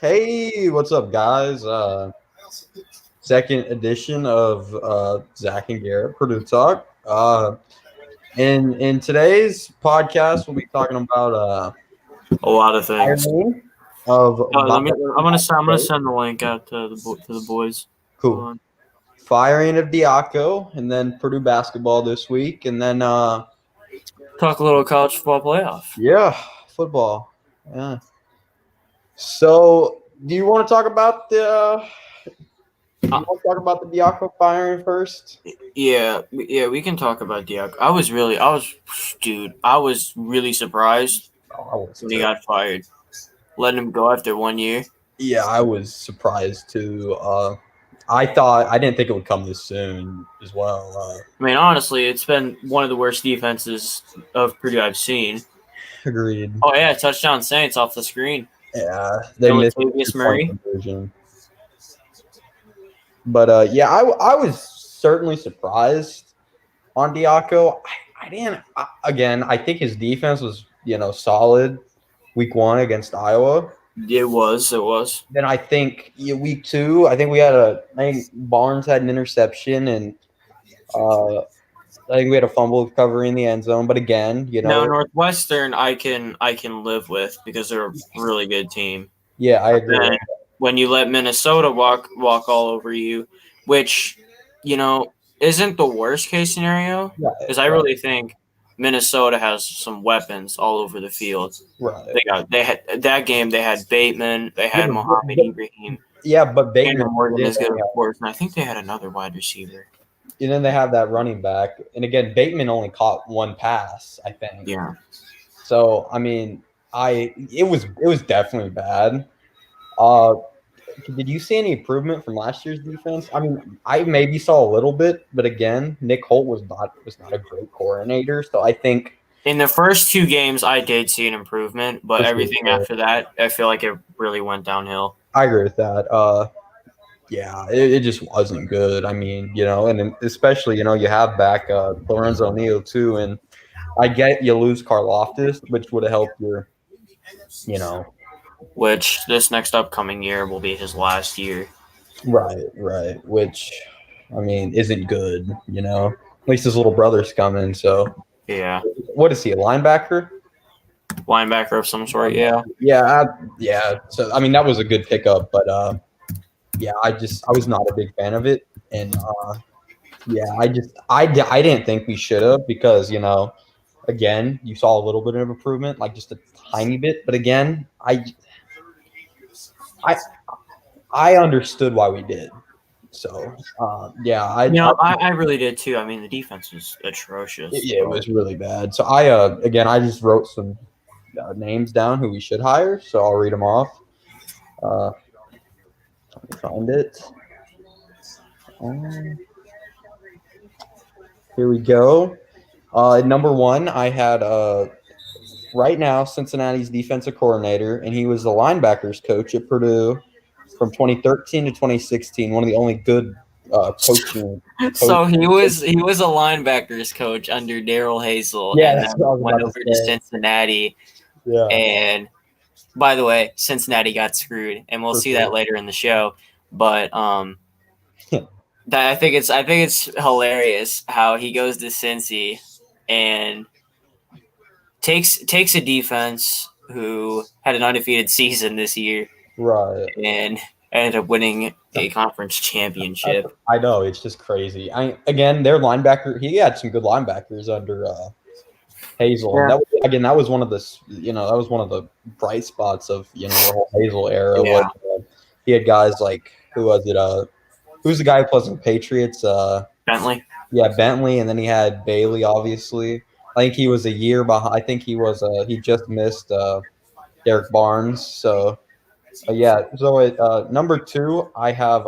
Hey, what's up, guys? Second edition of Zach and Garrett Purdue Talk. In today's podcast, we'll be talking about A lot of things. hiring of Let me. I'm gonna Diaco. send the link out to the boys. Hold Cool. on. Firing of Diaco, and then Purdue basketball this week, and then Talk a little college football playoff. yeah, football. Yeah. So, do you want to talk about the? You want to talk about the Diaco firing first? Yeah, we can talk about Diaco. I was really surprised Oh, I was when he too. got fired, letting him go after 1 year. Yeah, I was surprised too. I didn't think it would come this soon as well. I mean, honestly, it's been one of the worst defenses of Purdue I've seen. Agreed. Oh yeah, touchdown Saints off the screen. Yeah, they missed the Latavius 2-point Murray. conversion. But yeah, I was certainly surprised on Diaco. I didn't. Again, I think his defense was solid week one against Iowa. It was. Then I think week two, I think I think Barnes had an interception and I think we had a fumble recovery in the end zone. But again, Now Northwestern, I can live with because they're a really good team. yeah, I agree. And when you let Minnesota walk all over you, which isn't the worst case scenario, Yeah, because I really think Minnesota has some weapons all over the field. right. They had that game. They had Bateman. They had Mohamed Ibrahim. Yeah, but Bateman Andrew Morgan is good, yeah. of course, and I think they had another wide receiver. And then they have that running back, and again, Bateman only caught one pass, I think. Yeah. So I mean, it was definitely bad. Did you see any improvement from last year's defense? I mean, I maybe saw a little bit, but again, Nick Holt was not a great coordinator. So I think in the first two games, I did see an improvement, but everything after that, I feel like it really went downhill. I agree with that. Yeah, it just wasn't good. I mean, and especially, you have back Lorenzo Neal too, and I get you lose Karloftis, which would have helped your, Which this next upcoming year will be his last year. right, which, I mean, isn't good, At least his little brother's coming, so. Yeah. What is he, a linebacker? Linebacker of some sort, yeah. Yeah. So, I mean, that was a good pickup, but yeah, I was not a big fan of it, and yeah, I didn't think we should have because again, you saw a little bit of improvement, like just a tiny bit, but again, I understood why we did. So yeah, I really did too. I mean, the defense was atrocious. Yeah, it was really bad. So again, I just wrote some names down who we should hire. So I'll read them off. Let me find it. Here we go. Number one, I had right now Cincinnati's defensive coordinator, and he was the linebackers coach at Purdue from 2013 to 2016. One of the only good coaching. So he was a linebackers coach under Daryl Hazel, Yeah, and then went over to Cincinnati. Yeah. And by the way, Cincinnati got screwed, and we'll see that later in the show. But I think it's hilarious how he goes to Cincy and takes a defense who had an undefeated season this year, right, and ended up winning a conference championship. I know, it's just crazy. Again, their linebacker, he had some good linebackers under Hazel. Yeah. And that was one of the bright spots of the whole Hazel era. Yeah. He had guys like, who was it? Who's the guy who plays with Patriots? Bentley. Yeah, Bentley, and then he had Bailey. Obviously, I think he was a year behind. I think he just missed Derek Barnes. So yeah. So at number two, I have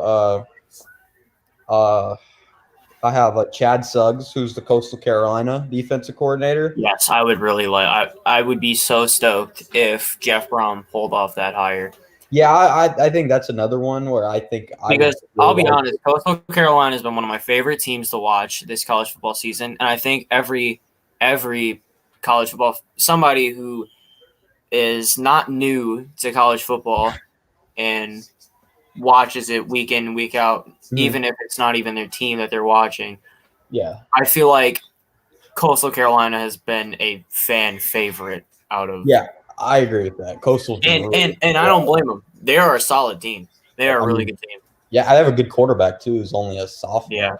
Chad Suggs, who's the Coastal Carolina defensive coordinator. Yes, I would really I would be so stoked if Jeff Brom pulled off that hire. Yeah, I think that's another one where I think because I'll be honest, Coastal Carolina has been one of my favorite teams to watch this college football season, and I think every college football somebody who is not new to college football and watches it week in and week out, even if it's not even their team that they're watching. Yeah. I feel like Coastal Carolina has been a fan favorite out of. Yeah, I agree with that. Coastal's been And I don't blame them. They are a solid team. They are a really good team. Yeah, I have a good quarterback too, who's only a sophomore. Yeah.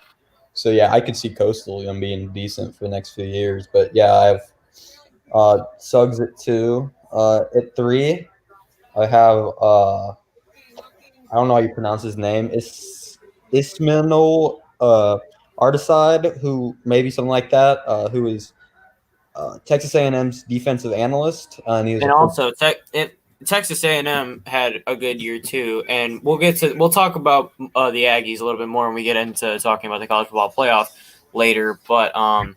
So yeah, I could see Coastal being decent for the next few years. But yeah, I have Suggs at 2. At 3, I have I don't know how you pronounce his name. Ismail Artiside, who maybe something like that, who is Texas A&M's defensive analyst, and he was also Texas A&M had a good year too, and we'll talk about the Aggies a little bit more when we get into talking about the college football playoff later. But I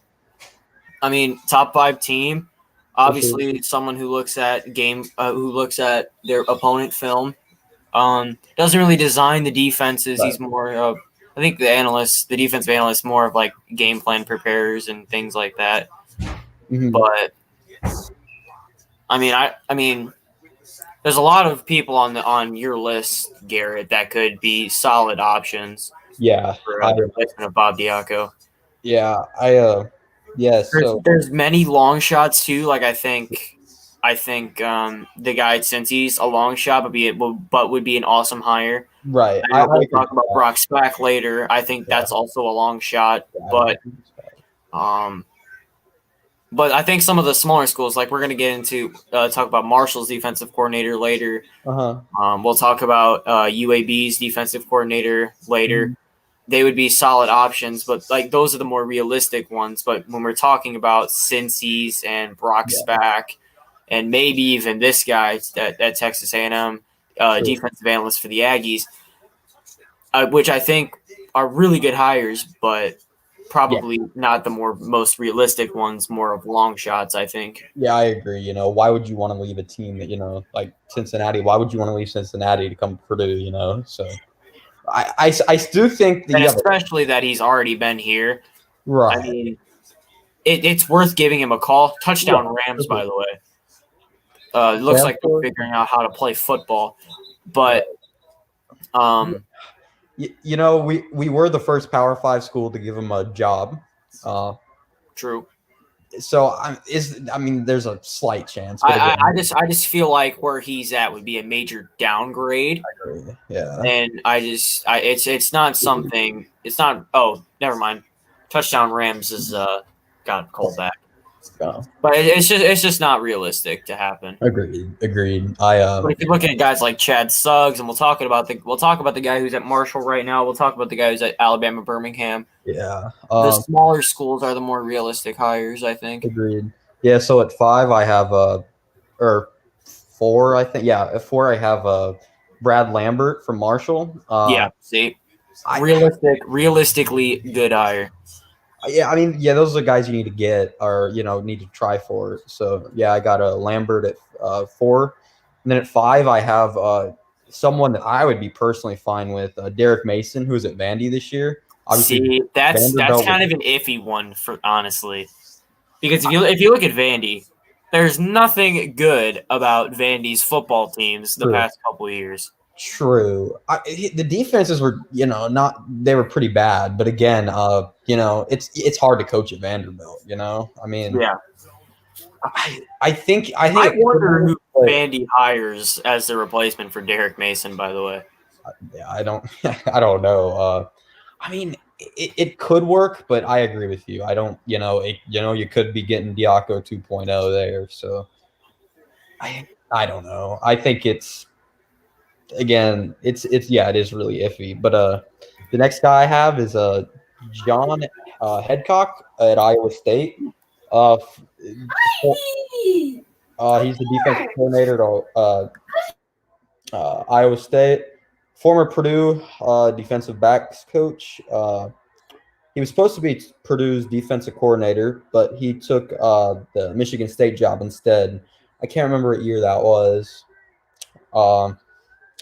mean, top 5 team, obviously someone who looks at who looks at their opponent film. Doesn't really design the defenses. Right. He's more of, I think the defensive analyst, more of like game plan preparers and things like that. Mm-hmm. But I mean, there's a lot of people on your list, Garrett, that could be solid options. Yeah, for the replacement of Bob Diaco. Yeah, there's many long shots too. Like I think the guy at Cincy's a long shot, but would be an awesome hire. Right. We'll talk about Brock Spack later. I think that's also a long shot, but I think some of the smaller schools, like we're going to get into talk about Marshall's defensive coordinator later. We'll talk about UAB's defensive coordinator later. Mm-hmm. They would be solid options, but like those are the more realistic ones. But when we're talking about Cincy's and Brock Spack, and maybe even this guy at Texas A&M, defensive analyst for the Aggies, which I think are really good hires, but probably not the most realistic ones, more of long shots, I think. Yeah, I agree. Why would you want to leave a team that, like Cincinnati? Why would you want to leave Cincinnati to come to Purdue, So I still think that, especially that he's already been here. Right. I mean, it's worth giving him a call. Touchdown Rams, by the way. It looks like they're figuring out how to play football, but we were the first Power 5 school to give him a job. True. So there's a slight chance. I just feel like where he's at would be a major downgrade. I agree. Yeah. And it's not something. It's not. Oh, never mind. Touchdown Rams is got called back. But it's just not realistic to happen. Agreed. But if you look at guys like Chad Suggs, and we'll talk about the guy who's at Marshall right now. We'll talk about the guy who's at Alabama Birmingham. Yeah. The smaller schools are the more realistic hires, I think. Agreed. Yeah. So at 5, I have or 4, I think. Yeah, at 4, I have Brad Lambert from Marshall. See, realistically good hire. Yeah, those are the guys you need to get or, need to try for. So, yeah, I got a Lambert at 4. And then at 5, I have someone that I would be personally fine with, Derek Mason, who's at Vandy this year. Obviously, that's kind of an iffy one, honestly. Because if you look at Vandy, there's nothing good about Vandy's football teams the past couple of years. True. The defenses were, they were pretty bad. But again, it's hard to coach at Vanderbilt, Yeah. I wonder who Vandy hires as the replacement for Derek Mason, by the way. Yeah, I don't know. It could work, but I agree with you. I don't, you could be getting Diaco 2.0 there. So I don't know. I think it is really iffy. But the next guy I have is John Headcock at Iowa State. He's the defensive coordinator at Iowa State. Former Purdue defensive backs coach. He was supposed to be Purdue's defensive coordinator, but he took the Michigan State job instead. I can't remember what year that was.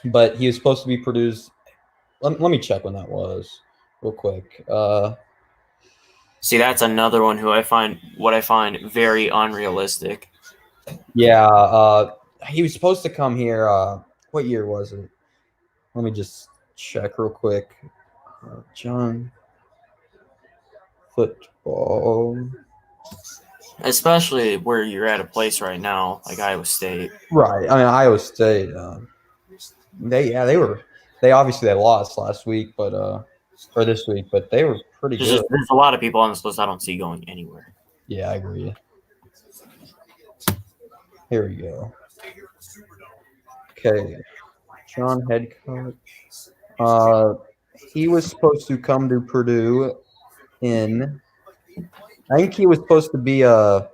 But he was supposed to be Purdue's. Let me check when that was real quick. See, that's another one who I find very unrealistic. Yeah, he was supposed to come here. What year was it? Let me just check real quick. John football. Especially where you're at a place right now, like Iowa State. Right. I mean, Iowa State. They obviously lost last week, but or this week, but they were pretty good. There's a lot of people on this list I don't see going anywhere. Yeah, I agree. Here we go. Okay, John head coach. He was supposed to come to Purdue I think he was supposed to be the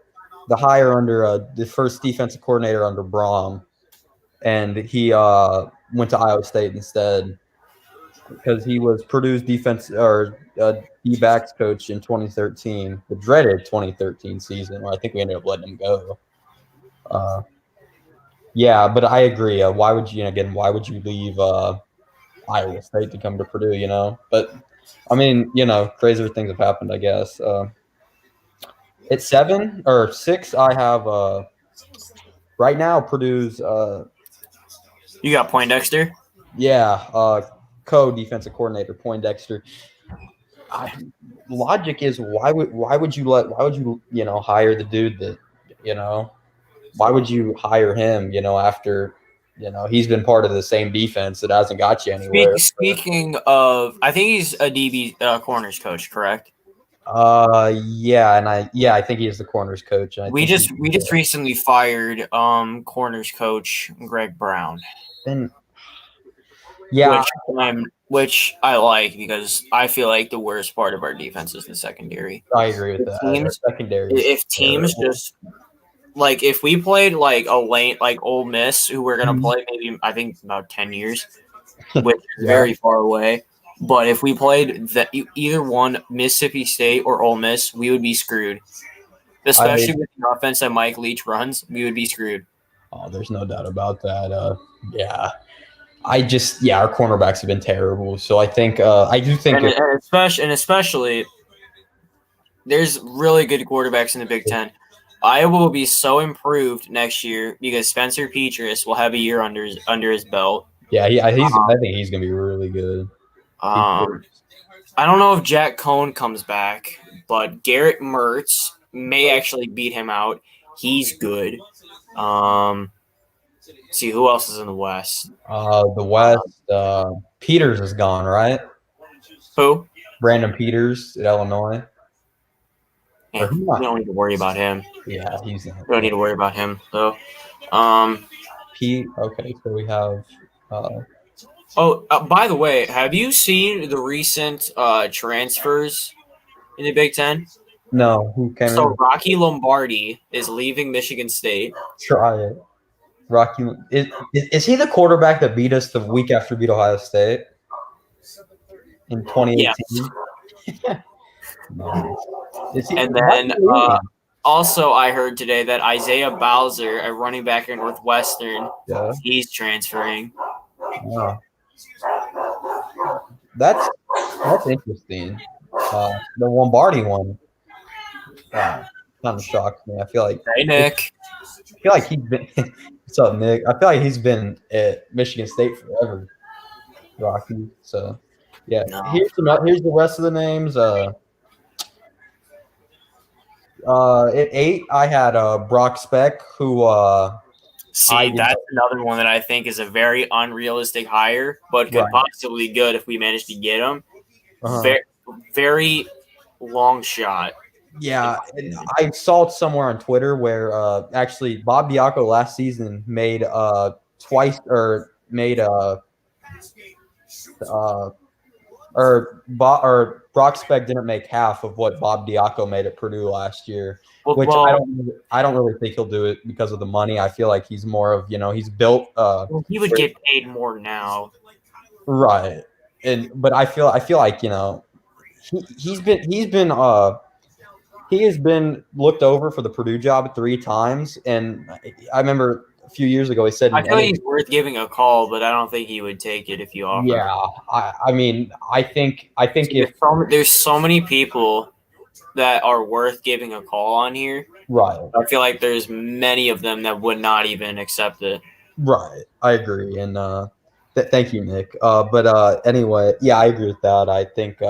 hire under the first defensive coordinator under Braum, and he went to Iowa State instead because he was Purdue's defense or D-backs coach in 2013, the dreaded 2013 season. Where I think we ended up letting him go. Yeah, but I agree. Why would you leave Iowa State to come to Purdue? But I mean, crazier things have happened, I guess. At 7 or 6, I have right now Purdue's. You got Poindexter? Yeah, co-defensive coordinator Poindexter. Logic is why would you hire the dude that why would you hire him after he's been part of the same defense that hasn't got you anywhere. Speaking of, I think he's a DB corners coach, correct? Yeah, I think he is the corners coach. We just recently fired corners coach Greg Brown. Then yeah, which I like because I feel like the worst part of our defense is the secondary. I agree with that. Secondary. If teams just like if we played like a lane like Ole Miss, who we're gonna play maybe I think about 10 years, which is very far away. But if we played either one, Mississippi State or Ole Miss, we would be screwed. Especially with the offense that Mike Leach runs, we would be screwed. Oh, there's no doubt about that. Yeah. Our cornerbacks have been terrible. So I think I do think especially there's really good quarterbacks in the Big Ten. Iowa will be so improved next year because Spencer Petras will have a year under his belt. Yeah, I think he's gonna be really good. I don't know if Jack Cohn comes back, but Garrett Mertz may actually beat him out. He's good. See who else is in the West. The West, Peters is gone, right? Who? Brandon Peters at Illinois. Yeah, we don't need to worry about him. Yeah, we don't need to worry about him. So, okay, so we have. By the way, have you seen the recent transfers in the Big Ten? No, who came? So Rocky Lombardi is leaving Michigan State. Try it. Rocky is he the quarterback that beat us the week after beat Ohio State in 2018? Yeah. And then also I heard today that Isaiah Bowser, a running back at Northwestern, he's transferring. Wow. That's interesting. The Lombardi one kind of shocks me. I feel like hey Nick. I feel like he's been. What's up, Nick? I feel like he's been at Michigan State forever, Rocky. So yeah, here's the rest of the names. At 8, I had Brock Speck, who. That's another one that I think is a very unrealistic hire, but could possibly be good if we manage to get him. Very, very long shot. Yeah, and I saw it somewhere on Twitter where actually Bob Diaco last season made Brock Speck didn't make half of what Bob Diaco made at Purdue last year. I don't really think he'll do it because of the money. I feel like he's more of he's built. He would get paid more now, right? But I feel like he has been looked over for the Purdue job 3 times, and I remember a few years ago he said I feel like he's worth giving a call, but I don't think he would take it if you offer. Yeah, I mean I think there's so many people that are worth giving a call on here. Right. I feel like there's many of them that would not even accept it. Right. I agree. And Thank you, Nick. Anyway, yeah, I agree with that. I think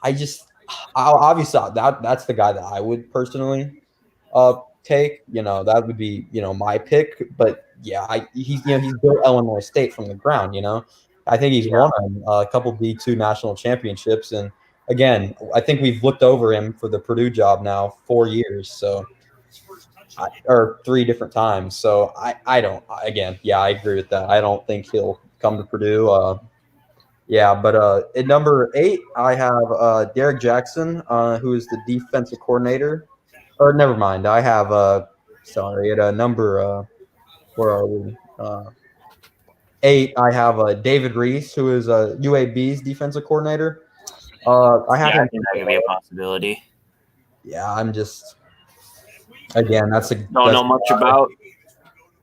I just obviously that's the guy that I would personally take. That would be my pick. But yeah, he's built Illinois State from the ground. I think he's won a couple D2 national championships, and again, I think we've looked over him for the Purdue job now 4 years. So. Or 3 different times. So I don't. Again, yeah, I agree with that. I don't think he'll come to Purdue. At number 8, I have Derek Jackson, who is the defensive coordinator. Or never mind, I have sorry at number where are we? 8, I have David Reese, who is UAB's defensive coordinator. I have him. I think that could be a possibility. Yeah, I'm just. Again, don't know much about.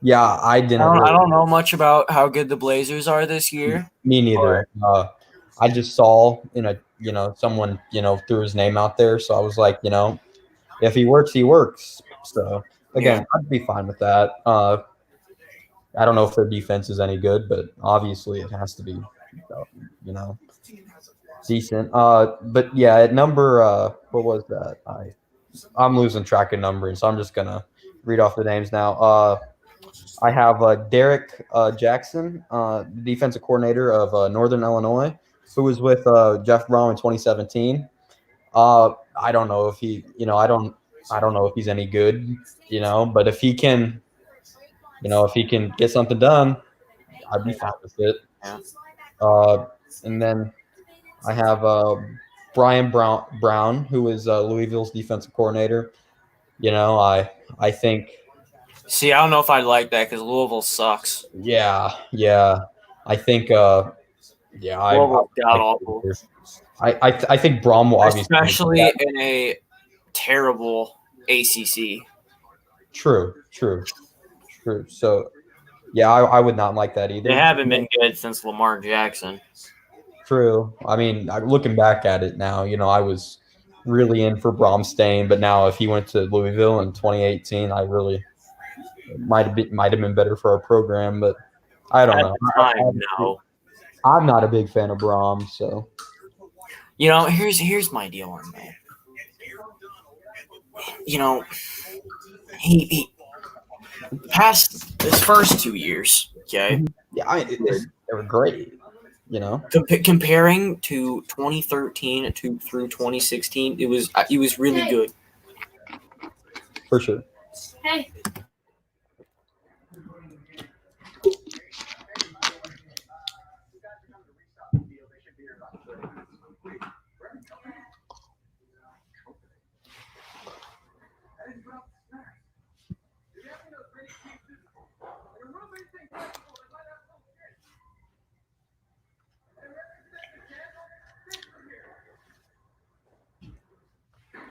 Yeah, I didn't. I don't know much about how good the Blazers are this year. Me neither. I just saw someone threw his name out there, so I was like, if he works, he works. So again, I'd be fine with that. I don't know if their defense is any good, but obviously it has to be, decent. But yeah, at number what was that? I'm losing track of numbers, so I'm just gonna read off the names now. I have Derek Jackson, defensive coordinator of Northern Illinois, who was with Jeff Brom in 2017. I don't know if he, I don't know if he's any good, but if he can, get something done, I'd be fine with it. And then I have Brian Brown, who is Louisville's defensive coordinator. I think. See, I don't know if I like that because Louisville sucks. Yeah. I think. Louisville got awful. I think Brom will obviously, especially in a terrible ACC. True. So, yeah, I would not like that either. They haven't been good since Lamar Jackson. True. I mean, looking back at it now, I was really in for Brom staying, but now if he went to Louisville in 2018, I really might have been better for our program. But I don't know. I'm not a big fan of Brom, so. Here's my deal on that. He passed his first 2 years. Okay. Yeah, they were great. Comparing to 2013 through 2016, he was really good. For sure. Hey.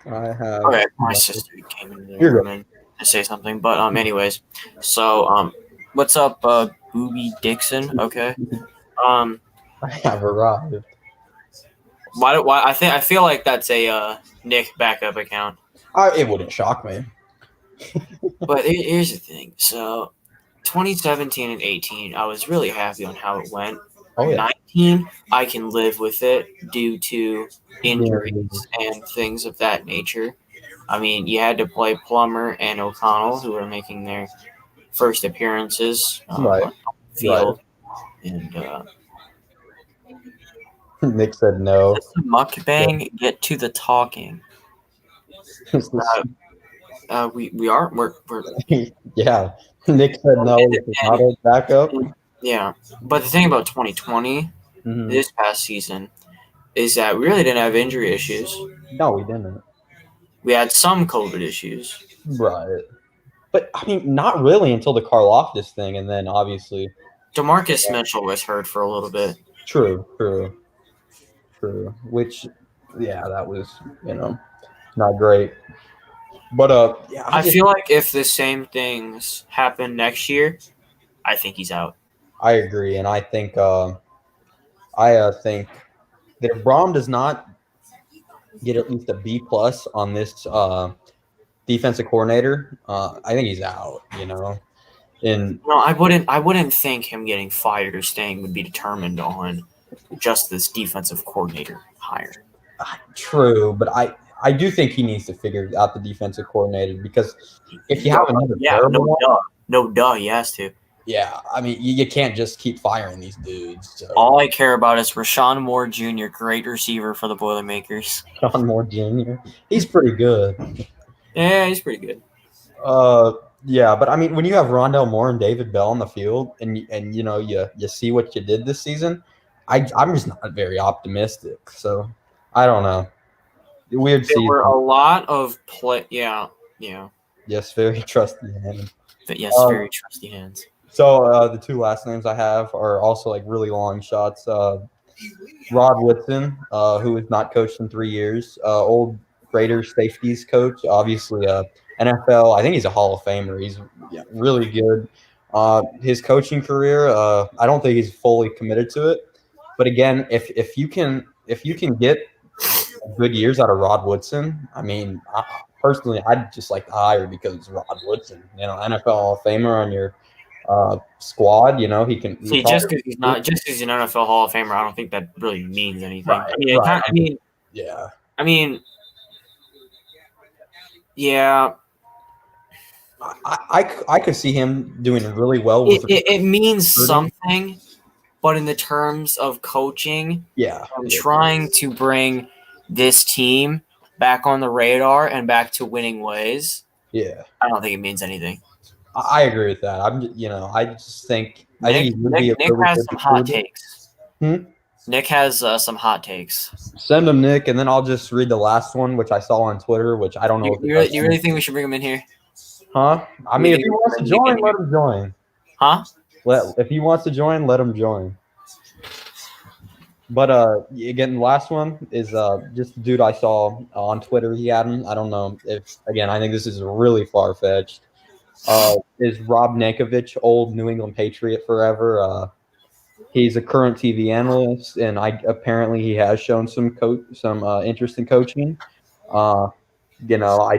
I have. Okay, my sister came in there and to say something, but anyways, so what's up, Booby Dixon? Okay, I have arrived. Why? I feel like that's a Nick backup account. It wouldn't shock me. But here's the thing. So, 2017 and 18, I was really happy on how it went. Oh, yeah. 19, I can live with it due to injuries and things of that nature. I mean, you had to play Plummer and O'Connell, who were making their first appearances on the field. And Nick said no. Does the mukbang get to the talking? We are. We're yeah. Nick said no. It's not a backup. Yeah, but the thing about 2020, this past season, is that we really didn't have injury issues. No, we didn't. We had some COVID issues. Right. But, I mean, not really until the Karlaftis thing, and then obviously. DeMarcus Mitchell was hurt for a little bit. True. Which, yeah, that was, not great. But, yeah. I feel like if the same things happen next year, I think he's out. I agree, and I think that if Brom does not get at least a B+ on this defensive coordinator, I think he's out. And No, I wouldn't think him getting fired or staying would be determined on just this defensive coordinator hire. true, but I do think he needs to figure out the defensive coordinator because if you have another terrible one, no duh, he has to. yeah, I mean you can't just keep firing these dudes. So. All I care about is Rashawn Moore Jr., great receiver for the Boilermakers. Rashawn Moore Jr. He's pretty good. Yeah, he's pretty good. Yeah, but I mean, when you have Rondell Moore and David Bell on the field, and you know you see what you did this season, I'm just not very optimistic. So I don't know. Weird season. There were a lot of play. Yeah. Yes, very trusty hand. But yes, very trusty hands. So the two last names I have are also like really long shots. Rod Woodson, who has not coached in 3 years, old Raiders safeties coach, obviously NFL. I think he's a Hall of Famer. He's really good. His coaching career, I don't think he's fully committed to it. But again, if you can get good years out of Rod Woodson, I mean, personally, I'd just like to hire because it's Rod Woodson. You know, NFL Hall of Famer on your squad. You know, he can. See, just because he's an NFL Hall of Famer, I don't think that really means anything. Right, I mean, yeah. Yeah. I could see him doing really well with it means something, but in the terms of coaching, I'm trying to bring this team back on the radar and back to winning ways. Yeah, I don't think it means anything. I agree with that. I just think Nick has some hot takes. Nick has some hot takes. Send him, Nick, and then I'll just read the last one, which I saw on Twitter, which I don't know. You really think we should bring him in here? Huh? I mean, if he wants to join, let him join. Huh? If he wants to join, let him join. But again, the last one is just a dude I saw on Twitter. He had him. I don't know if I think this is really far fetched. Is Rob Nankovich, old New England Patriot forever? He's a current TV analyst, and apparently he has shown some interest in coaching. I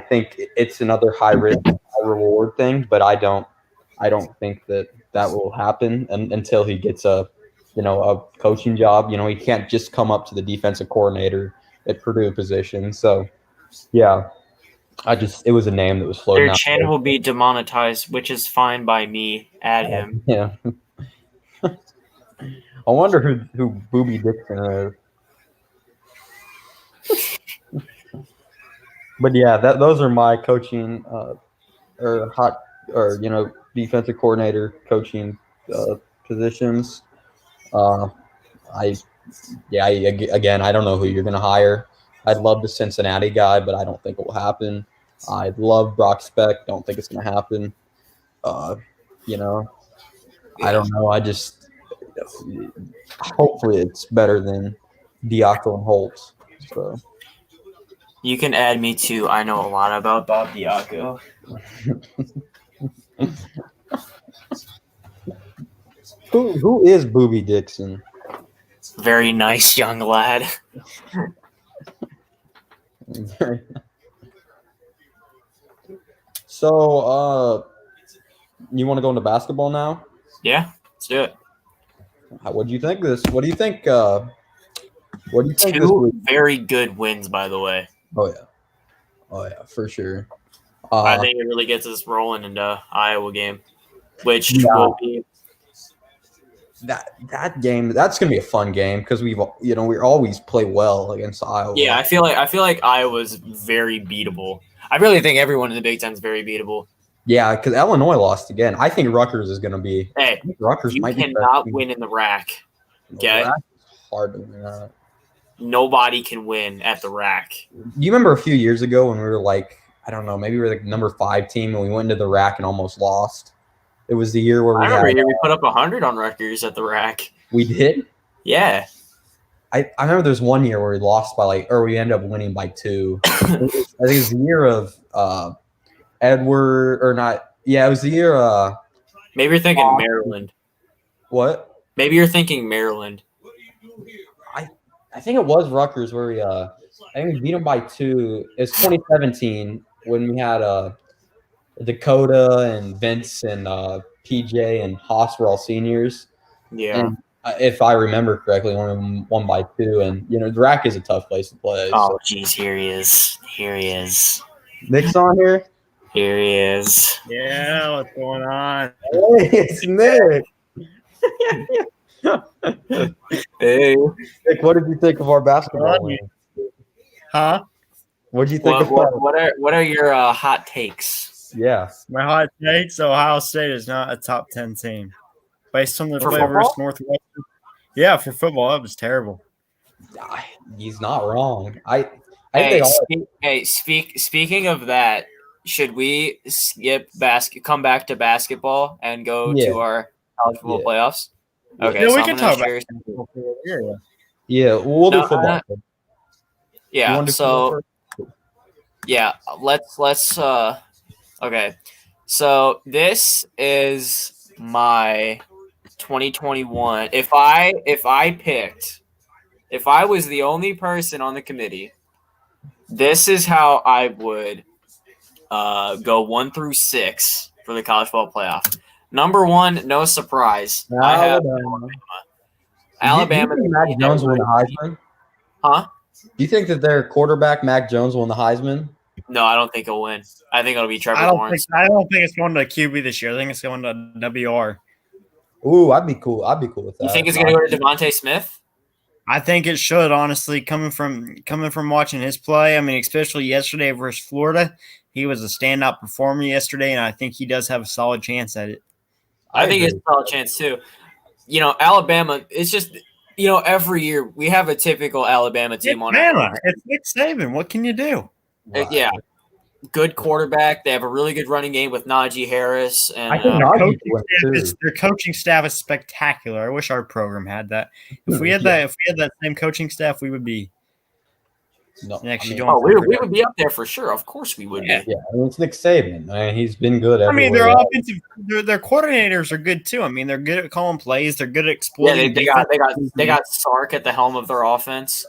think it's another high risk, high reward thing, but I don't think that will happen until he gets a coaching job. You know, he can't just come up to the defensive coordinator at Purdue position. So, yeah, it was a name that was floating. Their channel will be demonetized, which is fine by me. Add him. Yeah. I wonder who Booby Dixon is. But yeah, those are my coaching defensive coordinator coaching positions. I don't know who you're gonna hire. I'd love the Cincinnati guy, but I don't think it will happen. I'd love Brock Speck. Don't think it's gonna happen. I don't know. Hopefully it's better than Diaco and Holtz. So. You can add me too. I know a lot about Bob Diaco. Who is Booby Dixon? Very nice young lad. So, you want to go into basketball now? Yeah, let's do it. What do you think this? What do you think? Two very good wins, by the way. Oh yeah, for sure. I think it really gets us rolling into Iowa game, which will be that game. That's gonna be a fun game because we always play well against Iowa. Yeah, I feel like Iowa's very beatable. I really think everyone in the Big Ten is very beatable. Yeah, because Illinois lost again. I think Rutgers is gonna be. Hey, Rutgers you cannot win in the RAC. Okay, hard to win that. Nobody can win at the RAC. You remember a few years ago when we were like, I don't know, maybe we were like number 5 team and we went into the RAC and almost lost. It was the year where we put up 100 on Rutgers at the RAC. We did? Yeah. I remember there's one year where we lost by we ended up winning by 2. I think it was the year of Edward or not. Yeah, it was the year. Maybe you're thinking Maryland. What? Maybe you're thinking Maryland. I think it was Rutgers where I think we beat them by 2. It's 2017 when we had Dakota and Vince and PJ, and Haas were all seniors. Yeah. And if I remember correctly, only won by 2. And, the RAC is a tough place to play. Oh, jeez, here he is. Nick's on here? Here he is. Yeah, what's going on? Hey, it's Nick. Hey. Nick, what did you think of our basketball win? Huh? What did you think of what are your hot takes? Yeah. My hot take: so Ohio State is not a top 10 team based on the For flavors football? Northwestern. Yeah, for football, that was terrible. He's not wrong. Speaking of that, should we come back to basketball and go to our college football playoffs? Okay, Yeah, so we I'm can gonna talk share about some- Yeah, we'll do No, football. Yeah, so football? yeah, let's okay. So this is my 2021. If I was the only person on the committee, this is how I would go 1 through 6 for the college football playoff. Number 1, no surprise. I have Alabama. Do you think Mac Jones won the Heisman? Huh? Do you think that their quarterback Mac Jones won the Heisman? No, I don't think he'll win. I think it'll be Trevor I don't Lawrence. think it's going to QB this year. I think it's going to WR. Ooh, I'd be cool with that. You think it's going to go to Devontae Smith? I think it should, honestly, coming from watching his play. I mean, especially yesterday versus Florida, he was a standout performer yesterday, and I think he does have a solid chance at it. I think it's a solid chance too. Alabama. It's just every year we have a typical Alabama team on it. It's Nick Saban. What can you do? Wow. Yeah, good quarterback. They have a really good running game with Najee Harris, and I think their coaching staff is spectacular. I wish our program had that. If we had that same coaching staff, we would be actually doing. We would be up there for sure. Of course, we would be. Yeah, it's Nick Saban. I mean, he's been good. Their offensive, their coordinators are good too. I mean, they're good at calling plays. They're good at exploiting. Yeah, they got Sark at the helm of their offense.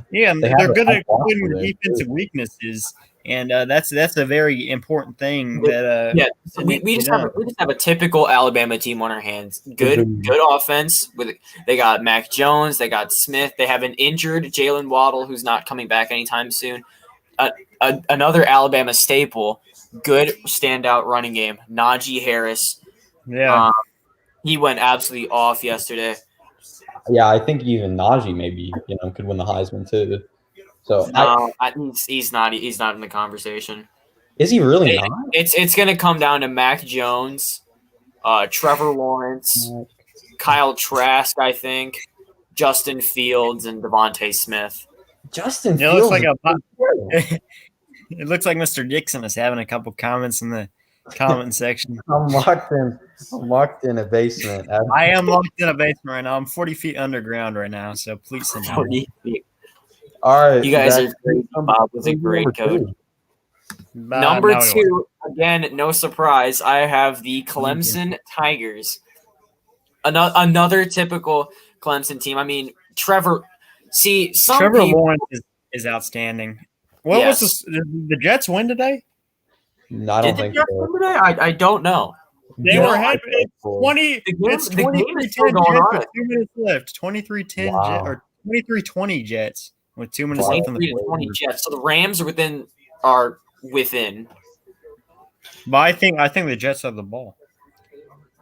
They're good at exploiting the defensive weaknesses. And that's a very important thing. We just have a typical Alabama team on our hands. Good offense. They got Mac Jones, they got Smith, they have an injured Jalen Waddle who's not coming back anytime soon. Another Alabama staple. Good standout running game. Najee Harris. Yeah, he went absolutely off yesterday. Yeah, I think even Najee maybe could win the Heisman too. So no, he's not in the conversation. Is he really not? It's going to come down to Mac Jones, Trevor Lawrence, Kyle Trask, I think, Justin Fields, and Devontae Smith. Justin Fields. It looks like Mr. Dixon is having a couple comments in the comment section. I'm locked in a basement. I am locked in a basement right now. I'm 40 feet underground right now, so please send me. 40 feet. All right, you guys are great. Bob was a great coach. Number 2, again, no surprise. I have the Clemson Tigers. Another typical Clemson team. I mean, Trevor Lawrence is outstanding. What was this? Did the Jets win today? No, I don't think the Jets win today? I don't know. They were ahead. It's 20. It's 23-10 Jets with 2 minutes left. 23-10 or 23-20 Jets. With 2 minutes left in the 20 Jets. So the Rams are within. But I think the Jets have the ball.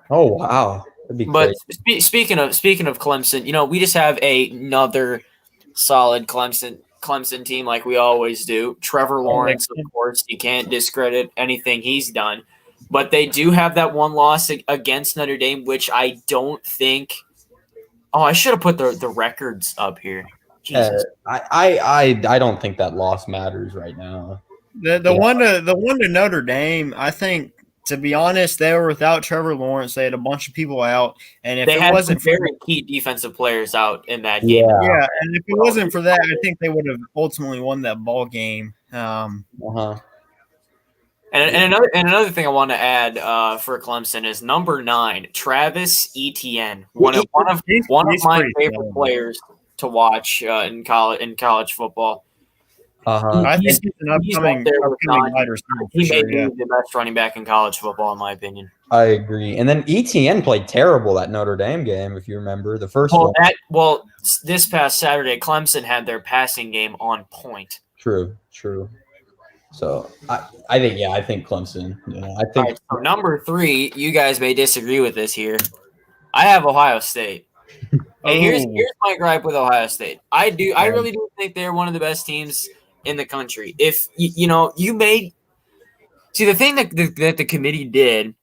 Oh wow. But speaking of Clemson, we just have another solid Clemson team like we always do. Trevor Lawrence, of course, you can't discredit anything he's done. But they do have that one loss against Notre Dame, which I don't think. Oh, I should have put the records up here. Jesus. I don't think that loss matters right now. The one to Notre Dame, I think, to be honest, they were without Trevor Lawrence. They had a bunch of people out, and if they it wasn't some very key defensive players out in that game, and if it wasn't for that, I think they would have ultimately won that ball game. And another thing I want to add for Clemson is number 9, Travis Etienne, one of my favorite players to watch in college football. I think He's he's an he's upcoming, up there with upcoming Najee. wide receiver for He may sure. be Yeah. the best running back in college football, in my opinion. I agree. And then ETN played terrible that Notre Dame game, if you remember the first one. This past Saturday, Clemson had their passing game on point. True. So I think Clemson. I think All right, so number 3, you guys may disagree with this here. I have Ohio State. And here's my gripe with Ohio State. I really do think they're one of the best teams in the country. If you made the thing that the committee did,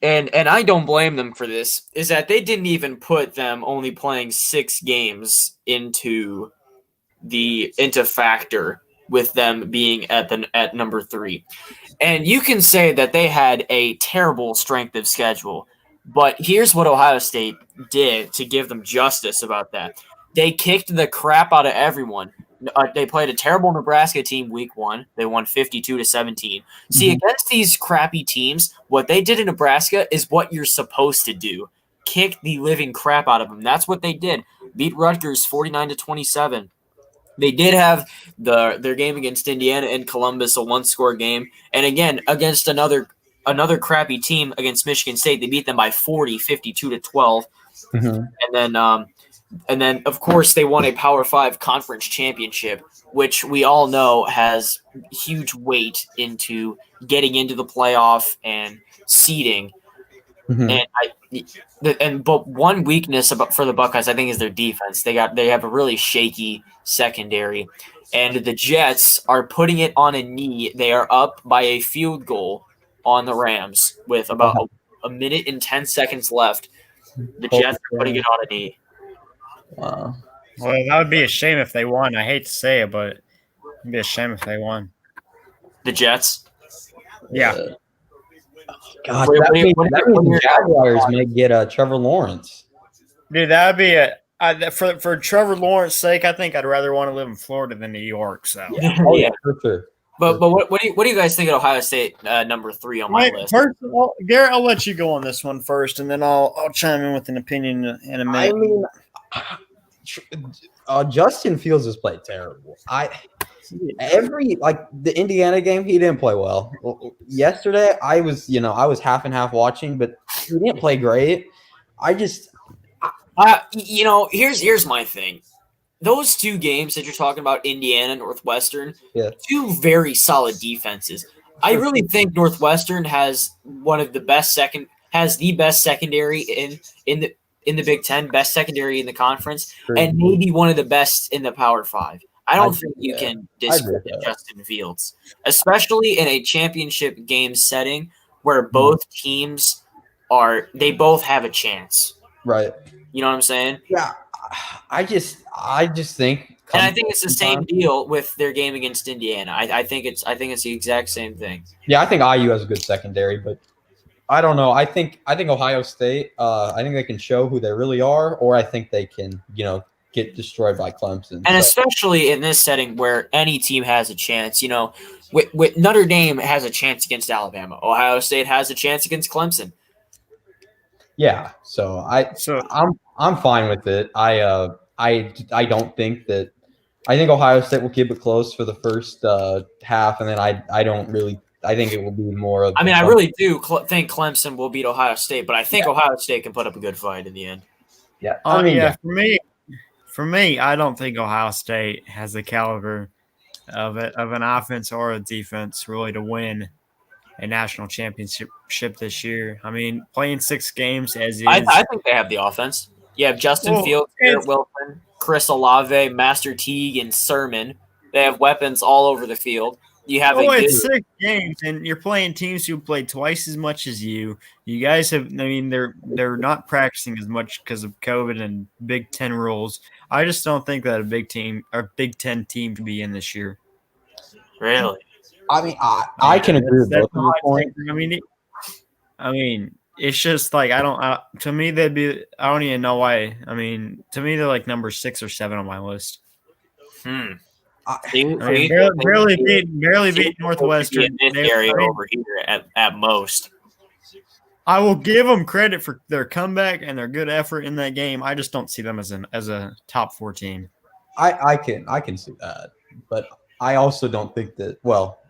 and I don't blame them for this, is that they didn't even put them only playing 6 games into factor with them being at number 3. And you can say that they had a terrible strength of schedule, but here's what Ohio State did to give them justice about that. They kicked the crap out of everyone. They played a terrible Nebraska team week 1. They won 52-17. See, against these crappy teams, what they did in Nebraska is what you're supposed to do. Kick the living crap out of them. That's what they did. Beat Rutgers 49-27. They did have their game against Indiana and Columbus, a 1-score game. And again, against another crappy team against Michigan State, they beat them by 40, 52-12. And then, of course, they won a Power 5 conference championship, which we all know has huge weight into getting into the playoff and seeding. But one weakness for the Buckeyes, I think, is their defense. They have a really shaky secondary, and the Jets are putting it on a knee. They are up by a field goal on the Rams with about a minute and 10 seconds left. The Jets are putting it on a knee. Wow. Well, that would be a shame if they won. I hate to say it, but it'd be a shame if they won. The Jets? Yeah. God, that means the Jaguars might get Trevor Lawrence. Dude, that would be for Trevor Lawrence's sake, I think I'd rather want to live in Florida than New York. So yeah, for sure. But what do you guys think of Ohio State number 3 on my list? First of all, Garrett, I'll let you go on this one first, and then I'll chime in with an opinion in a minute. I mean, Justin Fields has played terrible. The Indiana game, he didn't play well. Yesterday, I was half and half watching, but he didn't play great. Here's my thing. Those 2 games that you're talking about, Indiana, Northwestern, 2 very solid defenses. I really think Northwestern has the best secondary in the Big Ten, best secondary in the conference, and maybe one of the best in the Power 5. I don't think you can discredit Justin Fields, especially in a championship game setting where both teams both have a chance. Right. You know what I'm saying? Yeah. I just think, and I think it's the same deal with their game against Indiana. I think it's the exact same thing. Yeah, I think IU has a good secondary, but I don't know. I think Ohio State. I think they can show who they really are, or I think they can, get destroyed by Clemson. And especially in this setting where any team has a chance. With Notre Dame has a chance against Alabama. Ohio State has a chance against Clemson. Yeah, so I'm fine with it. I don't think that. I think Ohio State will keep it close for the first half, and then I think it will be more of. I really do think Clemson will beat Ohio State, but I think Ohio State can put up a good fight in the end. Yeah, For me, I don't think Ohio State has the caliber of an offense or a defense really to win a national championship this year. I mean, playing 6 games as is. I think they have the offense. You have Justin Fields, Garrett Wilson, Chris Olave, Master Teague, and Sermon. They have weapons all over the field. You have it's 6 games, and you're playing teams who play twice as much as you. You guys have. I mean, they're not practicing as much because of COVID and Big Ten rules. I just don't think that a Big Ten team can be in this year. Really? I mean, I can agree with both of your points. I mean, it's just like to me, they'd be. I don't even know why. I mean, to me, they're like number 6 or 7 on my list. Barely beat Northwestern. In this area over here at most. I will give them credit for their comeback and their good effort in that game. I just don't see them as a top 4 team. I can see that. but I also don't think that. Well,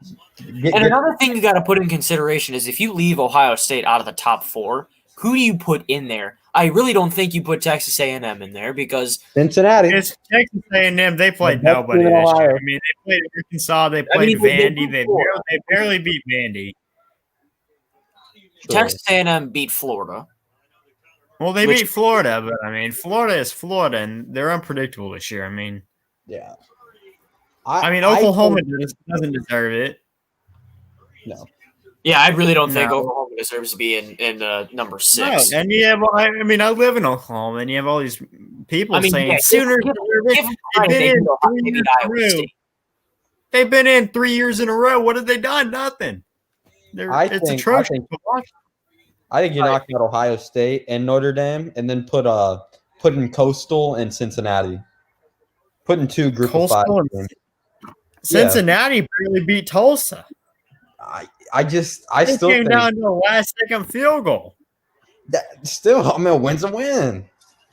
another thing you got to put in consideration is if you leave Ohio State out of the top 4, who do you put in there? I really don't think you put Texas A&M in there because Cincinnati. It's Texas A&M. They played nobody this year. I mean, they played Arkansas. They played Vandy. They barely beat Vandy. Sure. Texas A&M beat Florida. Well, they beat Florida, but I mean, Florida is Florida, and they're unpredictable this year. I mean, yeah. I mean, Oklahoma doesn't deserve it. No. Yeah, I really don't think Oklahoma deserves to be in number 6. No, and I mean, I live in Oklahoma, and you have all these people saying Sooners deserve it. They've been in 3 years in a row. What have they done? Nothing. It's atrocious. I think you knocked out Ohio State and Notre Dame, and then put in Coastal and Cincinnati. Put in 2 Group of 5 games. Cincinnati barely beat Tulsa. I still came down to a last-second field goal. I mean, a win's a win.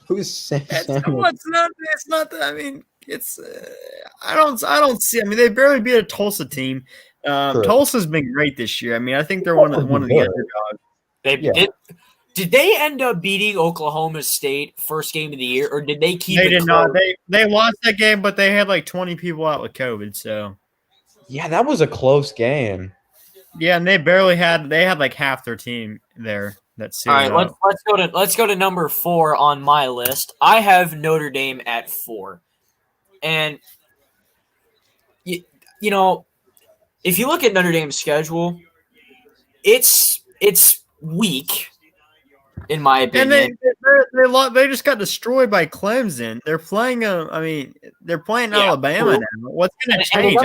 Who's saying? It's not. I mean, it's. I don't see. I mean, they barely beat a Tulsa team. Tulsa's been great this year. I mean, I think they're one of the underdogs. Did they end up beating Oklahoma State first game of the year, or did they keep it? They did not. They lost that game, but they had like 20 people out with COVID. So. Yeah, that was a close game. Yeah, and they barely had. They had like half their team there. All right, let's go to number 4 on my list. I have Notre Dame at 4, and you know, if you look at Notre Dame's schedule, it's weak, in my opinion. And they just got destroyed by Clemson. They're playing they're playing Alabama now. What's going to change?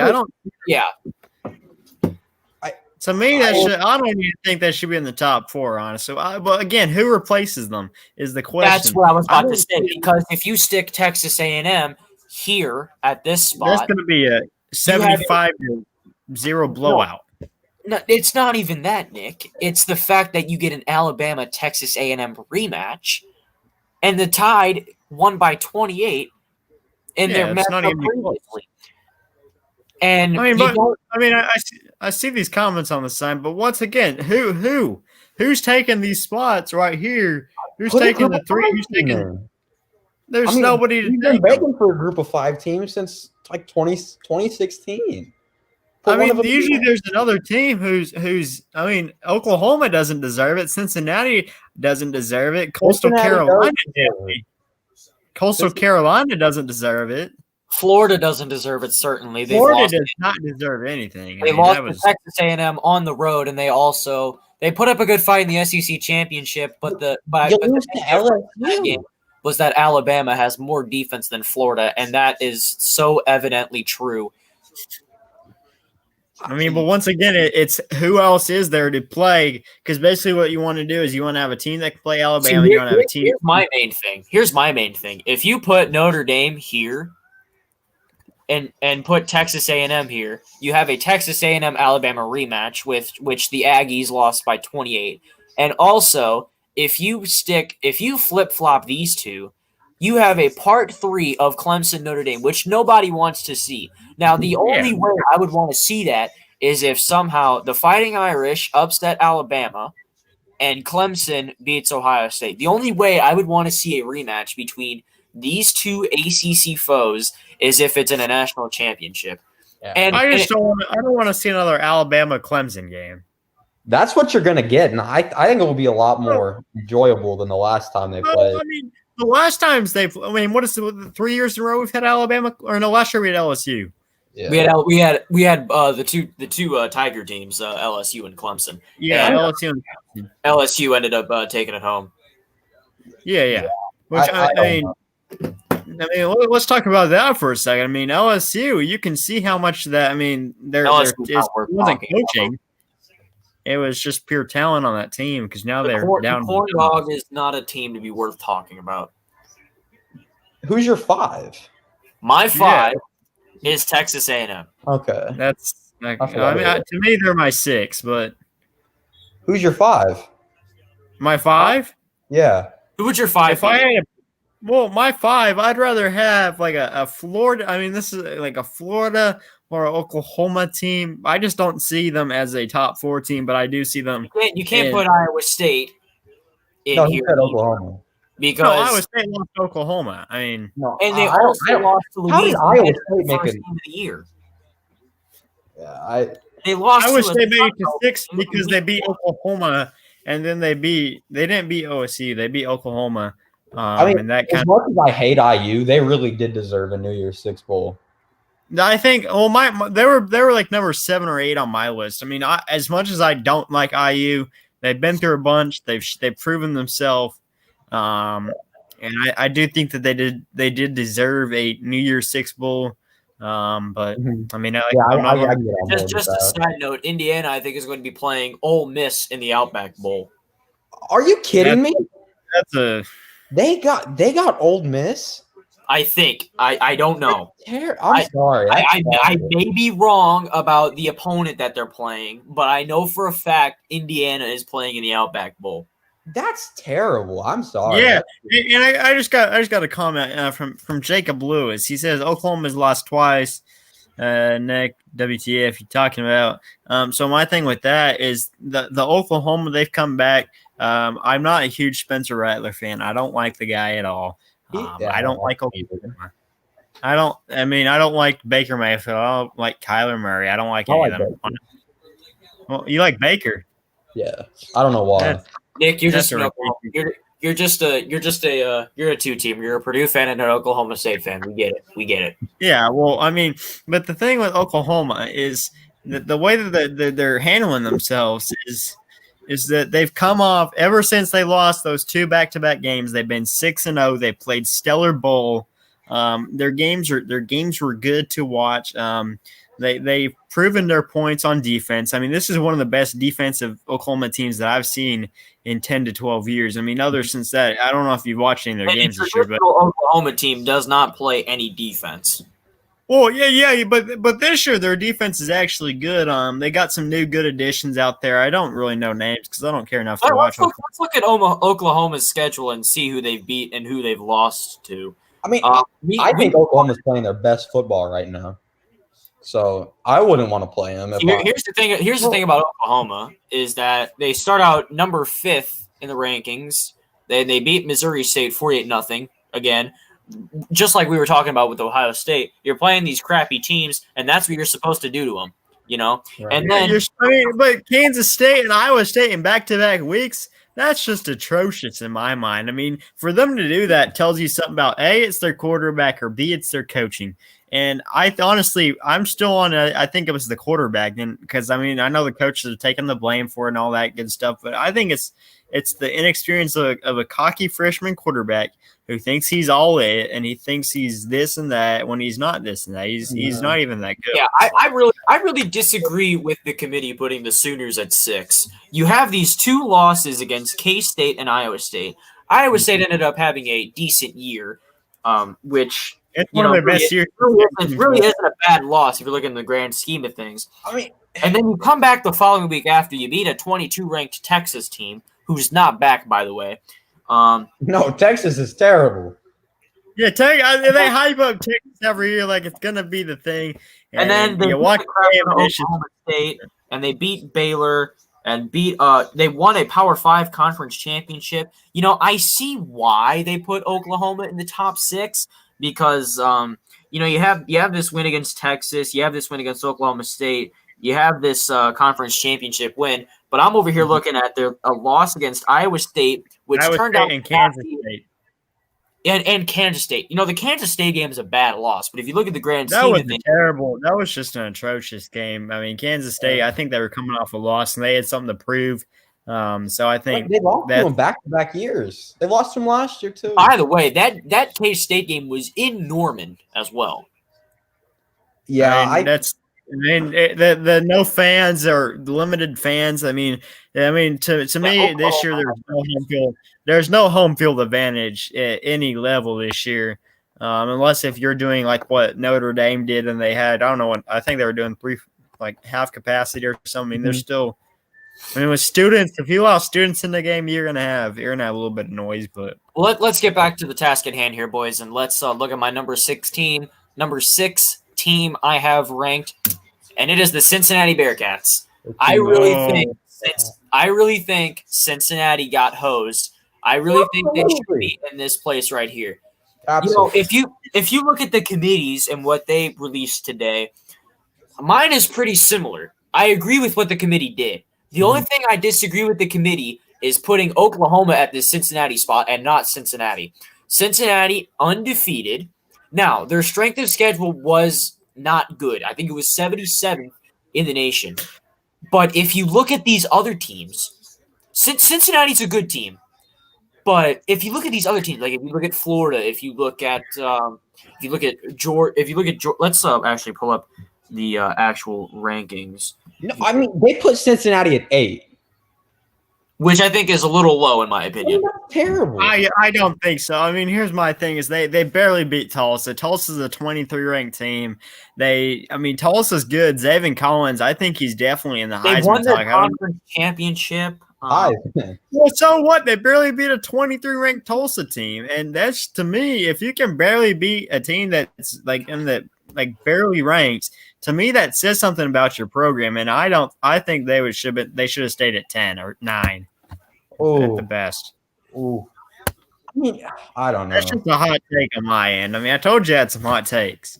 To me, I don't even think that should be in the top 4, honestly. But again, who replaces them is the question. That's what I was about to say. Because if you stick Texas A&M here at this spot, that's going to be a 75-0 blowout. No, it's not even that, Nick. It's the fact that you get an Alabama-Texas A&M rematch, and the Tide won by 28 in their matchup previously. And I see these comments on the sign, but once again, who's taking these spots right here? Who's taking the 3? Who's taking? There's nobody to take. We've been begging for a Group of 5 team since like 2016. Usually there's another team who's. I mean, Oklahoma doesn't deserve it. Cincinnati doesn't deserve it. Coastal Carolina doesn't deserve it. Florida doesn't deserve it, certainly. Florida does not deserve anything. They lost to Texas A&M on the road, and they put up a good fight in the SEC championship, but the game was that Alabama has more defense than Florida, and that is so evidently true. I mean, but once again, it's who else is there to play? Because basically what you want to do is you want to have a team that can play Alabama. You want to have a team. Here's my main thing. If you put Notre Dame here, and put Texas A&M here, you have a Texas A&M Alabama rematch which the Aggies lost by 28. And also, if you flip-flop these two, you have a part 3 of Clemson Notre Dame, which nobody wants to see. Now, the only way I would want to see that is if somehow the Fighting Irish upset Alabama and Clemson beats Ohio State. The only way I would want to see a rematch between these two ACC foes is if it's in a national championship. Yeah. And I don't want to see another Alabama-Clemson game. That's what you're going to get, and I think it will be a lot more enjoyable than the last time they played. I mean, the last times what is it, 3 years in a row we've had Alabama? Or no, last year we had LSU. Yeah. We had the two Tiger teams, LSU and Clemson. Yeah, and LSU and Clemson. LSU ended up taking it home. Yeah. Which I mean, let's talk about that for a second. I mean, LSU, you can see how much that. I mean, it wasn't coaching. It was just pure talent on that team because now they're down. The Corn Dog is not a team to be worth talking about. Who's your 5? My 5 is Texas A&M. Okay, that's. To me, they're my 6. But who's your 5? My 5? Yeah. Who would your 5? Well, my 5, I'd rather have like a Florida. I mean, this is like a Florida or Oklahoma team. I just don't see them as a top 4 team, but I do see them. You can't put Iowa State in No, he here said Oklahoma. No, Iowa because State lost to Oklahoma. I mean, No, and they I don't- also lost to how did Louisiana Iowa in State the make first it? game of the year. Yeah, They lost Iowa to State made it to Sunbelt 6 in because week they beat one. Oklahoma, and then they didn't beat OSU. They beat Oklahoma. I mean, And that as much as I hate IU, they really did deserve a New Year's Six bowl. I think. Well, they were like number 7 or 8 on my list. I mean, as much as I don't like IU, they've been through a bunch. They've proven themselves, and I do think that they did deserve a New Year's Six bowl. But I mean, Yeah, I'm not. I get on board with Just a that. side note, Indiana, I think, is going to be playing Ole Miss in the Outback Bowl. Are you kidding me? That's a. They got Old Miss. I think. I don't know. I'm sorry. I may be wrong about the opponent that they're playing, but I know for a fact Indiana is playing in the Outback Bowl. That's terrible. I'm sorry. Yeah, and I just got a comment from Jacob Lewis. He says Oklahoma's lost twice. Nick, WTF you talking about? So my thing with that is the Oklahoma, they've come back. I'm not a huge Spencer Rattler fan. I don't like the guy at all. I don't like Oklahoma. I don't like Baker Mayfield. I don't like Kyler Murray. I don't like any of them. Baker. Well, you like Baker? Yeah, I don't know why. Nick, you're just That's you're just a 2-team. You're a Purdue fan and an Oklahoma State fan. We get it. Yeah, well, I mean, but the thing with Oklahoma is that the way that they're handling themselves is that they've come off ever since they lost those 2 back-to-back games. They've been 6-0. They played stellar bowl. Their games were good to watch. They've proven their points on defense. I mean, this is one of the best defensive Oklahoma teams that I've seen in 10 to 12 years. I mean, other since that, I don't know if you've watched any of their games this year, but Oklahoma team does not play any defense. Well, yeah, but this year their defense is actually good. They got some new good additions out there. I don't really know names because I don't care enough to watch. Let's look at Oklahoma's schedule and see who they've beat and who they've lost to. I mean, I think Oklahoma's playing their best football right now. So I wouldn't want to play them. Here's the thing. Here's the thing about Oklahoma is that they start out number 5th in the rankings. They beat Missouri State 48-0 again. Just like we were talking about with Ohio State, you're playing these crappy teams, and that's what you're supposed to do to them. You know, Right. And then but Kansas State and Iowa State in back-to-back weeks. That's just atrocious in my mind. I mean, for them to do that tells you something about A, it's their quarterback, or B, it's their coaching. And I'm still on I think it was the quarterback, then, because I mean I know the coaches are taking the blame for it and all that good stuff, but I think it's the inexperience of a cocky freshman quarterback who thinks he's all it and he thinks he's this and that when he's not this and that. He's not even that good. Yeah, I really disagree with the committee putting the Sooners at 6. You have these 2 losses against K-State and Iowa State. Iowa State ended up having a decent year, which it's one of their best years. Really isn't a bad loss if you're looking in the grand scheme of things. I mean, and then you come back the following week after you beat a 22-ranked Texas team, who's not back, by the way. No, Texas is terrible. Yeah, they hype up Texas every year like it's gonna be the thing. And then they watch Oklahoma State, and they beat Baylor, and they won a Power 5 conference championship. You know, I see why they put Oklahoma in the top 6 because you know you have this win against Texas, you have this win against Oklahoma State, you have this conference championship win. But I'm over here looking at a loss against Iowa State, which turned out in Kansas State. And Kansas State. You know, the Kansas State game is a bad loss, but if you look at the grand scheme of things, terrible. That was just an atrocious game. I mean, Kansas State, I think they were coming off a loss and they had something to prove. So I think they lost to them back-to-back years. They lost them last year too. By the way, that K-State game was in Norman as well. Yeah, the no fans or limited fans. I mean, to me, this year there's no home field. There's no home field advantage at any level this year, unless if you're doing like what Notre Dame did, and they had I think they were doing half capacity or something. I mean, they're still I mean, with students, if you allow students in the game, you're gonna have a little bit of noise. But Let's get back to the task at hand here, boys, and let's look at my number 16, number 6 team I have ranked, and it is the Cincinnati Bearcats. I really think Cincinnati got hosed. I really think they should be in this place right here. Absolutely. If you look at the committees and what they released today, mine is pretty similar. I agree with what the committee did. The only thing I disagree with the committee is putting Oklahoma at the Cincinnati spot and not Cincinnati. Cincinnati undefeated. Now, their strength of schedule was not good. I think it was 77th in the nation. But if you look at these other teams, Cincinnati's a good team. But if you look at these other teams, like if you look at Florida, if you look at Georgia, let's actually pull up the actual rankings. No, I mean they put Cincinnati at 8, which I think is a little low in my opinion. That's terrible. I don't think so. I mean, here's my thing: is they barely beat Tulsa. Tulsa's a 23 ranked team. Tulsa's good. Zaven Collins, I think he's definitely in the Heisman. They won their conference championship. Well, so what? They barely beat a 23 ranked Tulsa team, and that's, to me, if you can barely beat a team that's barely ranked, to me that says something about your program. And I think they should have stayed at 10 or 9 at the best. Oh, I mean, I don't know. That's just a hot take on my end. I mean, I told you I had some hot takes.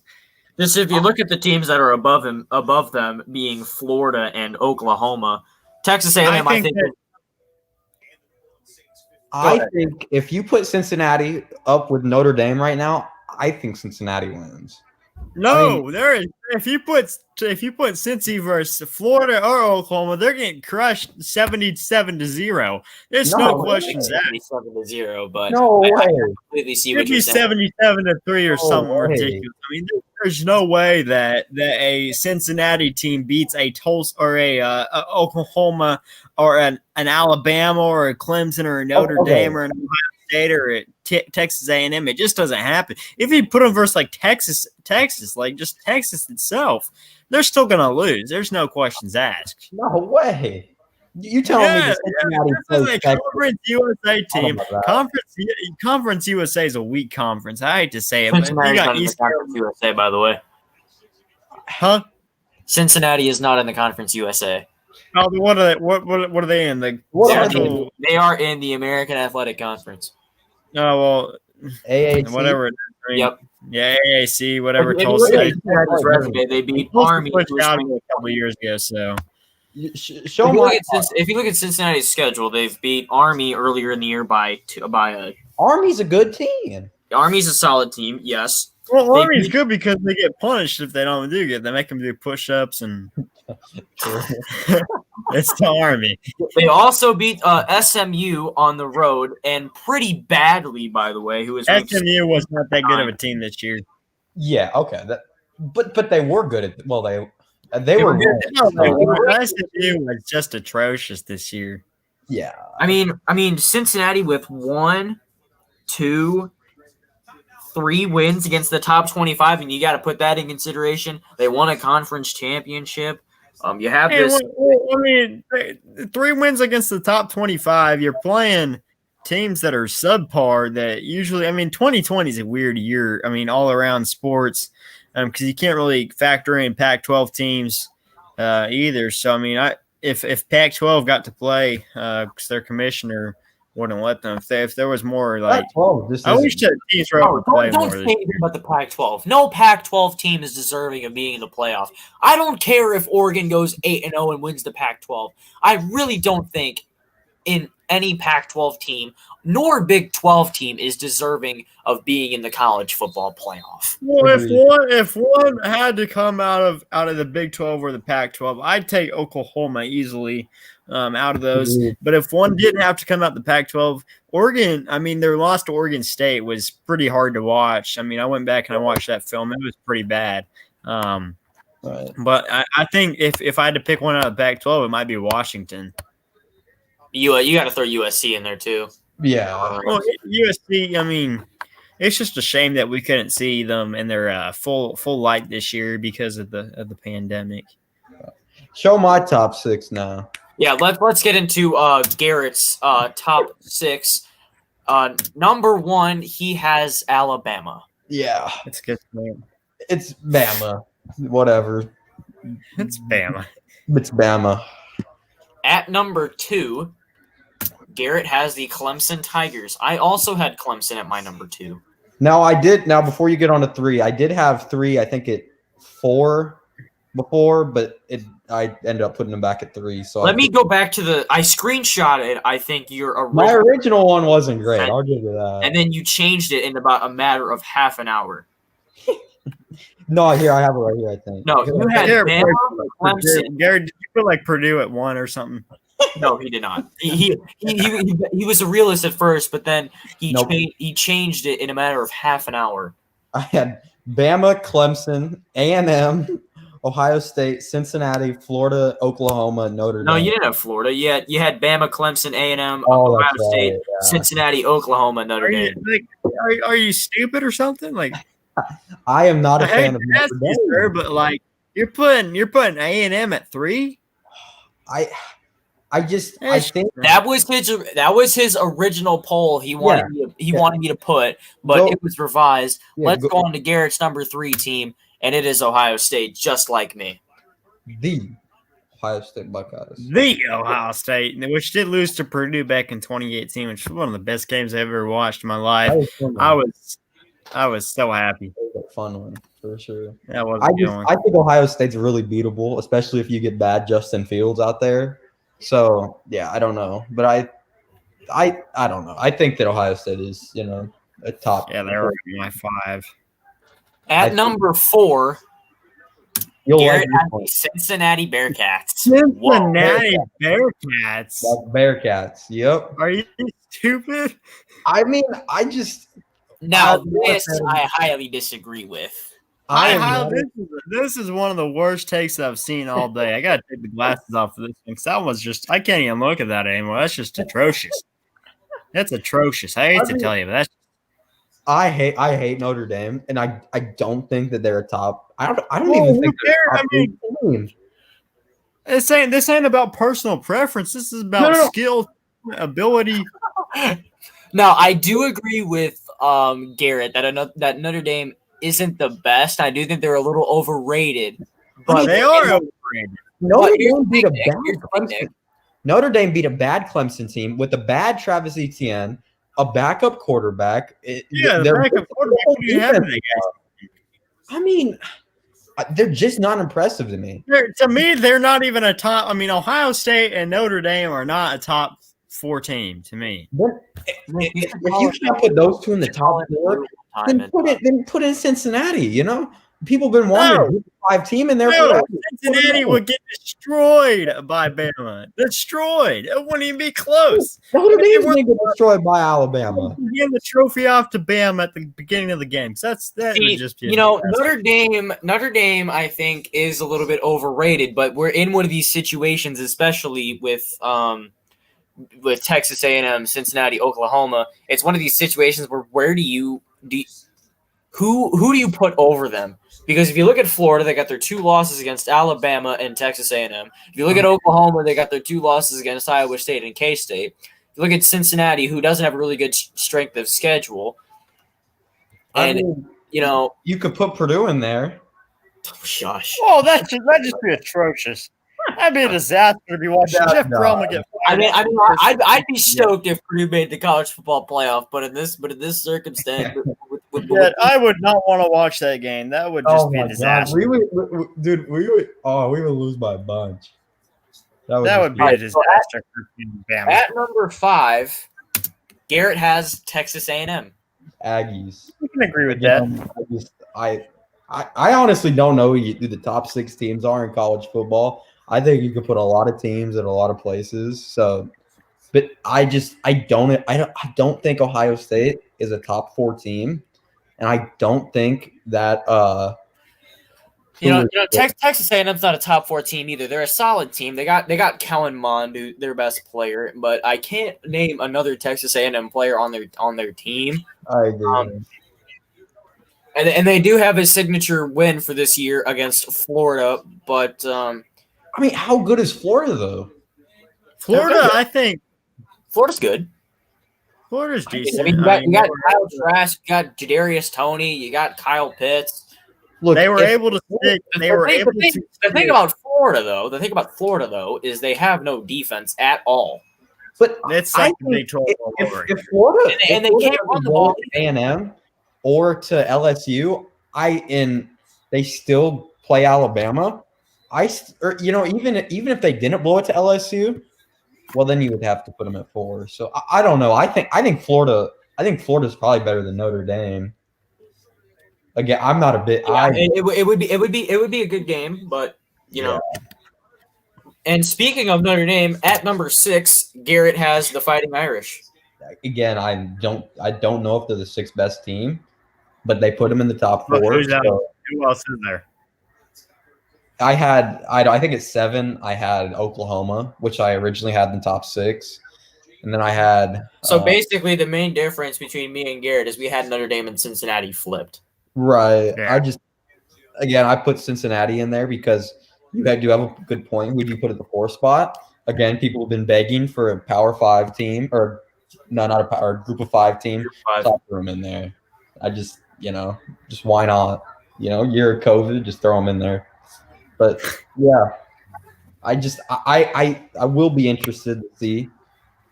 Just if you look at the teams that are above them being Florida and Oklahoma, Texas A&M, I think if you put Cincinnati up with Notre Dame right now, I think Cincinnati wins. No, if you put Cincy versus Florida or Oklahoma, they're getting crushed 77-0. There's no questions asked. 77-0, but no way. I completely see what you're saying. 77-3 or something ridiculous. I mean, there's no way that a Cincinnati team beats a Tulsa or a Oklahoma or an Alabama or a Clemson or a Notre Dame or an Ohio State or a Texas A&M. It just doesn't happen. If you put them versus like Texas, like just Texas itself, they're still going to lose. There's no questions asked. No way. You telling me Cincinnati this is a Conference USA team. Conference USA is a weak conference. I hate to say it, but you got East Conference USA, by the way. Huh? Cincinnati is not in the Conference USA. Oh, what are they in? They are in the American Athletic Conference. Oh well, AAC, whatever. Yep. Yeah, AAC, whatever. Tulsa. They beat Army pushed out a couple years ago. So, if you look at Cincinnati's schedule, they've beat Army earlier in the year by Army's a good team. Army's a solid team. Yes. Well, Army's good because they get punished if they don't do good. They make them do push-ups and it's the Army. They also beat SMU on the road and pretty badly, by the way. SMU was not that good of a team this year. Yeah, okay. But they were good at they were good. SMU was just atrocious this year. Yeah. I mean Cincinnati with 1, 2, 3 wins against the top 25, and you got to put that in consideration. They won a conference championship. You have this. I mean, 3 wins against the top 25. You're playing teams that are subpar. That usually, 2020 is a weird year. All around sports, because you can't really factor in Pac-12 teams either. So, if Pac-12 got to play, because their commissioner wouldn't let them. If there was more like, I wish that teams were able to play more. Don't say anything about the Pac-12. No Pac-12 team is deserving of being in the playoff. I don't care if Oregon goes 8-0 and wins the Pac-12. I really don't think in any Pac-12 team nor Big 12 team is deserving of being in the college football playoff. Well, if one had to come out of the Big 12 or the Pac-12, I'd take Oklahoma easily. Out of those. But if one didn't have to come out the Pac-12, Oregon, their loss to Oregon State was pretty hard to watch. I went back and I watched that film. It was pretty bad. Right. But I think if I had to pick one out of the Pac-12, it might be Washington. You got to throw USC in there too. Yeah. Well, USC, it's just a shame that we couldn't see them in their full light this year because of the pandemic. Show my top 6 now. Yeah, let's get into Garrett's top 6. Number 1, he has Alabama. Yeah, It's good. Man. it's Bama. Whatever. It's Bama. It's Bama. At number 2, Garrett has the Clemson Tigers. I also had Clemson at my number 2. Now before you get on to 3, I did have 3, I think at 4 before, but I ended up putting them back at 3. So let me go back to I screenshotted, I think, your my original one wasn't great. I'll give you that. And then you changed it in about a matter of half an hour. No, here I have it right here, I think. No, you had Bama, Clemson. Garrett, did you put like Purdue at 1 or something? No, he did not. He was a realist at first, but then he changed it in a matter of half an hour. I had Bama, Clemson, A&M, Ohio State, Cincinnati, Florida, Oklahoma, Notre Dame. No, you didn't have Florida. You had Bama, Clemson, A&M, Ohio State, right, yeah. Cincinnati, Oklahoma, Notre Dame. Are you stupid or something? Like, I am not a fan of Notre Dame, sir, but like you're putting A&M at 3. I think that was his original poll. He wanted me to put, but it was revised. Let's go on to Garrett's number 3 team, and it is Ohio State, just like me. The Ohio State Buckeyes. The Ohio State, which did lose to Purdue back in 2018, which was one of the best games I've ever watched in my life. I was so happy. That was a fun one for sure. I think Ohio State's really beatable, especially if you get bad Justin Fields out there. So yeah, I don't know, but I don't know. I think that Ohio State is a top. Yeah, they're my 5. At number 4, Garrett has the Cincinnati Bearcats. Cincinnati Bearcats. Like Bearcats. Yep. Are you stupid? I mean, this I highly disagree with. This is one of the worst takes I've seen all day. I gotta take the glasses off for this one because that was just I can't even look at that anymore. That's just atrocious. That's atrocious. I hate to tell you, but that's I hate Notre Dame, and I don't think that they're a top. I don't even think they're a top team. This ain't about personal preference. This is about skill, ability. Now, I do agree with Garrett that Notre Dame isn't the best. I do think they're a little overrated. But they are overrated. Notre Dame beat a bad Clemson team with a bad Travis Etienne, a backup quarterback. The backup quarterback. I mean, they're just not impressive to me. To me, they're not even a top. I mean, Ohio State and Notre Dame are not a top 4 team to me. If you can't put those two in the top 4, then put in Cincinnati. People have been wanting a 5 team in there. Cincinnati would get destroyed by Bama. Destroyed. It wouldn't even be close. Notre Dame's going to get destroyed by Alabama. Give the trophy off to Bama at the beginning of the game. So that would just be Notre Dame, I think, is a little bit overrated, but we're in one of these situations, especially with Texas A&M, Cincinnati, Oklahoma. It's one of these situations where who do you put over them? Because if you look at Florida, they got their 2 losses against Alabama and Texas A&M. If you look at Oklahoma, they got their 2 losses against Iowa State and K-State. If you look at Cincinnati, who doesn't have a really good strength of schedule, and you could put Purdue in there. Gosh. Oh, that'd just be atrocious. That'd be a disaster to be watching Jeff Brom get. I'd be stoked if Purdue made the college football playoff, but in this circumstance, I would not want to watch that game. That would just be a disaster. We would lose by a bunch. That would be a disaster for Bama. At number 5, Garrett has Texas A&M. Aggies. I can agree with that. I honestly don't know who the top 6 teams are in college football. I think you could put a lot of teams at a lot of places. So, but I don't think Ohio State is a top 4 team, and I don't think that Texas A&M's not a top 4 team either. They're a solid team. They got Kellen Mond, their best player, but I can't name another Texas A&M player on their team. I agree. And they do have a signature win for this year against Florida, but I mean, how good is Florida though? Florida, I think Florida's good. Florida's decent. I mean, you got Kyle Trask, you got Jadarius Toney, you got Kyle Pitts. Look, they were able to stick. The thing about Florida though, is they have no defense at all. But it's like if Florida and they can't run the ball to A&M or to LSU, they still play Alabama. Even if they didn't blow it to LSU, well, then you would have to put them at 4. So I don't know. I think Florida's probably better than Notre Dame. Again, I'm not a bit. Yeah, it would be a good game, but you know. And speaking of Notre Dame, at number 6, Garrett has the Fighting Irish. Again, I don't know if they're the 6th best team, but they put them in the top 4. Who else is there? I think it's 7. I had Oklahoma, which I originally had in the top 6. And then I had So basically the main difference between me and Garrett is we had Notre Dame and Cincinnati flipped. Right. Yeah. I put Cincinnati in there because you do have a good point. Who do you put at the 4 spot? Again, people have been begging for a Power 5 team or Group of 5 team. Top room in there. I just why not? Year of COVID, just throw them in there. But yeah, I will be interested to see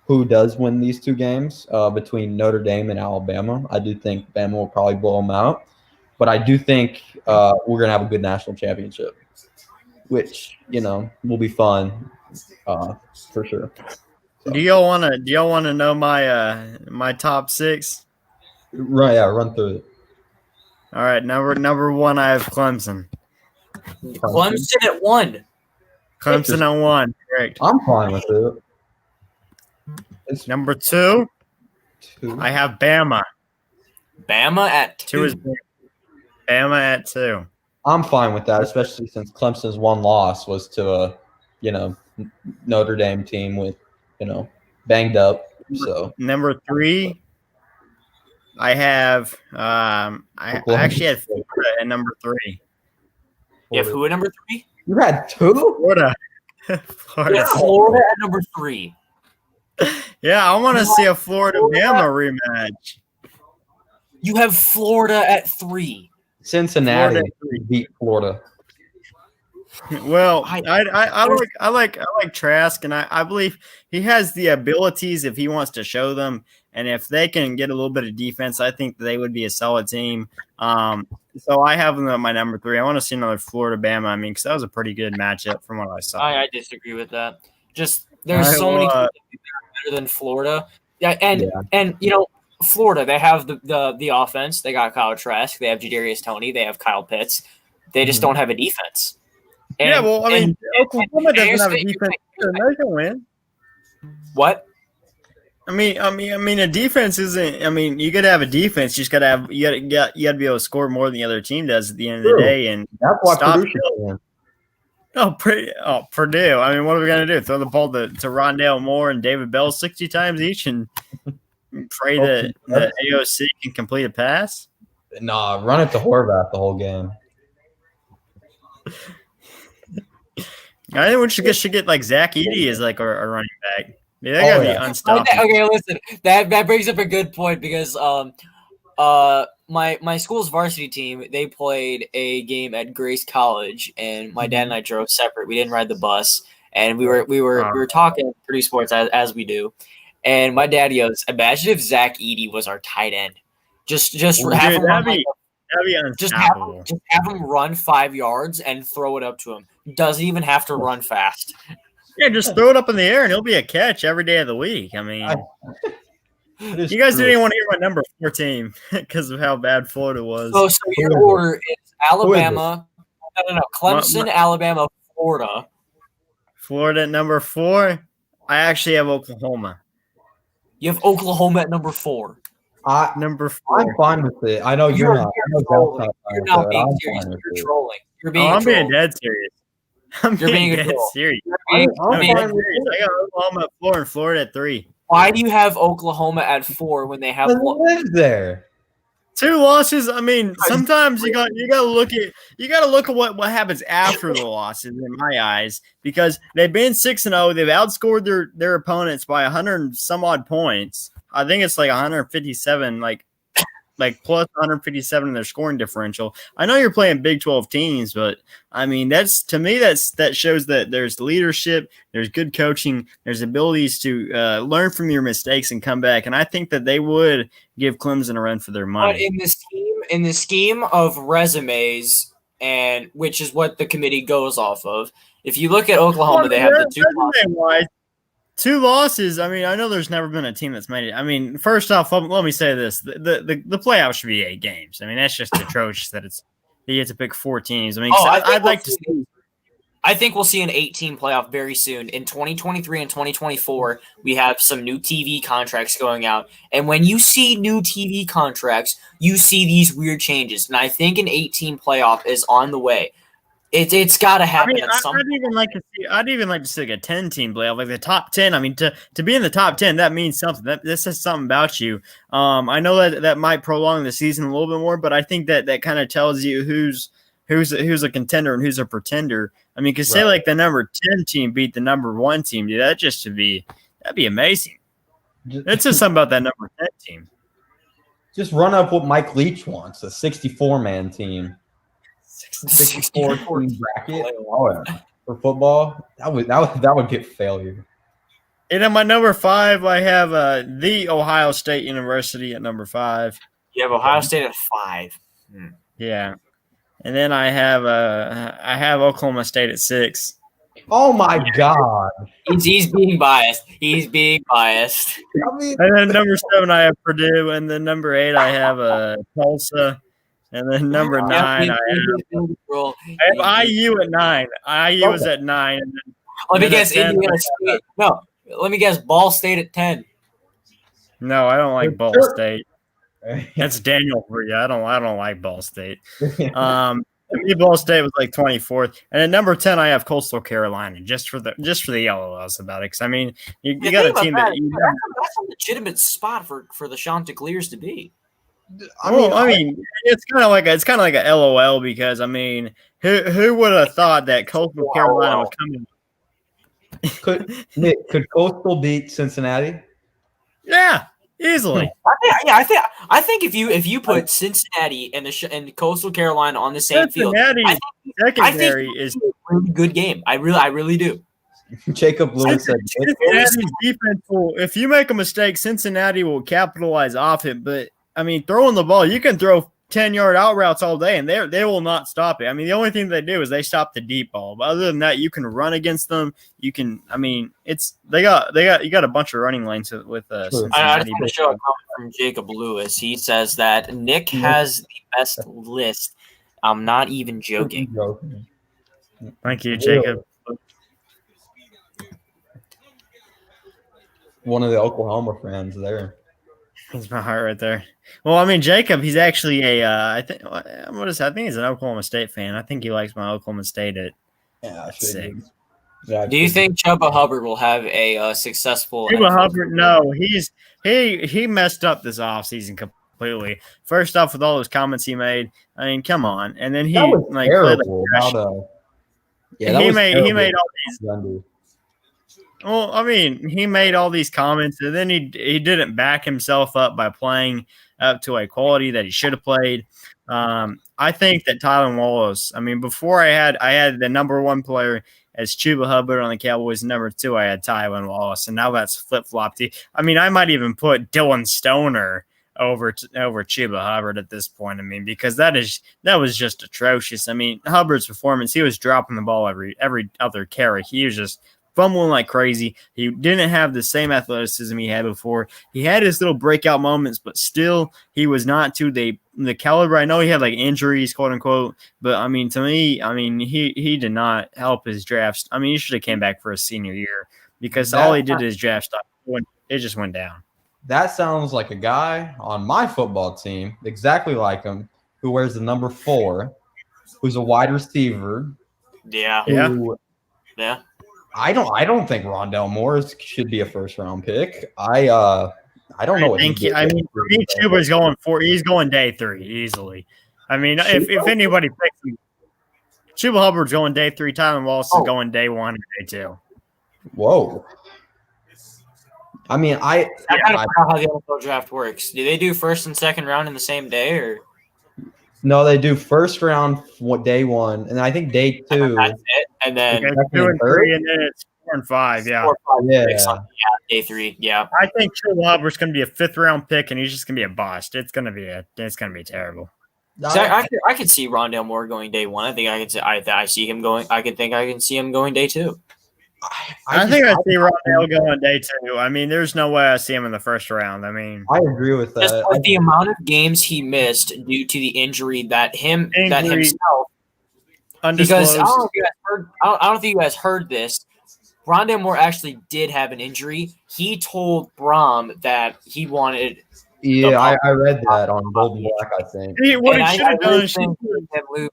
who does win these 2 games between Notre Dame and Alabama. I do think Bama will probably blow them out, but I do think we're gonna have a good national championship, which will be fun for sure. So. Do y'all wanna know my top 6? Right, yeah, run through it. All right, number 1, I have Clemson. Clemson at 1. Clemson at 1, correct. I'm fine with it. It's number 2. I have Bama. Bama at 2 is Bama at 2. I'm fine with that, especially since Clemson's one loss was to a Notre Dame team with banged up. So number 3, I have I actually had Florida at number 3. You have who at number 3? You had 2? Florida. Florida at number 3. Yeah, I want to see a Florida-Bama rematch. You have Florida at 3. Cincinnati beat Florida. Well, I like Trask, and I believe he has the abilities if he wants to show them, and if they can get a little bit of defense, I think they would be a solid team. So I have them at my number 3. I want to see another Florida-Bama. Because that was a pretty good matchup from what I saw. I disagree with that. Just there's so many teams that are better than Florida. Yeah, and Florida, they have the offense. They got Kyle Trask. They have Jadarius Toney. They have Kyle Pitts. They just don't have a defense. Oklahoma doesn't have a defense. They can win. What? I mean, a defense isn't. You got to have a defense. You just got to have. You got to be able to score more than the other team does at the end of the day, and that's why Purdue should win. Purdue. What are we gonna do? Throw the ball to Rondale Moore and David Bell 60 times each, and pray that the AOC can complete a pass? Nah, run it to Horvath the whole game. I think we should get like Zach Edey as like our running back. Yeah, they gotta be unstoppable. Okay, listen. That brings up a good point because my school's varsity team, they played a game at Grace College, and my dad and I drove separate. We didn't ride the bus, and we were talking Purdue sports as we do. And my dad goes, "Imagine if Zach Edey was our tight end. Just have him run just have him run 5 yards and throw it up to him. Doesn't even have to run fast. Yeah, just throw it up in the air and it'll be a catch every day of the week. You guys didn't even want to hear my number 4 team because of how bad Florida was. So your order is Alabama. No. Clemson, Alabama, Florida. Florida at number 4. I actually have Oklahoma. You have Oklahoma at number 4. Number 4. I'm fine with it. I know you're not. You're not being serious. You're trolling. I'm being dead serious. You're being dead serious. I got Oklahoma at 4 and Florida at 3. Why do you have Oklahoma at 4 when they have live there? 2 losses. I mean, sometimes you gotta look at what happens after the losses. In my eyes, because they've been 6-0, they've outscored their opponents by 100 and some odd points. I think it's like 157, like plus 157 in their scoring differential. I know you're playing Big 12 teams, but I mean that shows that there's leadership, there's good coaching, there's abilities to learn from your mistakes and come back. And I think that they would give Clemson a run for their money. But in the scheme of resumes, and which is what the committee goes off of, if you look at Oklahoma, they have the 2 losses. I mean, I know there's never been a team that's made it. I mean, first off, let me say this: the playoffs should be 8 games. I mean, that's just atrocious that you get to pick 4 teams. I mean, I'd like to see. I think we'll see an 18 playoff very soon. In 2023 and 2024, we have some new TV contracts going out. And when you see new TV contracts, you see these weird changes. And I think an 18 playoff is on the way. It's got to happen at some point. I'd even like to see like a 10-team playoff, like the top 10. I mean, to be in the top 10, that means something. That says something about you. I know that might prolong the season a little bit more, but I think that kind of tells you who's a contender and who's a pretender. I mean, because say like the number 10 team beat the number 1 team, dude, that'd be amazing. It says something about that number 10 team. Just run up what Mike Leach wants, a 64-man team. 64 team bracket. Oh, yeah. For football, that would get failure. And at my number 5, I have the Ohio State University at number 5. You have Ohio State at 5. Yeah. And then I have Oklahoma State at 6. Oh my God! He's being biased. He's being biased. And then number 7, I have Purdue, and then number 8, I have Tulsa, and then number 9, I have IU at 9. IU is at 9. And then, let me guess Indiana State. No, let me guess Ball State at 10. No, I don't like Ball State. That's Daniel for you. I don't like Ball State. To me, Ball State was like 24th, and at number 10, I have Coastal Carolina just for the LOLs about it. Because I mean, you got a team that's a legitimate spot for the Chanticleers to be. I mean, it's kind of like a LOL because I mean, who would have thought that Coastal Carolina was coming? Could Coastal beat Cincinnati? Yeah. Easily, I think if you put Cincinnati and Coastal Carolina on the same field, secondary is a really good game. I really do. Jacob Lewis said, Cincinnati's defense if you make a mistake, Cincinnati will capitalize off it. But I mean, throwing the ball, you can throw 10-yard out routes all day, and they will not stop it. I mean, the only thing they do is they stop the deep ball. But other than that, you can run against them. You can. I mean, you got a bunch of running lanes with Cincinnati. I just want to show a comment from Jacob Lewis. He says that Nick has the best list. I'm not even joking. Thank you, Jacob. One of the Oklahoma fans there. That's my heart right there. Well, I mean, Jacob, he's actually I think he's an Oklahoma State fan. I think he likes my Oklahoma State at 6. Yeah, do you think Chuba Hubbard will have a successful? Chuba Hubbard, no, he messed up this offseason completely. First off, with all those comments he made, I mean, come on, and then he like he made all these. Well, I mean, he made all these comments, and then he didn't back himself up by playing up to a quality that he should have played. I think that Tylan Wallace. I mean, before I had the number 1 player as Chuba Hubbard on the Cowboys. Number 2, I had Tylan Wallace, and now that's flip flopped. I mean, I might even put Dylan Stoner over Chuba Hubbard at this point. I mean, because that was just atrocious. I mean, Hubbard's performance, he was dropping the ball every other carry. He was just fumbling like crazy. He didn't have the same athleticism he had before. He had his little breakout moments, but still he was not to the caliber. I know he had like injuries, quote unquote, but I mean, to me, I mean, he did not help his drafts. I mean, he should have came back for his senior year because all he did is draft stock. It just went down. That sounds like a guy on my football team, exactly like him, who wears the number 4, who's a wide receiver. Yeah. I don't think Rondell Moore should be a first-round pick. I I don't know what for me, Chuba's he's going day 3 easily. I mean, if anybody picks him, Chuba Hubbard's going day 3, Tyler Wallace is going day 1 and day 2. Whoa. I mean, I gotta figure out how the NFL draft works. Do they do first and second round in the same day, or no? They do first round day 1, and I think day 2. That's it, and then 2 and 3, and then it's 4 and 5. Yeah, 4 or 5 Yeah. picks on day 3. Yeah, I think Chuba Hubbard's going to be a 5th round pick, and he's just going to be a bust. It's going to be terrible. So I could see Rondale Moore going day 1. I think I could see I see him going. I can see him going day 2. I think I see Rondale going day 2. I mean, there's no way I see him in the first round. I mean, I agree with that. Just with the amount of games he missed due to the injury that himself. Because I don't think you guys heard this. Rondale Moore actually did have an injury. He told Brom that he wanted. Yeah, I read that on Golden Black, I think. What he should have done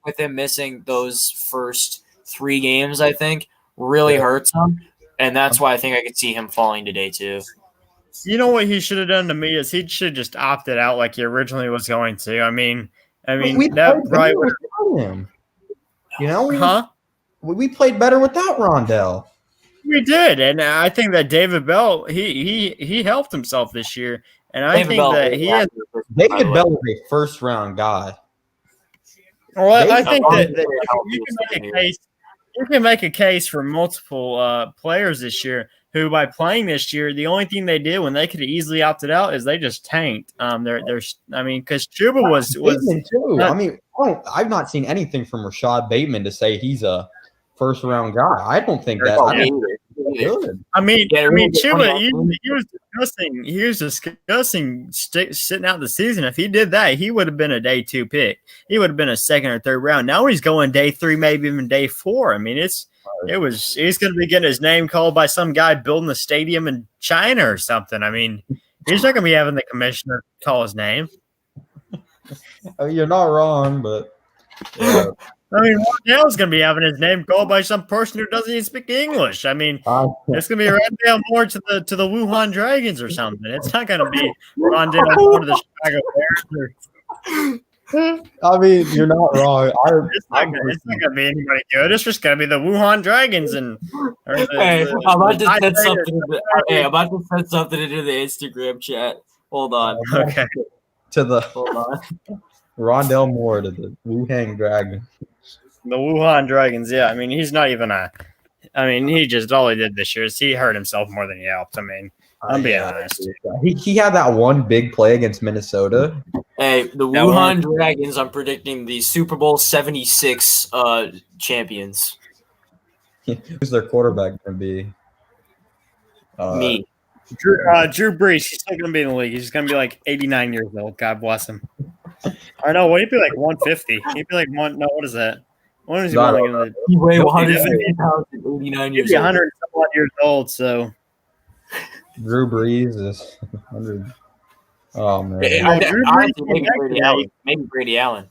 with him missing those first 3 games, I think, really hurts him. And that's why I think I could see him falling to day 2. You know what he should have done to me is he should have just opted out like he originally was going to. I mean that right without him. You know, we played better without Rondale. We did, and I think that David Bell he helped himself this year, and I think that David Bell is a first round guy. Well, I think that you can make a case. You can make a case for multiple players this year who, by playing this year, the only thing they did when they could have easily opted out is they just tanked. Because Chuba was Bateman too. I mean, I've not seen anything from Rashad Bateman to say he's a first round guy. I don't think that. Chuba, he was discussing sitting out the season. If he did that, he would have been a day 2 pick. He would have been a 2nd or 3rd round. Now he's going day 3, maybe even day 4. I mean, he's going to be getting his name called by some guy building a stadium in China or something. I mean, he's not going to be having the commissioner call his name. You're not wrong, but yeah. I mean, Rondale's going to be having his name called by some person who doesn't even speak English. I mean, it's going to be Rondale Moore to the Wuhan Dragons or something. It's not going to be Rondale Moore to the Chicago Bears. I mean, you're not wrong. It's not going to be anybody good. It's just going to be the Wuhan Dragons. I'm about to send something into the Instagram chat. Hold on. Okay. Hold on. Rondale Moore to the Wuhan Dragons. The Wuhan Dragons, yeah. I mean, he's not even he just all he did this year is he hurt himself more than he helped. I mean, I'm being honest. He had that one big play against Minnesota. Hey, the Wuhan Dragons, I'm predicting the Super Bowl 76 champions. Who's their quarterback going to be? Me. Drew Brees, he's still going to be in the league. He's going to be like 89 years old. God bless him. I know. What he'd be like 150? He'd be like what is that? When is he going? He weighed 150 pounds at 89 years old. 100 years old. So Drew Brees is 100. Oh man. Maybe Brady Allen.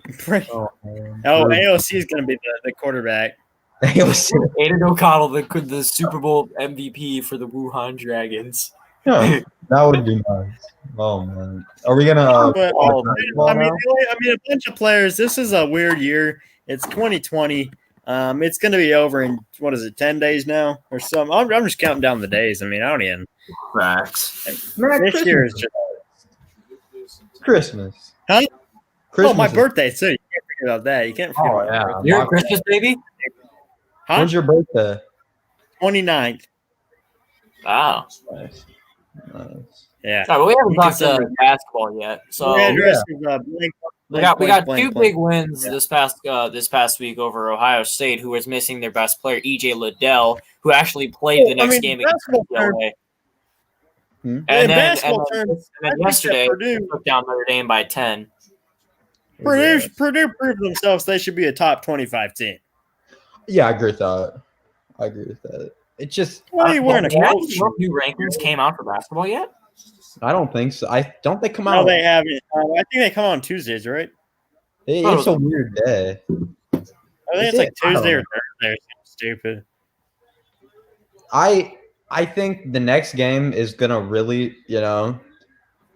AOC is going to be the quarterback. Aiden O'Connell, the Super Bowl MVP for the Wuhan Dragons. Yeah, that would be nice. Oh man, are we gonna? A bunch of players. This is a weird year. It's 2020. It's going to be over in 10 days now or something. I'm just counting down the days. I mean, I don't even. Facts. This year is just Christmas. Huh? Christmas my birthday too. You can't forget about that. You can't forget about that. You're a Christmas baby? Huh? When's your birthday? 29th. Wow. Nice. Yeah. Sorry, but we haven't talked basketball yet. So we got 2 big wins this past week over Ohio State, who was missing their best player, EJ Liddell, who actually played the next game against UCLA. And then yesterday, Purdue took down Notre Dame by 10. Purdue proved themselves they should be a top 25 team. Yeah, I agree with that. It's just why are you wearing a coach? New rankings came out for basketball yet? I don't think so. Don't they come out? No, they haven't. I think they come out on Tuesdays, right? It's a weird day. I think it's like Tuesday or Thursday or something stupid. I think the next game is gonna really,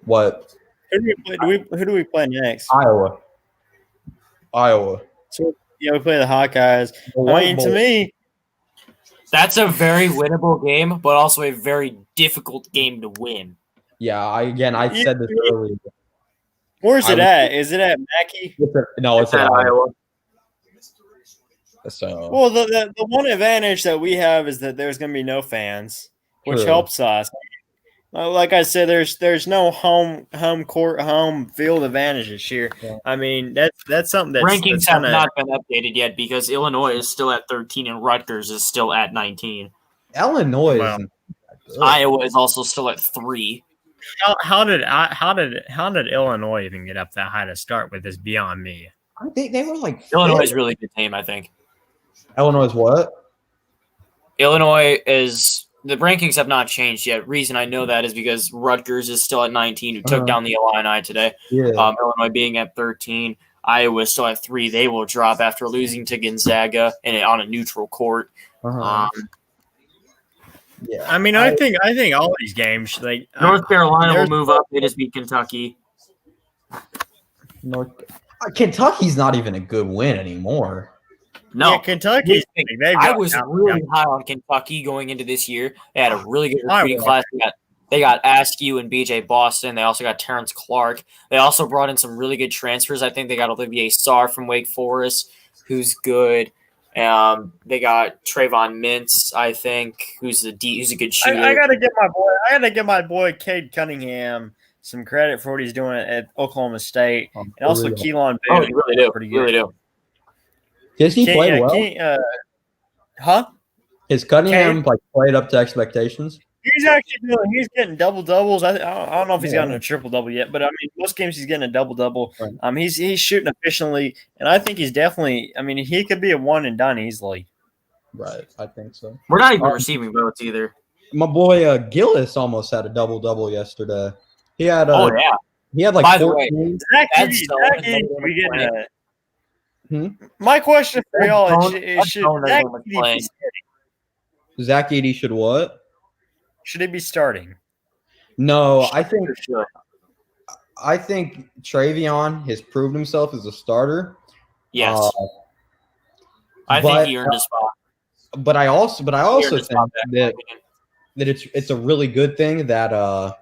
what Who do we play next? Iowa. So we play the Hawkeyes. The I White mean, to Bowl. me, That's a very winnable game, but also a very difficult game to win. Yeah, I said this earlier. Where's it at? Is it at Mackey? It's at Iowa. So Well, the one advantage that we have is that there's going to be no fans, which True. helps us. Like I said, there's no home court, home field advantage this year. Yeah. I mean, that's something that's Rankings that's have gonna, not been updated yet because Illinois is still at 13 and Rutgers is still at 19. Illinois. Well, Iowa is also still at 3. How did Illinois even get up that high to start with? Is beyond me. They were like Illinois is a really good team, I think. Illinois is what? Illinois is the rankings have not changed yet. Reason I know that is because Rutgers is still at 19, who took down the Illini today. Yeah. Illinois being at 13. Iowa is still at 3. They will drop after losing to Gonzaga on a neutral court. Yeah. I mean, I think all these games, like North Carolina will move up. They just beat Kentucky. Kentucky's not even a good win anymore. No, yeah, Kentucky. I was really high on Kentucky going into this year. They had a really good recruiting class. They got Askew and BJ Boston. They also got Terrence Clark. They also brought in some really good transfers. I think they got Olivier Sarr from Wake Forest, who's good. They got Trayvon Mintz, I think, who's a good shooter. I gotta give my boy Cade Cunningham some credit for what he's doing at Oklahoma State, and also Keelan Booth. Oh, you really do. Pretty good. Really do. Does he play well? Huh? Is Cunningham played up to expectations? He's getting double doubles. I don't know if he's gotten a triple double yet, but I mean, most games he's getting a double double. Right. He's shooting efficiently, and I think he's definitely. I mean, he could be a one and done easily. Right, I think so. We're not even receiving votes either. My boy Gillis almost had a double double yesterday. He had he had like. By the way, my question for y'all is should Zach Edey should what? Should he be starting? No, I think Travion has proved himself as a starter. Yes, I think he earned a spot. But I also think that it's a really good thing that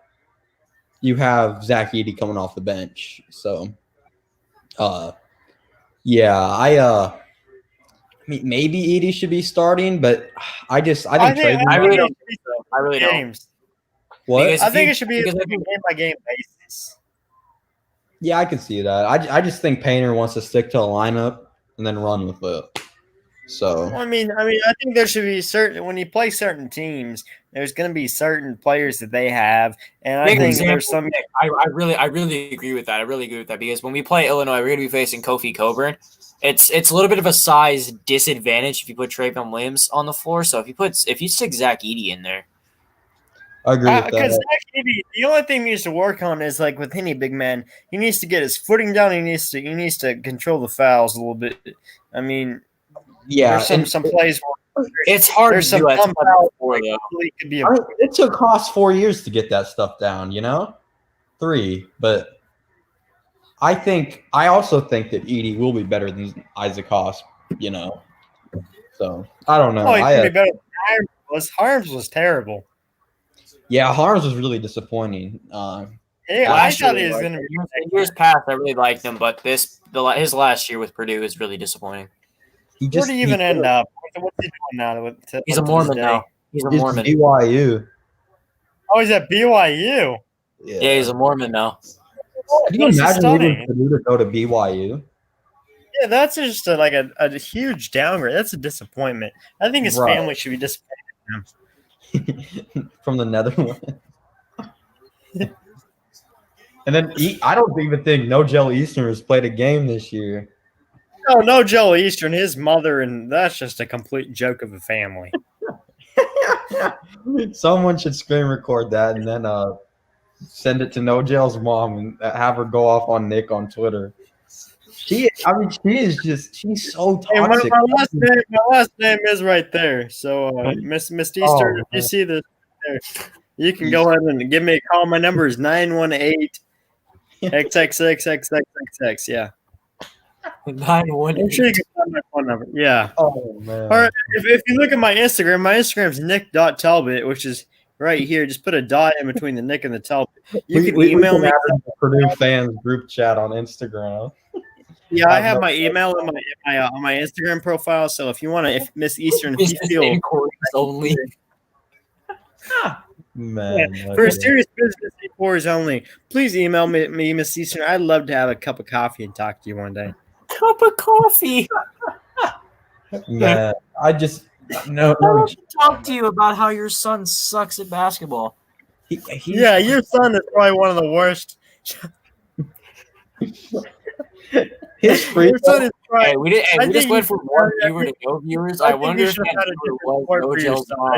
you have Zach Edey coming off the bench. So, I mean, maybe Edey should be starting, but I think I really don't. What? I think it should be a game by game basis. Yeah, I can see that. I just think Painter wants to stick to a lineup and then run with it. So I mean, I think there should be certain when you play certain teams, there's going to be certain players that they have, and I think there's some. I really agree with that. I really agree with that because when we play Illinois, we're going to be facing Kofi Coburn. It's a little bit of a size disadvantage if you put Trayvon Williams on the floor. So if you stick Zach Edey in there, I agree with that. Because Zach Edey, the only thing he needs to work on is like with any big man, he needs to get his footing down. He needs to control the fouls a little bit. I mean, there's some plays where it's hard to do that. It took Haas 4 years to get that stuff down. 3, but. I also think that Edey will be better than Isaac Haas, So I don't know. Oh, he could be better than Harms was terrible. Yeah, Harms was really disappointing. I thought he was going to be. In years past, I really liked him, but his last year with Purdue is really disappointing. Where did he even end up? What's he doing now? He's a Mormon now. He's a Mormon. BYU. Oh, he's at BYU. Yeah, he's a Mormon now. Can you imagine leaving Purdue to go to BYU? Yeah, that's just a huge downgrade. That's a disappointment. I think his family should be disappointed in him. From the Netherlands. And then I don't even think No Gel Eastern has played a game this year. No Joe Eastern, his mother, and that's just a complete joke of a family. Someone should screen record that and then send it to No Gel's mom and have her go off on Nick on Twitter. She's so toxic. Hey, my last name is right there. So, Miss Eastern, if you see this, there. You can go ahead and give me a call. My number is 918-XXXXXXX. Yeah. 918. I'm sure you can find my phone number. Yeah. Oh man. All right. If you look at my Instagram is nick.talbot, which is right here. Just put a dot in between the Nick and the Talbot. You can email me. The Purdue fans group chat on Instagram. Yeah, I have my email on my Instagram profile. So if you want to, if Miss Eastern, if you feel inquiries only. Man, for serious business inquiries only, please email me, Miss Eastern. I'd love to have a cup of coffee and talk to you one day. Cup of coffee. Man, I just no. I want to talk to you about how your son sucks at basketball. Yeah, your son is probably one of the worst. His free Your son is probably. Hey, we just went from one viewer to no viewers. I wonder if I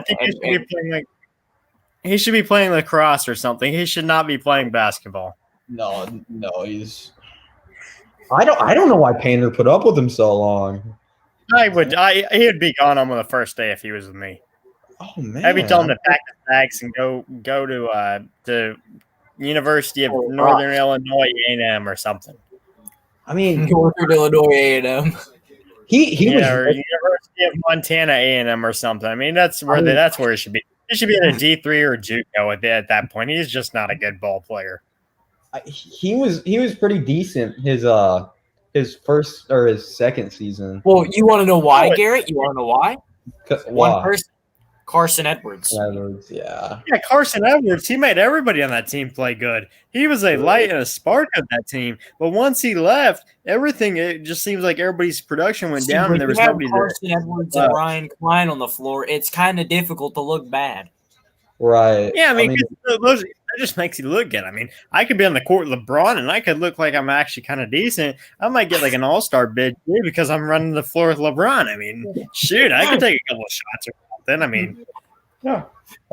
think he should be playing like. He should be playing lacrosse or something. He should not be playing basketball. No, he's. I don't know why Painter put up with him so long. He would be gone on the first day if he was with me. Oh man! I'd be telling him to pack his bags and go to the University of Northern Illinois A&M or something. I mean, Northern Illinois A&M. He was or University of Montana A&M or something. I mean, that's where he should be. He should be in a D3 or JUCO at that point. He's just not a good ball player. He was pretty decent his first or his second season. Well, you want to know why, Garrett? You want to know why? Why? One person, Carson Edwards. Yeah, Carson Edwards. He made everybody on that team play good. He was a light and a spark of that team. But once he left, it just seems like everybody's production went down, and there was nobody there. Carson Edwards and Ryan Klein on the floor. It's kind of difficult to look bad. Right. Yeah, I mean that just makes you look good. I mean, I could be on the court with LeBron, and I could look like I'm actually kind of decent. I might get like an all-star bid too because I'm running the floor with LeBron. I mean, shoot, I could take a couple of shots or something. I mean, yeah,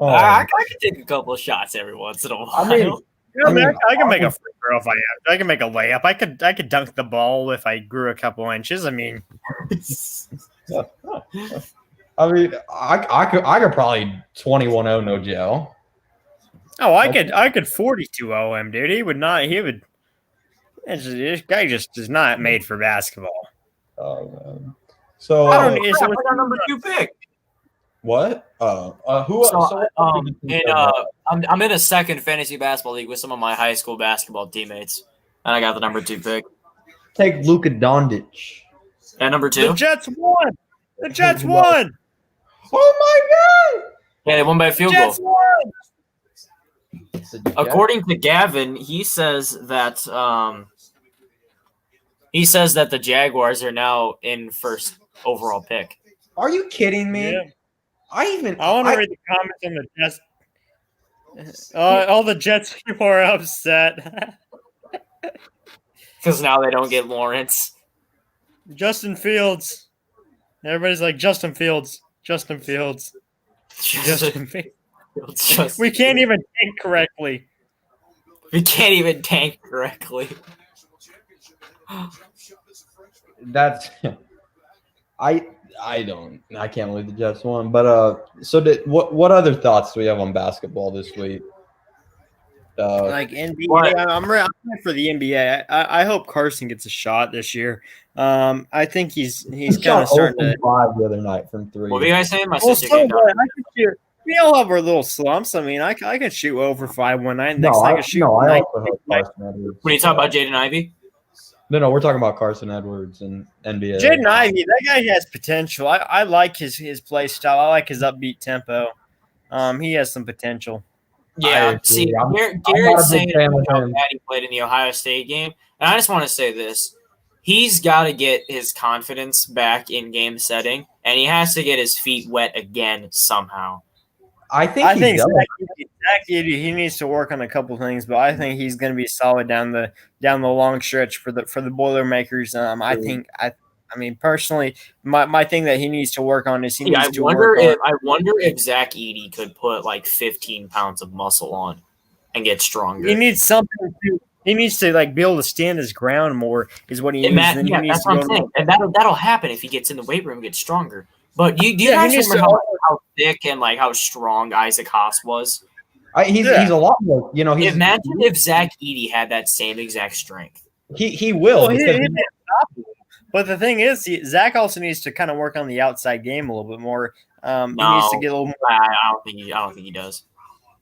I could take a couple of shots every once in a while. I can make a free throw if I can make a layup. I could dunk the ball if I grew a couple inches. I mean, I could probably 21-0 no jail. Oh, I could 42-0 him, dude. He would. This guy just is not made for basketball. Oh man. So I don't know. What's our number 2 pick? What? Who? I'm in a second fantasy basketball league with some of my high school basketball teammates, and I got the number 2 pick. Take Luka Doncic. At number 2. The Jets won. The Jets won. Oh my God! Yeah, they won by a field Jets goal. won. According to Gavin, he says that the Jaguars are now in first overall pick. Are you kidding me? Yeah. I want to read the comments on the Jets. All the Jets people are upset because now they don't get Lawrence. Justin Fields. Everybody's like Justin Fields. Justin Fields. We can't even tank correctly. That's I can't believe the Jets won. But so what other thoughts do we have on basketball this week? Like NBA, I'm ready for the NBA. I hope Carson gets a shot this year. I think he's kind of starting to 5 the other night from 3. What were you guys saying? My sister we all have our little slumps. I mean, I can shoot over 5 one night. I also hope Carson Edwards. When you talk about Jaden Ivey? No, we're talking about Carson Edwards and NBA. Jaden Ivey, that guy has potential. I like his play style. I like his upbeat tempo. He has some potential. Yeah, see, Garrett's saying how bad he played in the Ohio State game. And I just want to say this. He's got to get his confidence back in game setting, and he has to get his feet wet again somehow. I think Zach he needs to work on a couple things, but I think he's going to be solid down the long stretch for the Boilermakers. I mean, personally, my thing that he needs to work on is I wonder if Zach Edey could put like 15 pounds of muscle on and get stronger. He needs something to. He needs to like be able to stand his ground more. Is what he needs. That's what I'm saying. And that'll happen if he gets in the weight room and gets stronger. But do you Yeah, he guys needs remember to. how thick and like how strong Isaac Haas was? He's a lot more. Imagine if Zach Edey had that same exact strength. He will Well, because he But the thing is, Zach also needs to kind of work on the outside game a little bit more. He needs to get a little more. I don't think he does.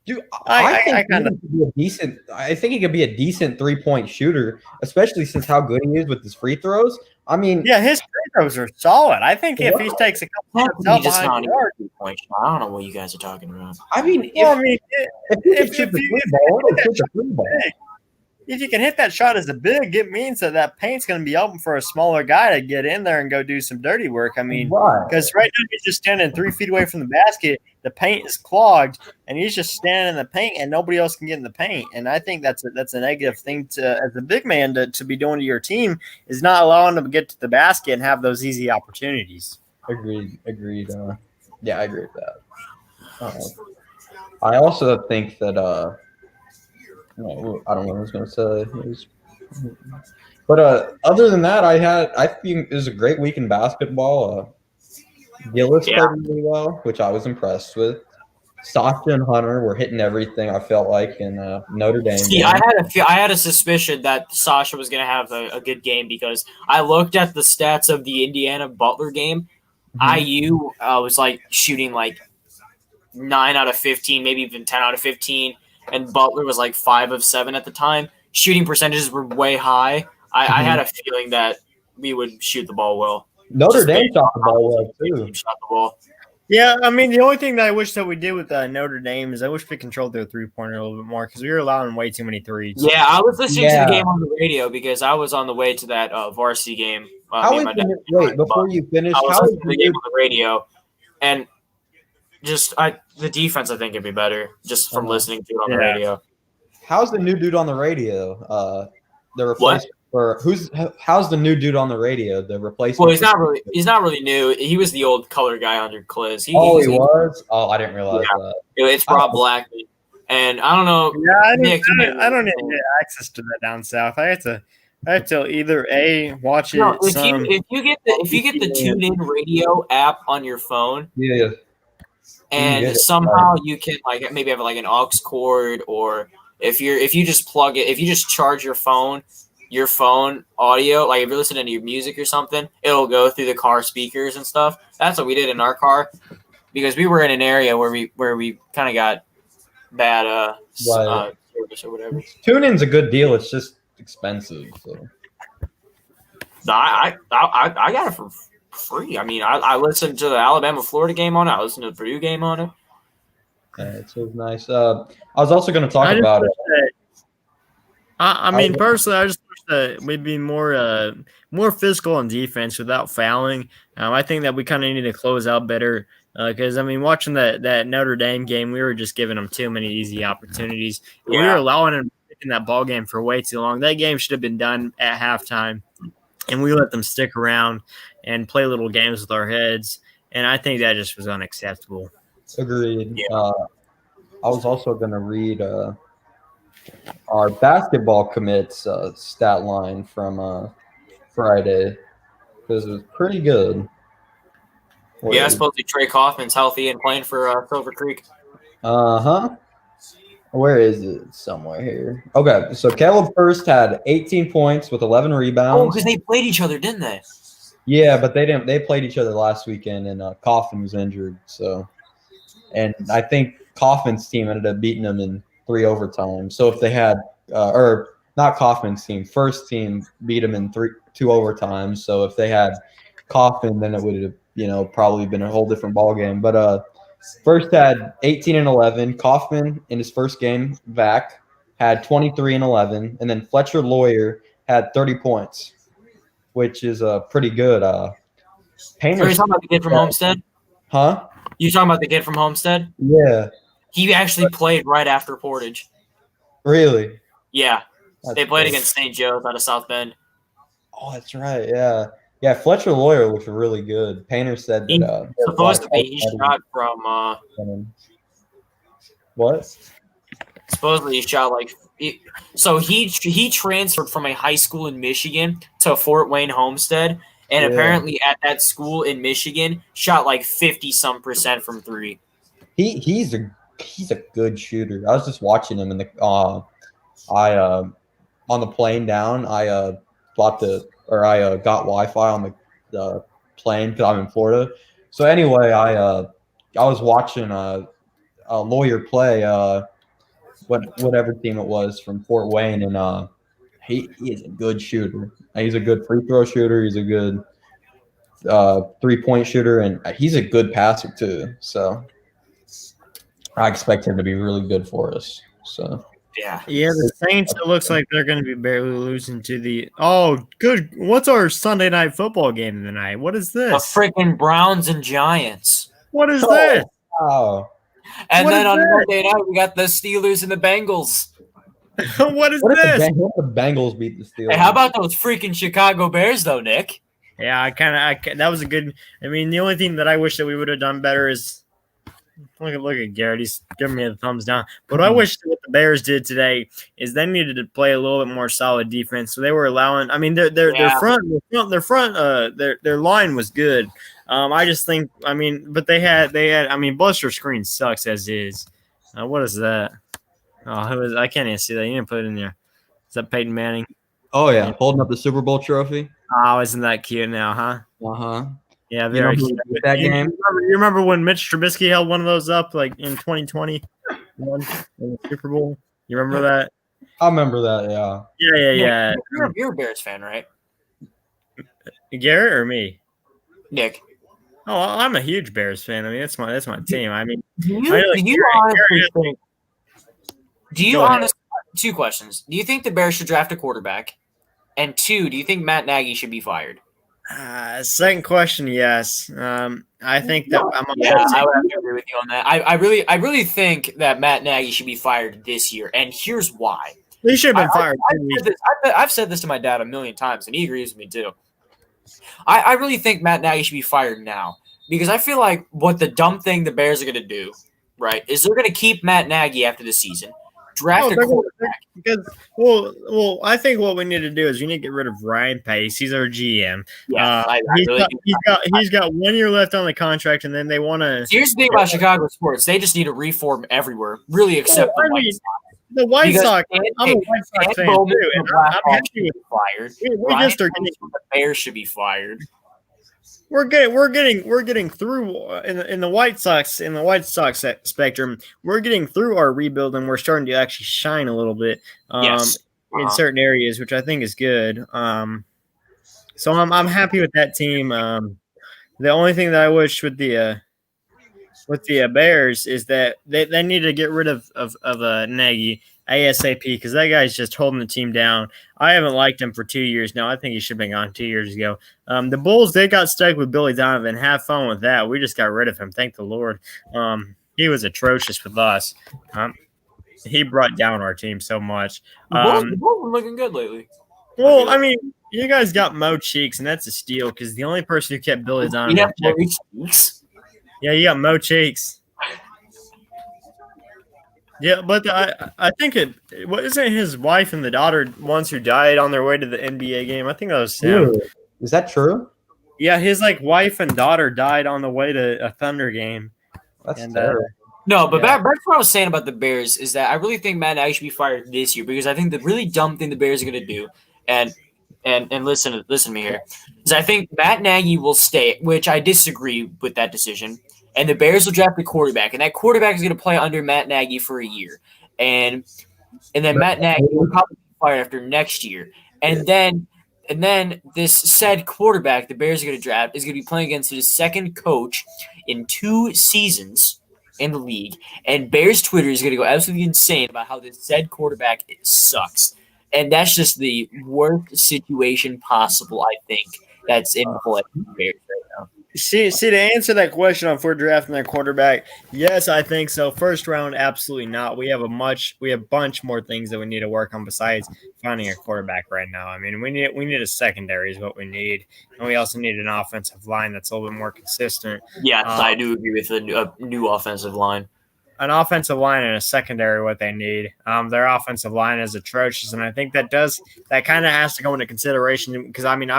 Dude, I think kind of he could be a decent. I think he could be a decent 3-point shooter, especially since how good he is with his free throws. I mean, yeah, his free throws are solid. I think if he takes a couple steps out just behind not the arc, even 3-point shot. I don't know what you guys are talking about. I mean, well, I mean, if you can shoot the free ball, shoot the free ball. if you can hit that shot as a big, it means that paint's going to be open for a smaller guy to get in there and go do some dirty work. I mean, because right now he's just standing 3 feet away from the basket. The paint is clogged, and he's just standing in the paint, and nobody else can get in the paint. And I think that's a negative thing as a big man to be doing to your team is not allowing them to get to the basket and have those easy opportunities. Agreed. Yeah, I agree with that. I also think that I don't know what I was going to say. But other than that, I think it was a great week in basketball. Gillis played really well, which I was impressed with. Sasha and Hunter were hitting everything, I felt like, in Notre Dame. See, I had a suspicion that Sasha was going to have a good game because I looked at the stats of the Indiana Butler game. Mhm. IU was like shooting like 9 out of 15, maybe even 10 out of 15, and Butler was like 5 of 7 at the time. Shooting percentages were way high. I had a feeling that we would shoot the ball well. Notre Dame shot the ball well, too. Shot the ball. Yeah, I mean, the only thing that I wish that we did with Notre Dame is I wish we controlled their three-pointer a little bit more because we were allowing way too many threes. Yeah, I was listening to the game on the radio because I was on the way to that varsity game. Before you finish, I was listening to the game on the radio, and just the defense I think could be better just from listening to it on the radio. How's the new dude on the radio? The replacement how's the new dude on the radio? The replacement. Well, he's not really new. He was the old color guy under Cliz. He was. Oh, I didn't realize that. It's Rob Blackley, and I don't know. Yeah, I don't even get access to that down south. I have to either watch it. No, if you get the TuneIn Radio app on your phone, and somehow you can like maybe have like an aux cord, or if you just plug it, if you just charge your phone audio, like if you're listening to your music or something, it'll go through the car speakers and stuff. That's what we did in our car because we were in an area where we kind of got bad service or whatever. TuneIn's a good deal. It's just expensive. So. No, I got it for free. I mean, I listened to the Alabama-Florida game on it. I listened to the Purdue game on it. It was nice. I was also going to talk about it. I mean, personally, I just wish that we'd be more physical on defense without fouling. I think that we kind of need to close out better because, I mean, watching that Notre Dame game, we were just giving them too many easy opportunities. Yeah. We were allowing them in that ball game for way too long. That game should have been done at halftime, and we let them stick around and play little games with our heads, and I think that just was unacceptable. Agreed. Yeah. I was also going to read our basketball commits stat line from Friday because it was pretty good. Yeah, supposedly Trey Kaufman's healthy and playing for Silver Creek. Where is it? Somewhere here. Okay, so Caleb First had 18 points with 11 rebounds. Oh, because they played each other, didn't they? Yeah, but they didn't. They played each other last weekend, and Kaufman was injured. So, and I think Kaufman's team ended up beating them in 3 overtimes. So if they had, or not Kaufman's team, First team beat them in 2 overtimes. So if they had Kaufman, then it would have, probably been a whole different ball game. But First had 18 and 11. Kaufman in his first game back had 23 and 11, and then Fletcher Lawyer had 30 points, which is pretty good. Painter. Are you talking about the kid from Homestead? Huh? You talking about the kid from Homestead? Yeah. He actually played right after Portage. Really? Yeah. They played against St. Joe's out of South Bend. Oh, that's right. Yeah. Yeah, Fletcher Lawyer looked really good. Painter said that. Supposedly, he shot from. What? Supposedly, he shot so he transferred from a high school in Michigan to Fort Wayne Homestead, and apparently at that school in Michigan, shot like 50-some% from three. He's a good shooter. I was just watching him in the on the plane down. I got Wi-Fi on the plane because I'm in Florida. So anyway, I was watching a lawyer play whatever team it was from Fort Wayne, and he is a good shooter. He's a good free throw shooter. He's a good 3-point shooter, and he's a good passer too. So I expect him to be really good for us. So yeah. The Saints. It looks like they're going to be barely losing to the. Oh, good. What's our Sunday night football game tonight? What is this? The freaking Browns and Giants. What is this? wow. And then on Monday night, we got the Steelers and the Bengals. What is this? The Bengals beat the Steelers. Hey, how about those freaking Chicago Bears, though, Nick? Yeah, that was a good. I mean, the only thing that I wish that we would have done better is look at Garrett. He's giving me the thumbs down. But I wish what the Bears did today is they needed to play a little bit more solid defense. So they were allowing. I mean, their line was good. I just think. I mean, but they had. I mean, Buster Screen sucks as is. What is that? Oh, who is? I can't even see that. You didn't put it in there. Is that Peyton Manning? Oh yeah, holding up the Super Bowl trophy. Oh, isn't that cute now, huh? Yeah, very cute. That game. You remember when Mitch Trubisky held one of those up like in 2020 in the Super Bowl? You remember that? I remember that. Yeah. Yeah. You're a Bears fan, right? Garrett or me? Nick. Oh, I'm a huge Bears fan. I mean, that's my team. I mean, do you honestly? Two questions. Do you think the Bears should draft a quarterback? And two, do you think Matt Nagy should be fired? Second question, yes. I think that I would have to agree with you on that. I really think that Matt Nagy should be fired this year, and here's why. He should have been fired. I've said this to my dad a million times, and he agrees with me too. I really think Matt Nagy should be fired now because I feel like what the dumb thing the Bears are going to do, right, is they're going to keep Matt Nagy after the season. Draft a quarterback. Because, I think what we need to do is we need to get rid of Ryan Pace. He's our GM. Yeah, he's got 1 year left on the contract, and then they want to. Here's the thing about Chicago sports: they just need to reform everywhere, really, except the White Sox. The White Sox. I'm a White Sox fan too, and I'm happy with fired. The Bears should be fired. We're getting through in the White Sox spectrum. We're getting through our rebuild, and we're starting to actually shine a little bit in certain areas, which I think is good. So I'm happy with that team. The only thing that I wish with the Bears is that they need to get rid of Nagy ASAP because that guy's just holding the team down. I haven't liked him for 2 years now. I think he should have been gone 2 years ago. The Bulls, they got stuck with Billy Donovan. Have fun with that. We just got rid of him. Thank the Lord. He was atrocious with us. He brought down our team so much. The Bulls are looking good lately. Well, I mean, you guys got Mo Cheeks, and that's a steal because the only person who kept Billy Donovan. You have Mo Cheeks? Yeah, you got Mo Cheeks. Yeah, but I think isn't his wife and the daughter ones who died on their way to the NBA game? I think that was him. Ooh, is that true? Yeah, his wife and daughter died on the way to a Thunder game. That's terrible. No, but back to what I was saying about the Bears is that I really think Matt Nagy should be fired this year because I think the really dumb thing the Bears are going to do, and listen to me here, is I think Matt Nagy will stay, which I disagree with that decision. And the Bears will draft a quarterback, and that quarterback is going to play under Matt Nagy for a year, and then Matt Nagy will probably be fired after next year, and then this said quarterback the Bears are going to draft is going to be playing against his second coach in 2 seasons in the league, and Bears Twitter is going to go absolutely insane about how this said quarterback sucks, and that's just the worst situation possible. I think that's in play for the Bears right now. See, to answer that question on if we're drafting their quarterback, yes, I think so. First round, absolutely not. We have a bunch more things that we need to work on besides finding a quarterback right now. I mean, we need a secondary is what we need, and we also need an offensive line that's a little bit more consistent. Yeah, I do agree with a new offensive line. An offensive line and a secondary, what they need. Their offensive line is atrocious, and I think that kind of has to go into consideration because I mean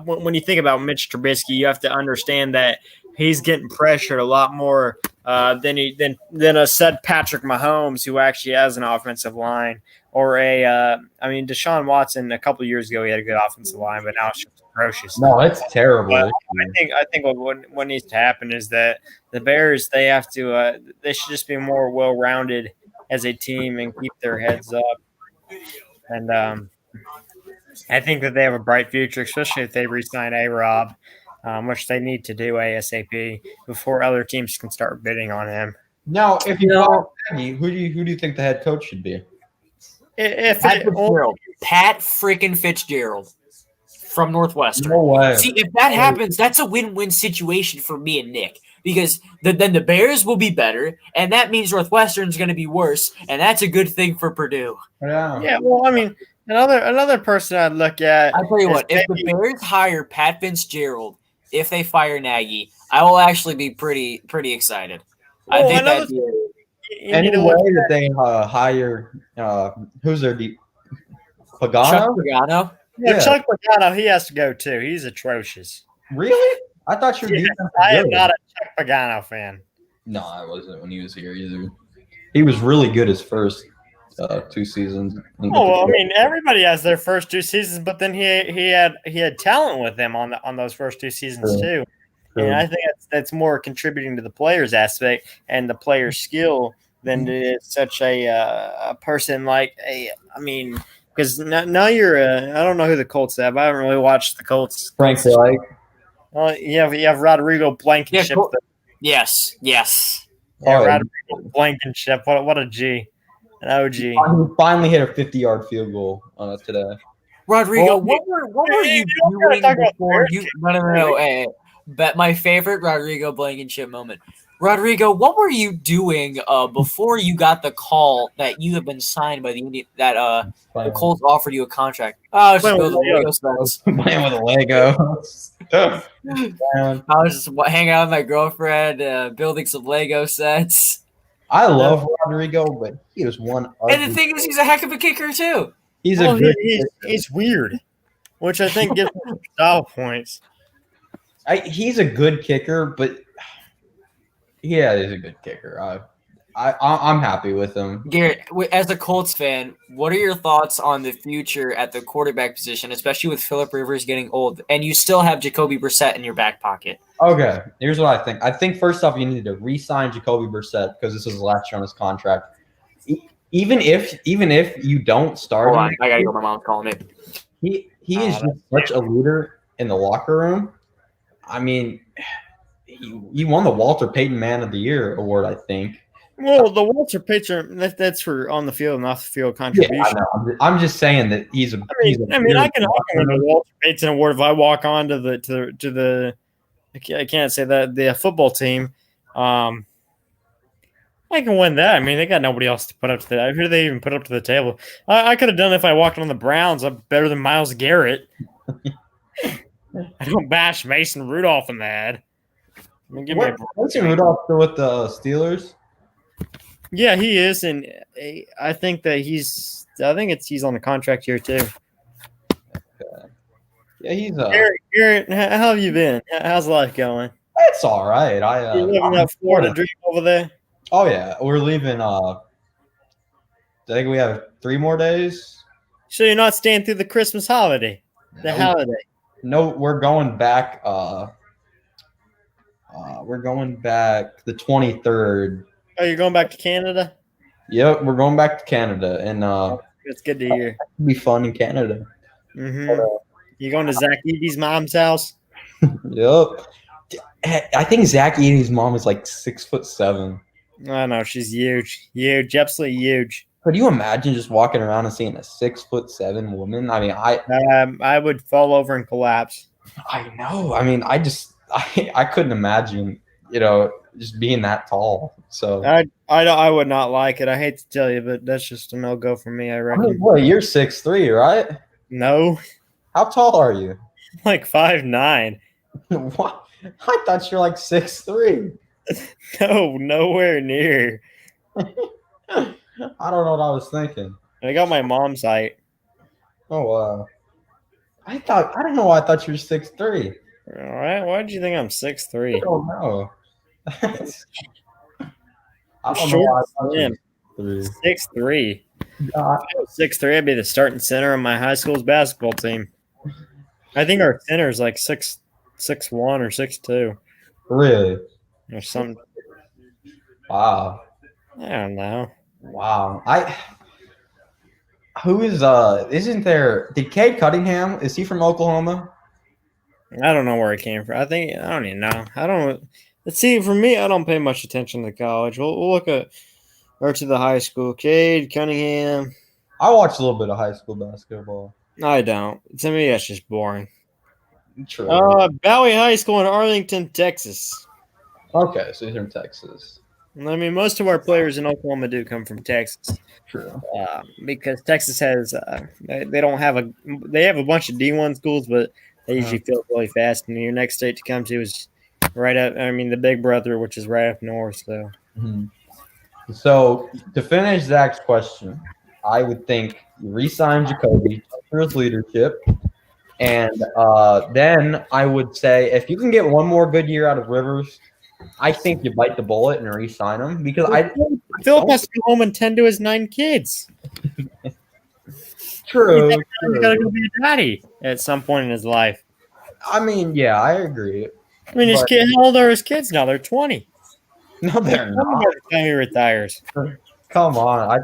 when you think about Mitch Trubisky, you have to understand that he's getting pressured a lot more than a said Patrick Mahomes, who actually has an offensive line, or Deshaun Watson. A couple of years ago, he had a good offensive line, but now it's just atrocious. No, it's terrible. But I think what needs to happen is that the Bears, they have to they should just be more well rounded as a team and keep their heads up. And I think that they have a bright future, especially if they re-sign A-Rob, which they need to do ASAP before other teams can start bidding on him. Now, if you know, who do you think the head coach should be? Pat freaking Fitzgerald from Northwestern. No way. See, if that happens, that's a win-win situation for me and Nick, because then the Bears will be better, and that means Northwestern's going to be worse, and that's a good thing for Purdue. Yeah. Well, I mean, another person I'd look at. I'll tell you what, if the Bears hire Pat Fitzgerald, if they fire Nagy, I will actually be pretty excited. Well, I think that any way that they hire who's their deep Pagano? Chuck Pagano. Yeah, Chuck Pagano, he has to go too. He's atrocious. Really? I thought you were. I am not a Chuck Pagano fan. No, I wasn't when he was here either. He was really good his first 2 seasons. Oh, well, I mean, everybody has their first 2 seasons, but then he had talent with them on those first 2 seasons too. And I think that's more contributing to the players aspect and the player's skill than it is such a person like because now you're I don't know who the Colts have. I haven't really watched the Colts. Frank Reich. Well, you have Rodrigo Blankenship. Yes. Yeah, Rodrigo Blankenship. What a G. An OG. He finally hit a 50-yard field goal today. Rodrigo, what were you doing before you? No. Hey, but my favorite Rodrigo Blankenship moment. Rodrigo, what were you doing before you got the call that you have been signed by the Indian, that the Colts offered you a contract? Oh, just build Lego sets. Playing with a Lego. I was just hanging out with my girlfriend, building some Lego sets. I love Rodrigo, but he is one. And the thing is, he's a heck of a kicker too. He's weird, which I think gives him style points. He's a good kicker, but yeah, he's a good kicker. I'm happy with him. Garrett, as a Colts fan, what are your thoughts on the future at the quarterback position, especially with Phillip Rivers getting old, and you still have Jacoby Brissett in your back pocket? Okay, here's what I think. I think first off, you need to re-sign Jacoby Brissett because this is the last year on his contract. Even if you don't start him, I gotta go. My mom's calling me. He is just such a leader in the locker room. I mean, he won the Walter Payton Man of the Year award, I think. Well, the Walter Payton, that's for on the field and off the field contribution. Yeah, I know. I'm just saying that he's a. I can win the Walter Payton award if I walk on to the. I can't say that the football team. I can win that. I mean, they got nobody else to put up to that. Who do they even put up to the table? I could have done it if I walked on the Browns. I'm better than Myles Garrett. I don't bash Mason Rudolph in the head. Mason Rudolph still with the Steelers? Yeah, he is, and I think that he's on the contract here too. Okay. Yeah, he's Garrett, how have you been? How's life going? It's all right. You living that Florida dream over there? Oh yeah, we're leaving. I think we have 3 more days. So you're not staying through the Christmas holiday? Holiday? No, we're going back. We're going back the 23rd. Oh, you're going back to Canada? Yep, we're going back to Canada, and that's good to hear. It'll be fun in Canada. Mm-hmm. You going to Zach Eady's mom's house? Yep. I think Zach Eady's mom is like 6'7". I know, she's huge, absolutely huge. Could you imagine just walking around and seeing a 6'7" woman? I mean, I would fall over and collapse. I know. I mean, I couldn't imagine, just being that tall. So I would not like it. I hate to tell you, but that's just a no-go for me, I reckon. Boy, you're 6'3", right? No. How tall are you? Like 5'9". What? I thought you're like 6'3". No, nowhere near. I don't know what I was thinking. I got my mom's height. Oh, wow. I don't know why I thought you were 6'3". All right. Why did you think I'm 6'3"? I don't know. I don't know Short why I thought you slim. were 6'3". 6'3". Uh, If I was 6'3", I'd be the starting center of my high school's basketball team. I think our center is like 6'1" or 6'2" really? or something. Wow. I don't know. Wow. Who is isn't there did Cade Cunningham, is he from Oklahoma? I don't know where it came from. I don't even know. I don't. Let's see. For me, I don't pay much attention to college. We'll look at or to the high school. Cade Cunningham. I watched a little bit of high school basketball. I don't. To me, that's just boring. True. Bowie High School in Arlington, Texas. Okay, so he's from Texas. I mean, most of our players in Oklahoma do come from Texas. True. Because Texas has they don't have they have a bunch of D1 schools, but they usually fill really fast. And your next state to come to is right up. I mean, the Big Brother, which is right up north. So, So to finish Zach's question, I would think you re-sign Jacoby for his leadership, and then I would say if you can get one more good year out of Rivers, I think you bite the bullet and re-sign him because Philip has to go home and tend to his 9 kids. True. He's got to go be a daddy at some point in his life. I mean, yeah, I agree. I mean, how old are his kids now? They're 20. No, they're not. By the time he retires. Come on.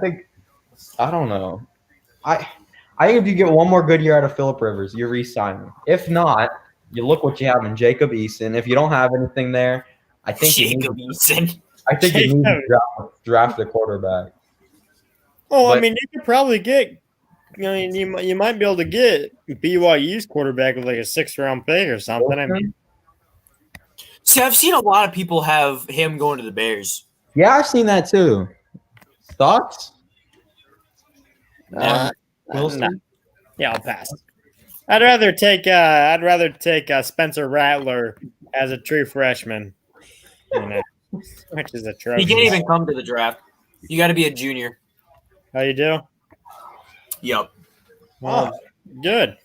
I don't know. I think if you get one more good year out of Philip Rivers, you re-sign him. If not, you look what you have in Jacob Eason. If you don't have anything there, I think you need to draft a quarterback. Oh, I mean, you could probably get. You might be able to get BYU's quarterback with like a 6th-round pick or something. I mean, see, I've seen a lot of people have him going to the Bears. Yeah, I've seen that too. Thoughts? Wilson? Yeah, I'll pass. I'd rather take Spencer Rattler as a true freshman. Which is atrocious. He can't even come to the draft. You got to be a junior. Oh, you do? Yep. Well, good.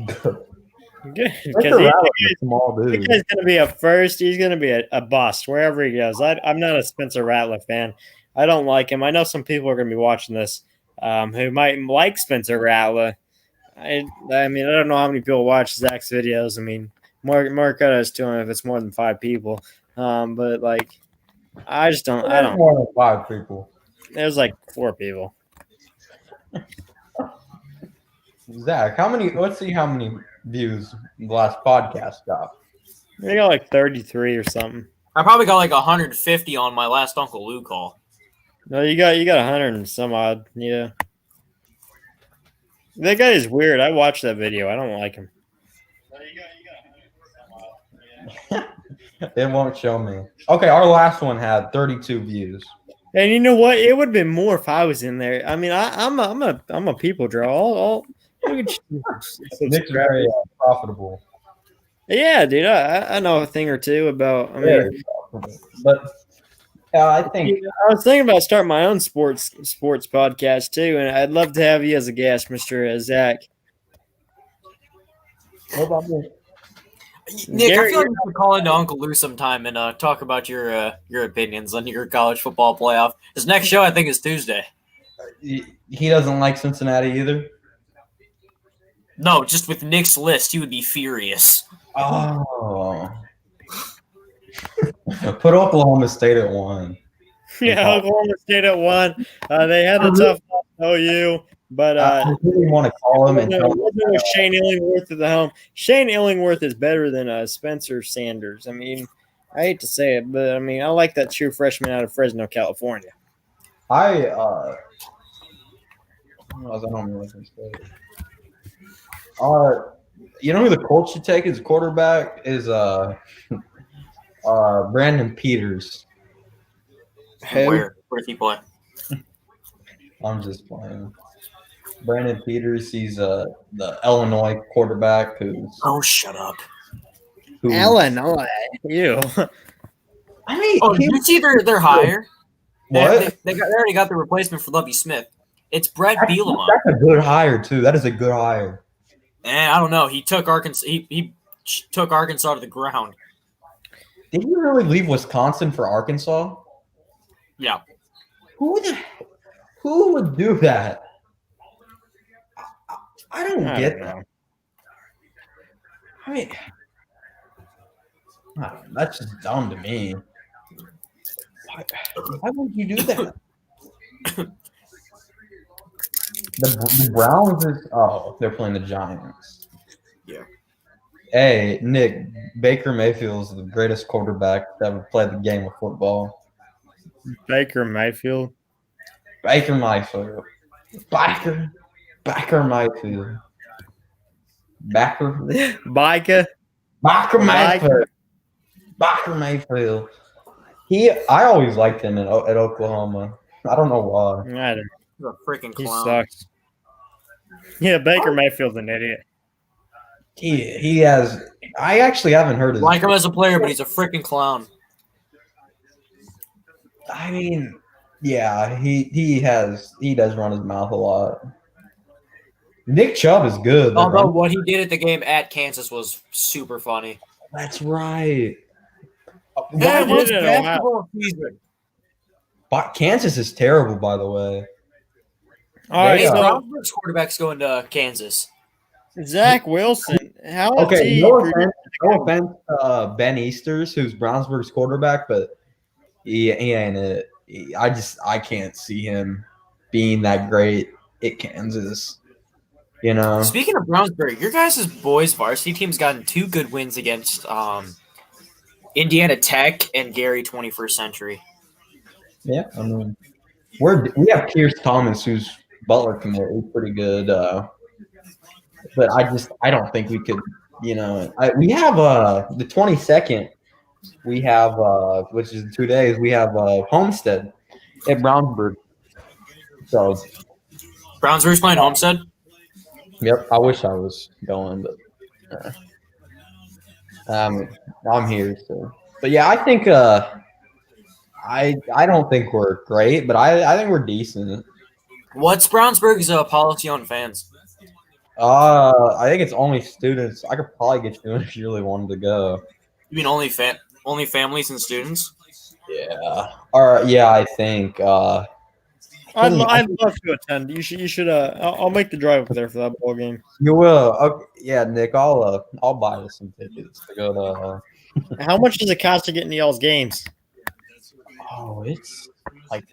Good. Because small dude. He's going to be a first. He's going to be a bust wherever he goes. I'm not a Spencer Rattler fan. I don't like him. I know some people are going to be watching this who might like Spencer Rattler. I mean, I don't know how many people watch Zach's videos. I mean, more kudos to him if it's more than 5 people. But like, I just don't. I don't. More than 5 people. There's like 4 people. Zach, let's see how many views the last podcast got. We got like 33 or something. I probably got like 150 on my last Uncle Lou call. No, you got 100 and some odd. Yeah. That guy is weird. I watched that video. I don't like him. It won't show me. Okay, our last one had 32 views. And you know what? It would have been more if I was in there. I mean, I'm a people draw. Nick's very profitable. Yeah, dude. I know a thing or two about. I mean, but I think I was thinking about starting my own sports podcast too, and I'd love to have you as a guest, Mr. Zach. What about me? Nick, Garrett, I feel like we should call into Uncle Lou sometime and talk about your opinions on your college football playoff. His next show, I think, is Tuesday. He doesn't like Cincinnati either? No, just with Nick's list, he would be furious. Oh. Put Oklahoma State at 1. Yeah, Oklahoma State at 1. They had a tough OU. But I really want to call him and tell him Shane Illingworth at the helm. Shane Illingworth is better than Spencer Sanders. I mean, I hate to say it, but I mean, I like that true freshman out of Fresno, California. I don't know you know who the Colts should take as quarterback is Brandon Peters. Where's he play? I'm just playing. Brandon Peters, he's the Illinois quarterback who's. Oh, shut up. Illinois, you. I mean, you see their hire? What? They already got the replacement for Lovie Smith. It's Brett Bielema. That's a good hire too. That is a good hire. And I don't know. He took Arkansas. He took Arkansas to the ground. Did he really leave Wisconsin for Arkansas? Yeah. Who would do that? I don't get that. I mean, that's just dumb to me. Why would you do that? The Browns they're playing the Giants. Yeah. Hey, Nick, Baker Mayfield is the greatest quarterback to ever play the game of football. Baker Mayfield. Baker Mayfield. Baker Mayfield. Baker Mayfield. I always liked him at Oklahoma. I don't know why. He's a freaking clown. He sucks. Yeah, Baker Mayfield's an idiot. He has. I actually haven't heard his. Like him as a player, but he's a freaking clown. I mean, yeah, he does run his mouth a lot. Nick Chubb is good. Although what he did at the game at Kansas was super funny. That's right. Kansas is terrible, by the way. All right, Brownsburg's quarterback's going to Kansas. Zach Wilson. How no offense, Ben Easters, who's Brownsburg's quarterback, but he ain't it. I can't see him being that great at Kansas. You know. Speaking of Brownsburg, your guys' boys varsity team's gotten 2 good wins against Indiana Tech and Gary 21st Century. Yeah, I mean, we have Pierce Thomas, who's Butler commit. He's pretty good, but I don't think we could. You know, we have the 22nd. We have which is in 2 days. We have Homestead at Brownsburg. So Brownsburg's playing Homestead. Yep, I wish I was going, but I'm here. So, but yeah, I think I don't think we're great, but I think we're decent. What's Brownsburg's policy on fans? I think it's only students. I could probably get you in if you really wanted to go. You mean only families and students? Yeah. Or yeah, I think. I'd love to attend. You should. I'll make the drive up there for that ball game. You will. Okay. Yeah, Nick. I'll buy you some tickets to go to. How much does it cost to get into y'all's games? Oh, it's like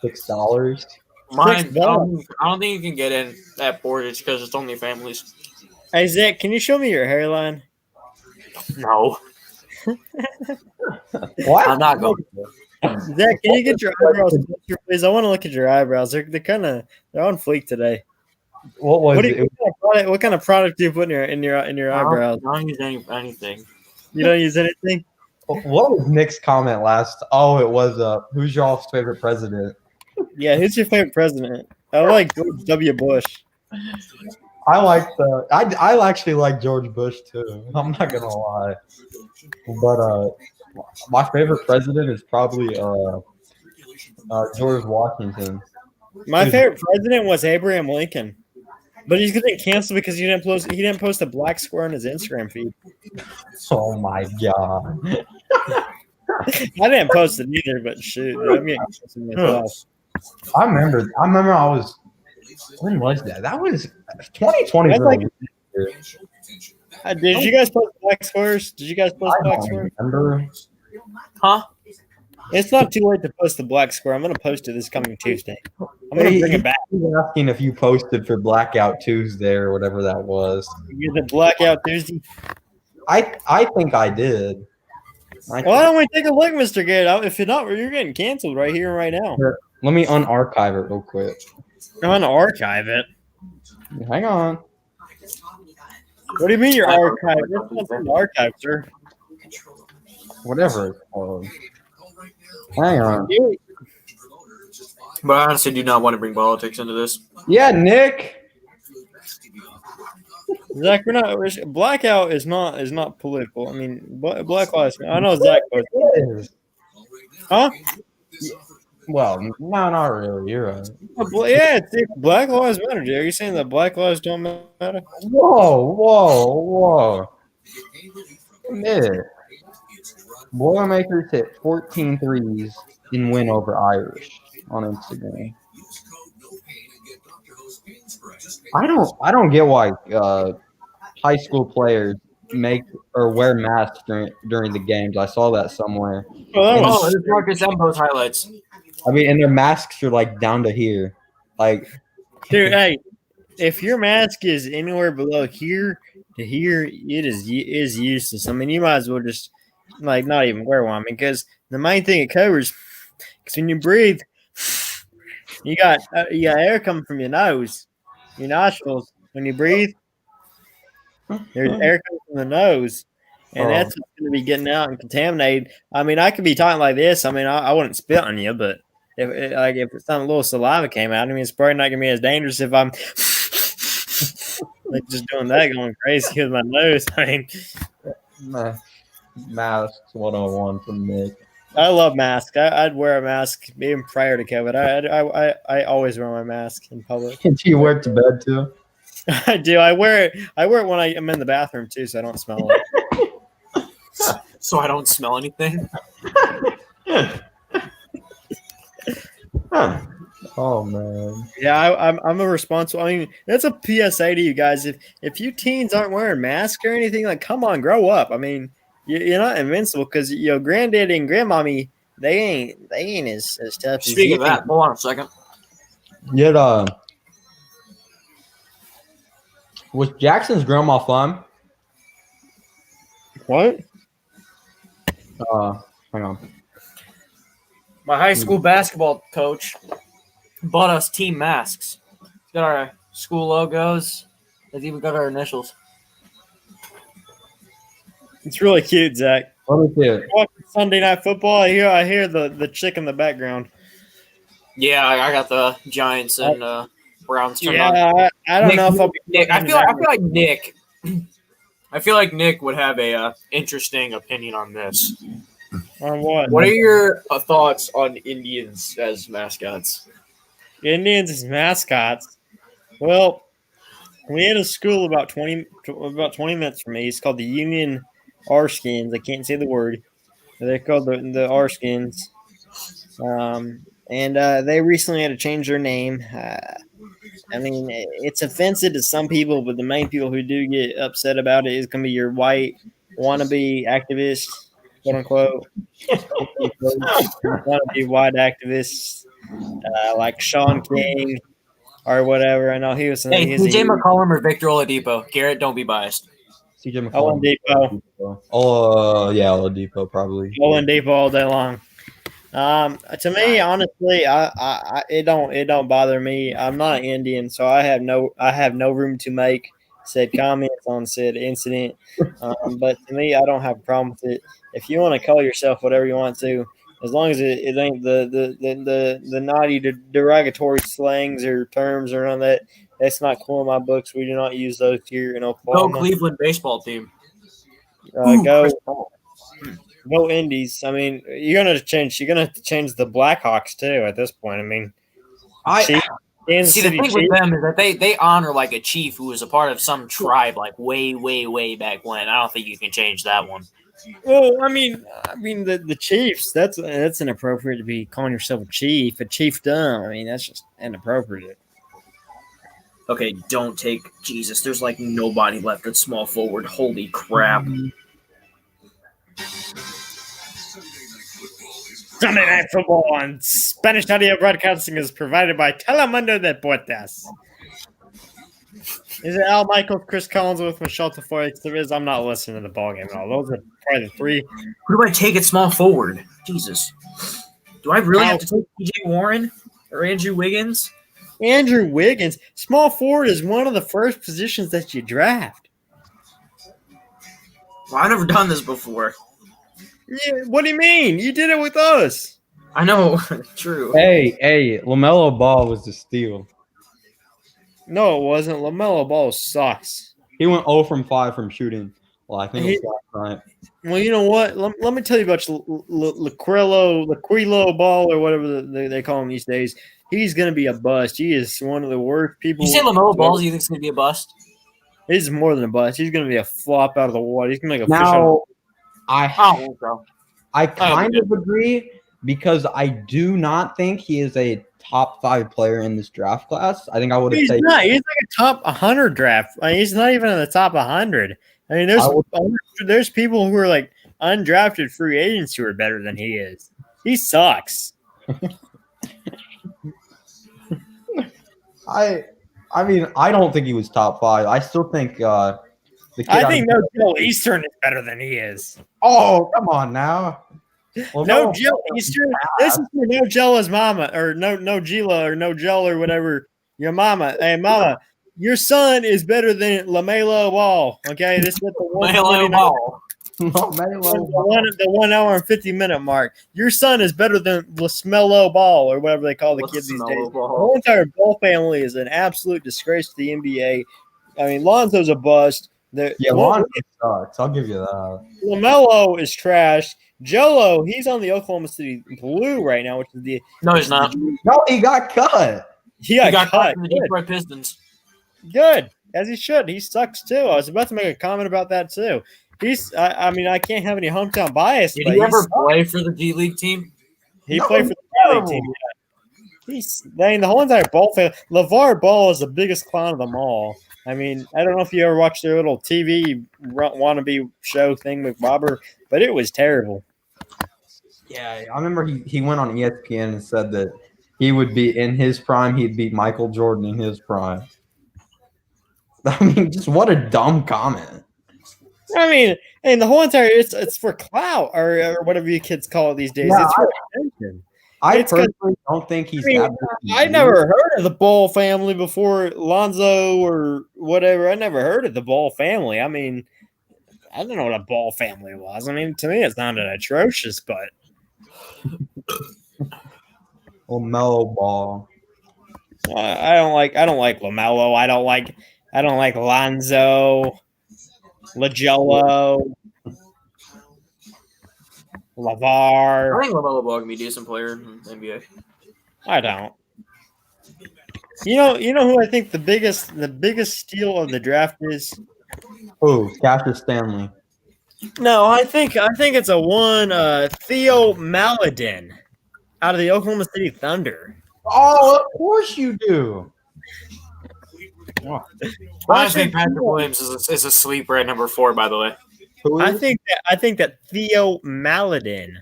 $6. Mine. I don't think you can get in at Portage because it's only families. Hey Zach, can you show me your hairline? No. What? I'm not going. Zach, can you get your eyebrows closer, please? I want to look at your eyebrows. They're on fleek today. What kind of product do you put in your eyebrows? I don't use anything. You don't use anything? What was Nick's comment last? Oh, it was who's y'all's favorite president? Yeah, who's your favorite president? I like George W. Bush. I actually like George Bush too. I'm not gonna lie, but my favorite president is probably George Washington. My favorite president was Abraham Lincoln, but he's getting canceled because he didn't post a black square on his Instagram feed. Oh my god! I didn't post it either, but shoot, I'm getting canceled myself. I remember. I was. When was that? That was 2020. Did you guys post black squares? Did you guys post black squares? Remember? Huh? It's not too late to post the black square. I'm going to post it this coming Tuesday. I'm going to bring it back. He was asking if you posted for Blackout Tuesday or whatever that was. You did Blackout Tuesday? I think I did. Why don't we take a look, Mr. Garrett? If you're not, you're getting canceled right here and right now. Let me unarchive it real quick. Unarchive it? Hang on. What do you mean you're archived? That's not archive, sir. Whatever it's called. Hang on. But I honestly do not want to bring politics into this. Yeah, Nick. Zach, blackout is not political. I mean, Black Lives Matter. I know Zach. It is. Huh? Well, no, not really. You're right. Yeah, it's Black Lives Matter. Are you saying that Black Lives don't matter? Whoa. Yeah. Boilermakers hit 14 threes in win over Irish on Instagram. I don't get why high school players make or wear masks during the games. I saw that somewhere. Oh, it's Marcus Embo's highlights. I mean, and their masks are like down to here. Like, dude, hey, if your mask is anywhere below here to here, it is useless. I mean, you might as well just like not even wear one. I mean, because the main thing it covers, because when you breathe, you got air coming from your nose, your nostrils. When you breathe, there's air coming from the nose, and that's what's going to be getting out and contaminated. I mean, I could be talking like this. I mean, I wouldn't spit on you, but if some little saliva came out, I mean, it's probably not going to be as dangerous if I'm like just doing that, going crazy with my nose. I mean, masks 101 from Nick. I love masks. I'd wear a mask even prior to COVID. I always wear my mask in public. Do you wear it to bed too? I do. I wear it when I'm in the bathroom too, so I don't smell it. So I don't smell anything. Oh man. Yeah, I'm a responsible. I mean, that's a PSA to you guys. If you teens aren't wearing masks or anything, like, come on, grow up. I mean, you're not invincible because granddaddy and grandmommy they ain't as tough. Speaking of that, hold on a second. Yeah, was Jackson's grandma fun? What? Hang on. My high school basketball coach bought us team masks. It's got our school logos. It's even got our initials. It's really cute, Zach. What is it? Watching Sunday Night Football. I hear the chick in the background. Yeah, I got the Giants and Browns turned on. Yeah, I don't know if I'll be. Nick, I feel like Nick would have a interesting opinion on this. On what? What are your thoughts on Indians as mascots? Indians as mascots. Well, we had a school about 20 minutes from me. It's called the Union R-Skins. I can't say the word. They're called the R-Skins. And they recently had to change their name. I mean, it's offensive to some people, but the main people who do get upset about it is going to be your white wannabe activists, quote unquote. Wannabe white activists like Sean King or whatever. I know he was. Hey, CJ McCollum or Victor Oladipo. Garrett, don't be biased. CJ McCollum. Oladipo. Oh, yeah, Oladipo probably. Oladipo all day long. To me, honestly, it don't bother me. I'm not an Indian, so I have no room to make said comments on said incident. But to me, I don't have a problem with it. If you want to call yourself whatever you want to, as long as it ain't the naughty derogatory slangs or terms or none of that, that's not cool in my books. We do not use those here in Oklahoma. Go Cleveland baseball team. Go Indies. I mean, you're gonna have to change the Blackhawks too at this point. I mean, the thing with them is that they honor like a chief who was a part of some tribe like way back when. I don't think you can change that one. Well, I mean the Chiefs. That's inappropriate to be calling yourself a chiefdom. I mean, that's just inappropriate. Okay, don't take Jesus. There's like nobody left at small forward. Holy crap. Sunday Night Football on Spanish Audio Broadcasting is provided by Telemundo Deportes. Is it Al Michaels, Chris Collins with Michelle Tafoya? There is. I'm not listening to the ball game at all. Those are probably the three. Who do I take at small forward? Jesus. Do I really have to take TJ Warren or Andrew Wiggins? Andrew Wiggins. Small forward is one of the first positions that you draft. Well, I've never done this before. Yeah, what do you mean? You did it with us. I know. True. Hey, LaMelo Ball was the steal. No, it wasn't. LaMelo Ball sucks. He went 0 from 5 from shooting. Well, I think it was last night. Well, you know what? Let me tell you about Laquilo Ball or whatever they call him these days. He's going to be a bust. He is one of the worst people. You say LaMelo Ball? You think it's going to be a bust? He's more than a bust. He's going to be a flop out of the water. He's going to make a Now, I don't think so. I kind of agree because I do not think he is a top 5 player in this draft class. I think I would have taken. Not. He's like a top 100 draft. I mean, he's not even in the top 100. I mean, there's people who are like undrafted free agents who are better than he is. He sucks. I mean, I don't think he was top 5. I still think I think no Joe Eastern is better than he is. Oh, come on now. Well, no Joe Eastern. This is for No Jella's mama, or no Gila, or no Jell, or whatever. Your mama. Hey, mama, your son is better than LaMelo Ball. Okay, this is at the LaMelo Ball. The 1 hour and 50-minute mark. Your son is better than LaMelo Ball, or whatever they call the kids these days. The whole entire Ball family is an absolute disgrace to the NBA. I mean, Lonzo's a bust. Lonzo sucks. I'll give you that. LaMelo is trash. Jello, he's on the Oklahoma City Blue right now, which is the no, he's not. No, he got cut. He got cut from the Detroit Pistons. Good, as he should. He sucks too. I was about to make a comment about that too. I mean, I can't have any hometown bias. Did he ever play for the G League team? He played for the G League team. I mean, the whole entire Ball family. LeVar Ball is the biggest clown of them all. I mean, I don't know if you ever watched their little TV wannabe show thing with Bobber, but it was terrible. Yeah, I remember he went on ESPN and said that he would be in his prime. He'd beat Michael Jordan in his prime. I mean, just what a dumb comment. I mean, and the whole entire it's for clout or whatever you kids call it these days. Yeah, it's for attention. I personally don't think he's. I never heard of the Ball family before Lonzo or whatever. I never heard of the Ball family. I mean, I don't know what a Ball family was. I mean, to me, it sounded atrocious, but. LaMelo Ball. I don't like LaMelo. I don't like Lonzo, LaJello, LeVar. I think LaMelo Ball can be a decent player in the NBA. I don't. You know who I think the biggest steal of the draft is? Who? Cassius Stanley. No, I think it's a one Theo Maledon out of the Oklahoma City Thunder. Oh, of course you do. I think Patrick Williams is a sleeper at number 4, by the way. I think that Theo Maledon.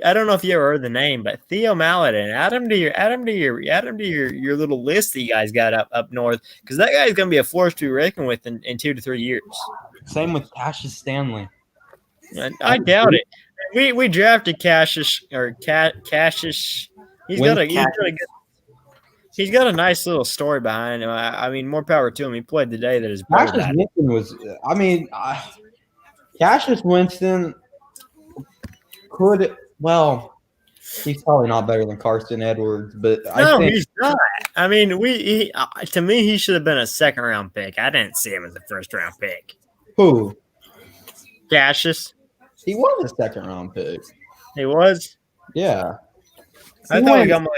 I don't know if you ever heard the name, but Theo Maledon. Add him to your little list that you guys got up north, because that guy's gonna be a force to be reckoned with in 2 to 3 years. Same with Cassius Stanley. I doubt it. We drafted Cassius or Cassius. He's got a nice little story behind him. I mean, more power to him. He played the day that his brother died. Cassius Winston could. Well, he's probably not better than Carson Edwards, but he's not. I mean, to me, he should have been a 2nd-round pick. I didn't see him as a 1st-round pick. Who? Cassius. He was a 2nd-round pick. He was? Yeah. I thought he got my.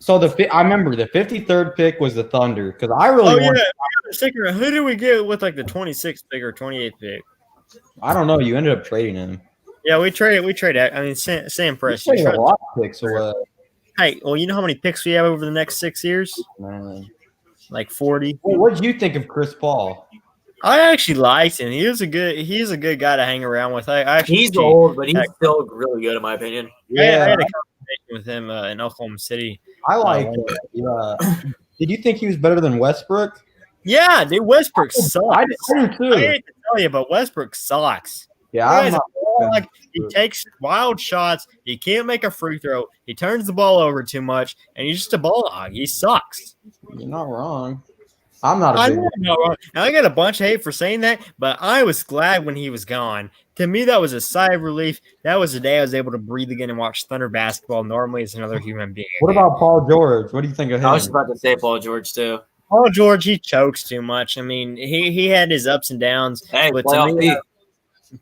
So I remember the 53rd pick was the Thunder because I really wanted. Yeah, who did we get with like the 26th pick or 28th pick? I don't know. You ended up trading him. Yeah, we traded. I mean, Sam Press. You traded a lot of picks away. Hey, well, you know how many picks we have over the next 6 years? Man. Like 40. Well, what did you think of Chris Paul? I actually liked him. He's a good guy to hang around with. He's old, but he's still really good in my opinion. Yeah, I had a conversation with him in Oklahoma City. I like it. Did you think he was better than Westbrook? Yeah, dude, Westbrook sucks. I do too. I hate to tell you, but Westbrook sucks. Yeah, he takes wild shots. He can't make a free throw. He turns the ball over too much, and he's just a ball hog. He sucks. You're not wrong. I'm not a big not wrong. I got a bunch of hate for saying that, but I was glad when he was gone. To me, that was a sigh of relief. That was the day I was able to breathe again and watch Thunder basketball normally as another human being. What about Paul George? What do you think of him? I was about to say Paul George, too. Paul George, he chokes too much. I mean, he had his ups and downs. Hey, but playoff to me,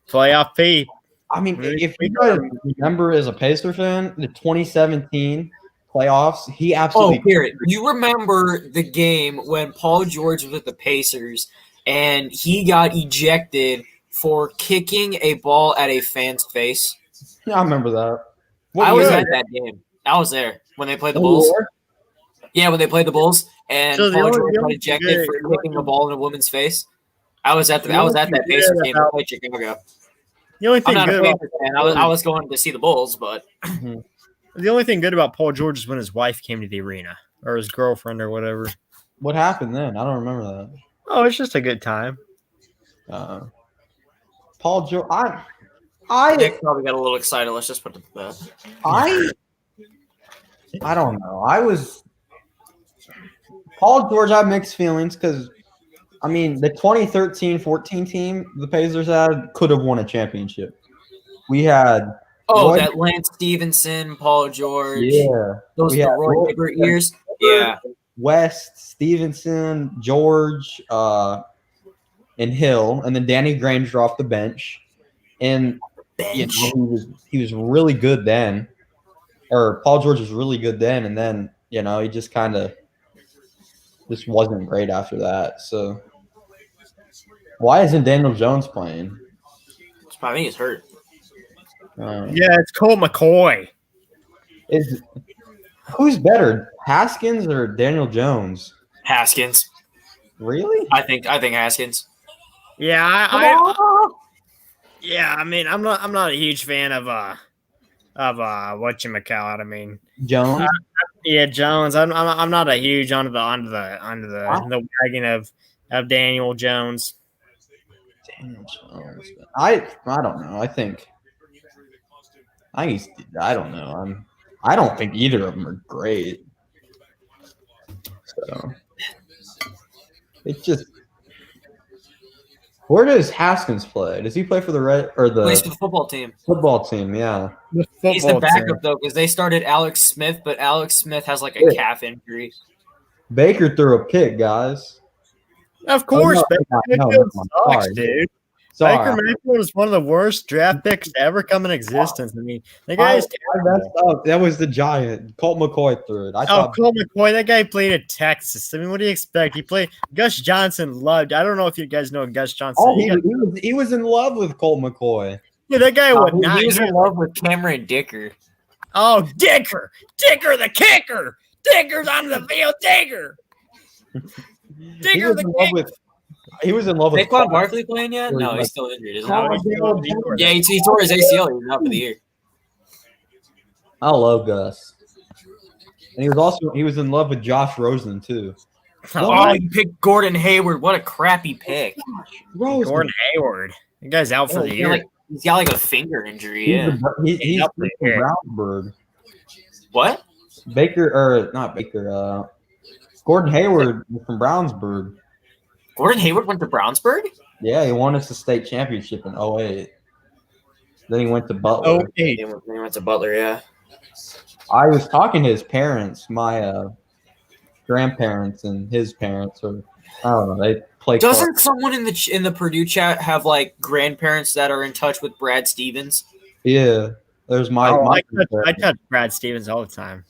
Playoff P. I mean, if you guys remember as a Pacer fan, the 2017 playoffs, he absolutely. Oh, Garrett, you remember the game when Paul George was with the Pacers and he got ejected for kicking a ball at a fan's face? Yeah, I remember that. I was at that game. I was there when they played the Bulls. Yeah, when they played the Bulls, and Paul George got ejected for kicking a ball in a woman's face. I was at that Pacers game that played Chicago. The only thing I'm not good a Pacers fan. I was going to see the Bulls, but the only thing good about Paul George is when his wife came to the arena, or his girlfriend, or whatever. What happened then? I don't remember that. Oh, it's just a good time. Paul George, Nick probably got a little excited. Let's just put it to bed. I don't know. Paul George, I have mixed feelings because, I mean, the 2013-14 team the Pacers had could have won a championship. We had that Lance Stevenson, Paul George. Yeah. Those were Roy Hibbert years. Yeah. West, Stevenson, George, and Hill, and then Danny Granger off the bench. And you know, he was really good then. Or Paul George was really good then, and then, you know, he just kind of just wasn't great after that. So why isn't Daniel Jones playing? I think he's hurt. Yeah, it's Colt McCoy. Who's better, Haskins or Daniel Jones? Haskins. Really? I think Haskins. Yeah, I mean, I'm not a huge fan of whatchamacallit. I mean, Jones. Jones. I'm not a huge onto the wagon of Daniel Jones. Daniel Jones. I don't know. I don't know. I don't think either of them are great. So it's just. Where does Haskins play? Does he play for the Red or the? Plays for the football team. Football team, yeah. He's the backup though, because they started Alex Smith, but Alex Smith has like a calf injury. Baker threw a pick, guys. Of course, Baker Mayfield sucks, sorry. dude. Sorry. Baker Mayfield is one of the worst draft picks to ever come in existence. I mean, the guy is terrible. That was the Giant. Colt McCoy threw it. Colt McCoy, that guy played at Texas. I mean, what do you expect? He played – Gus Johnson loved – I don't know if you guys know Gus Johnson. Oh, he was in love with Colt McCoy. Yeah, that guy would not. He was in love with Cameron Dicker. Oh, Dicker the kicker. Dicker's on the field, Dicker. Dicker the kicker. He was in love with Saquon Barkley playing yet? No, he's still injured, isn't he? Yeah, he tore his ACL. He's out for the year. I love Gus. And he was in love with Josh Rosen too. Oh, you picked Gordon Hayward. What a crappy pick. Gordon Hayward. The guy's out for the year. He's got like a finger injury. He's from Brownsburg. What? Gordon Hayward from Brownsburg. Gordon Hayward went to Brownsburg? Yeah, he won us the state championship in 2008. Then he went to Butler. He went to Butler, yeah. I was talking to his parents, my grandparents and his parents, or I don't know. They play. Doesn't someone in the Purdue chat have like grandparents that are in touch with Brad Stevens? Yeah, there's I touch Brad Stevens all the time.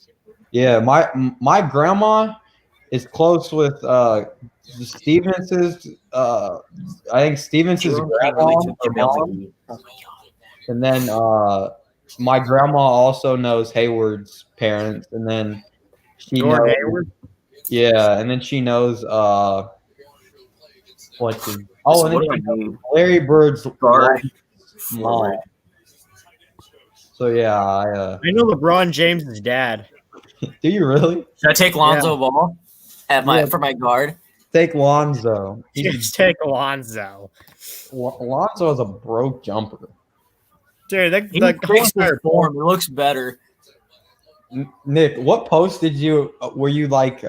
Yeah, my grandma is close with Stevens's. I think Stevens's grandma. And then my grandma also knows Hayward's parents, and then she knows Hayward. Yeah, and then she knows Larry Bird's mom. So yeah, I know LeBron James' dad. Do you really? Should I take Lonzo Ball for my guard? Take Lonzo. Just take Lonzo. Lonzo is a broke jumper. Dude, the form. It looks better. Nick, what post did you? Were you like?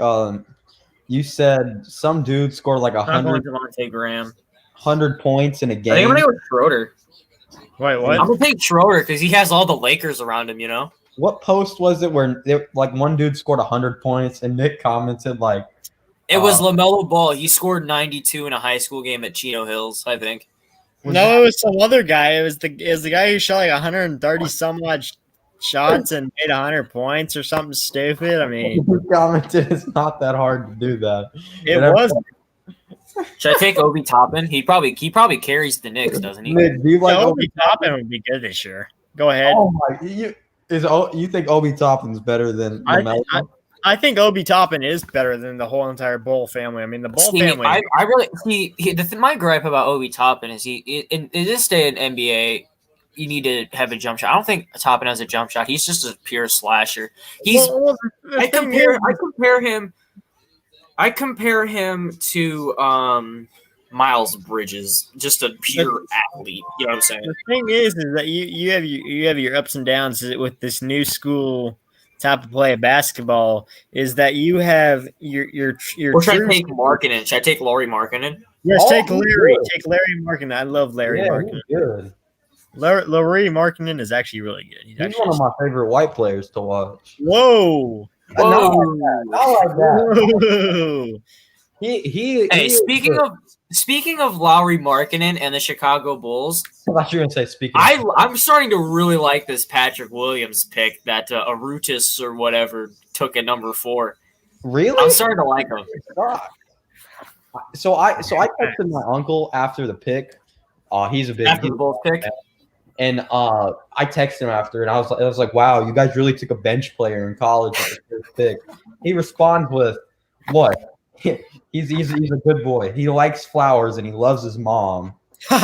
You said some dude scored like 100. Devontae Graham. 100 points in a game. I think I'm gonna go with Schroeder. Wait, what? I'm gonna take Schroeder because he has all the Lakers around him. You know. What post was it where one dude scored 100 points and Nick commented like? It was LaMelo Ball. He scored 92 in a high school game at Chino Hills, I think. No, it was some other guy. It was the guy who shot like 130 some odd shots and made 100 points or something stupid. I mean, Who commented it's not that hard to do that. it was. Should I take Obi Toppin? He probably carries the Knicks, doesn't he? Nick, do you like Obi Toppin would be good this year. Go ahead. Oh my! You think Obi Toppin's better than LaMelo? I think Obi Toppin is better than the whole entire Bull family. I mean, the Bull family. I really my gripe about Obi Toppin is in this day in NBA, you need to have a jump shot. I don't think Toppin has a jump shot. He's just a pure slasher. I compare him to Miles Bridges, just a pure athlete. You know what I'm saying? The thing is that you have your ups and downs with this new school type of play of basketball. Is that you have your Or should I take Markkanen? Should I take Lauri Markkanen? Yes, take Larry. Take Larry Markkanen. I love Larry Markkanen. Good. Larry Markkanen is actually really good. He's one of my favorite white players to watch. Whoa. Not like that. Hey, speaking of Lauri Markkanen and the Chicago Bulls, I thought you were gonna say I'm starting to really like this Patrick Williams pick that Arutis or whatever took at number 4. Really? I'm starting to like him. So I texted my uncle after the pick. He's a big after the Bulls pick. And I texted him after, and I was like, "Wow, you guys really took a bench player in college with the first pick." He responds with, "What? He's a good boy. He likes flowers and he loves his mom." He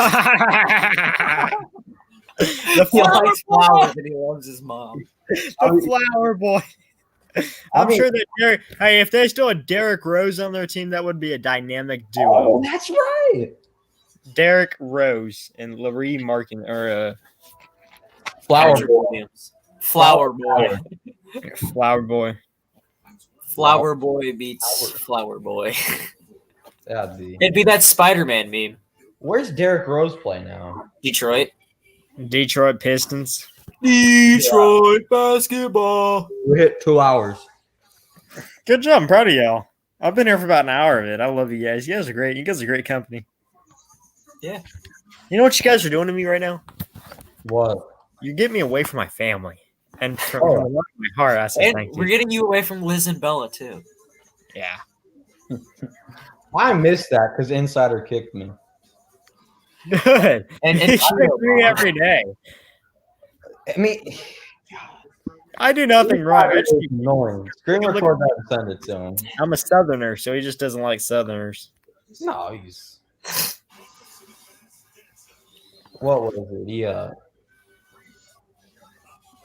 likes flowers and he loves his mom. The flower boy. I'm sure that Derek. Hey, if they still had Derrick Rose on their team, that would be a dynamic duo. Oh, that's right. Derrick Rose and Larry Markkanen or Flower boy. Flower boy. Flower boy. Flower boy beats Flower boy. It'd be that Spider-Man meme. Where's Derrick Rose play now? Detroit Pistons. Detroit basketball. We hit 2 hours. Good job. I'm proud of y'all. I've been here for about an hour of it. I love you guys. You guys are great. You guys are great company. Yeah. You know what you guys are doing to me right now? What? You get me away from my family. And from the bottom of my heart, I say thank you. We're getting you away from Liz and Bella, too. Yeah. I missed that because Insider kicked me. Good. And you should agree every day. I mean, I do nothing wrong. It's annoying. Screen record that and send it to him. I'm a Southerner, so he just doesn't like Southerners. No, he's. What was it?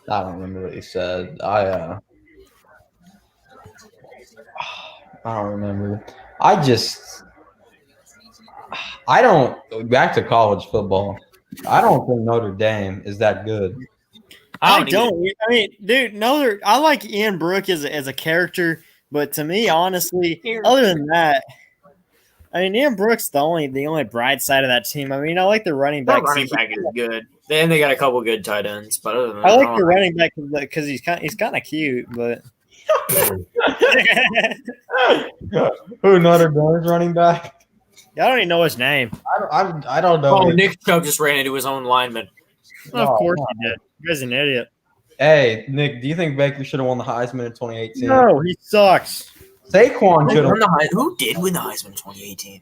I don't remember what he said. I don't remember. Back to college football. I don't think Notre Dame is that good. I don't. I mean, dude, I like Ian Brook as a character, but to me, honestly, other than that, I mean, Ian Brook's the only bright side of that team. I mean, I like the running back. The running back is good. Then they got a couple good tight ends, but other than that, I like the running back because he's kind of cute, but. Who, Notre Dame's running back? I don't even know his name. I don't know. Oh, Nick Chubb just ran into his own lineman. Of course he did. You guy's an idiot. Hey, Nick, do you think Baker should have won the Heisman in 2018? No, he sucks. Saquon should have. Who did win the Heisman in 2018?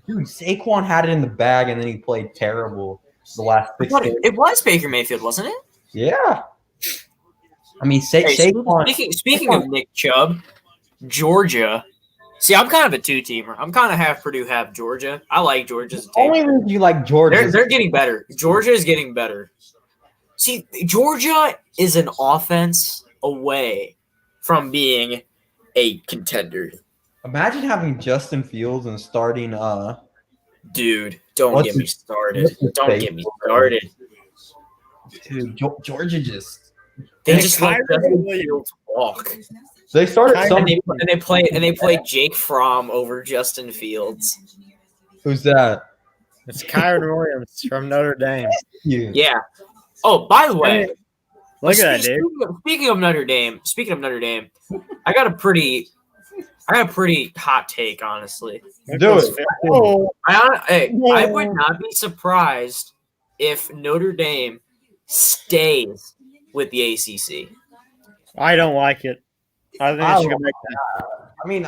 Dude, Saquon had it in the bag, and then he played terrible the last 6 games. It was Baker Mayfield, wasn't it? Yeah. I mean, Saquon. Speaking of Nick Chubb, Georgia. See, I'm kind of a two-teamer. I'm kind of half Purdue, half Georgia. I like Georgia's team. Only reason you like Georgia. They're getting better. Georgia is getting better. See, Georgia is an offense away from being a contender. Imagine having Justin Fields and starting. Dude, don't get me started. Don't get me started. Dude, Georgia just. They just let Justin Fields walk. They started and they play Jake Fromm over Justin Fields. Who's that? It's Kyron Williams from Notre Dame. Yeah. Oh, by the way, look at that, dude. Speaking of Notre Dame, I got a pretty I have a pretty hot take, honestly. Do it. I would not be surprised if Notre Dame stays with the ACC. I don't like it. I think they should go back to I mean,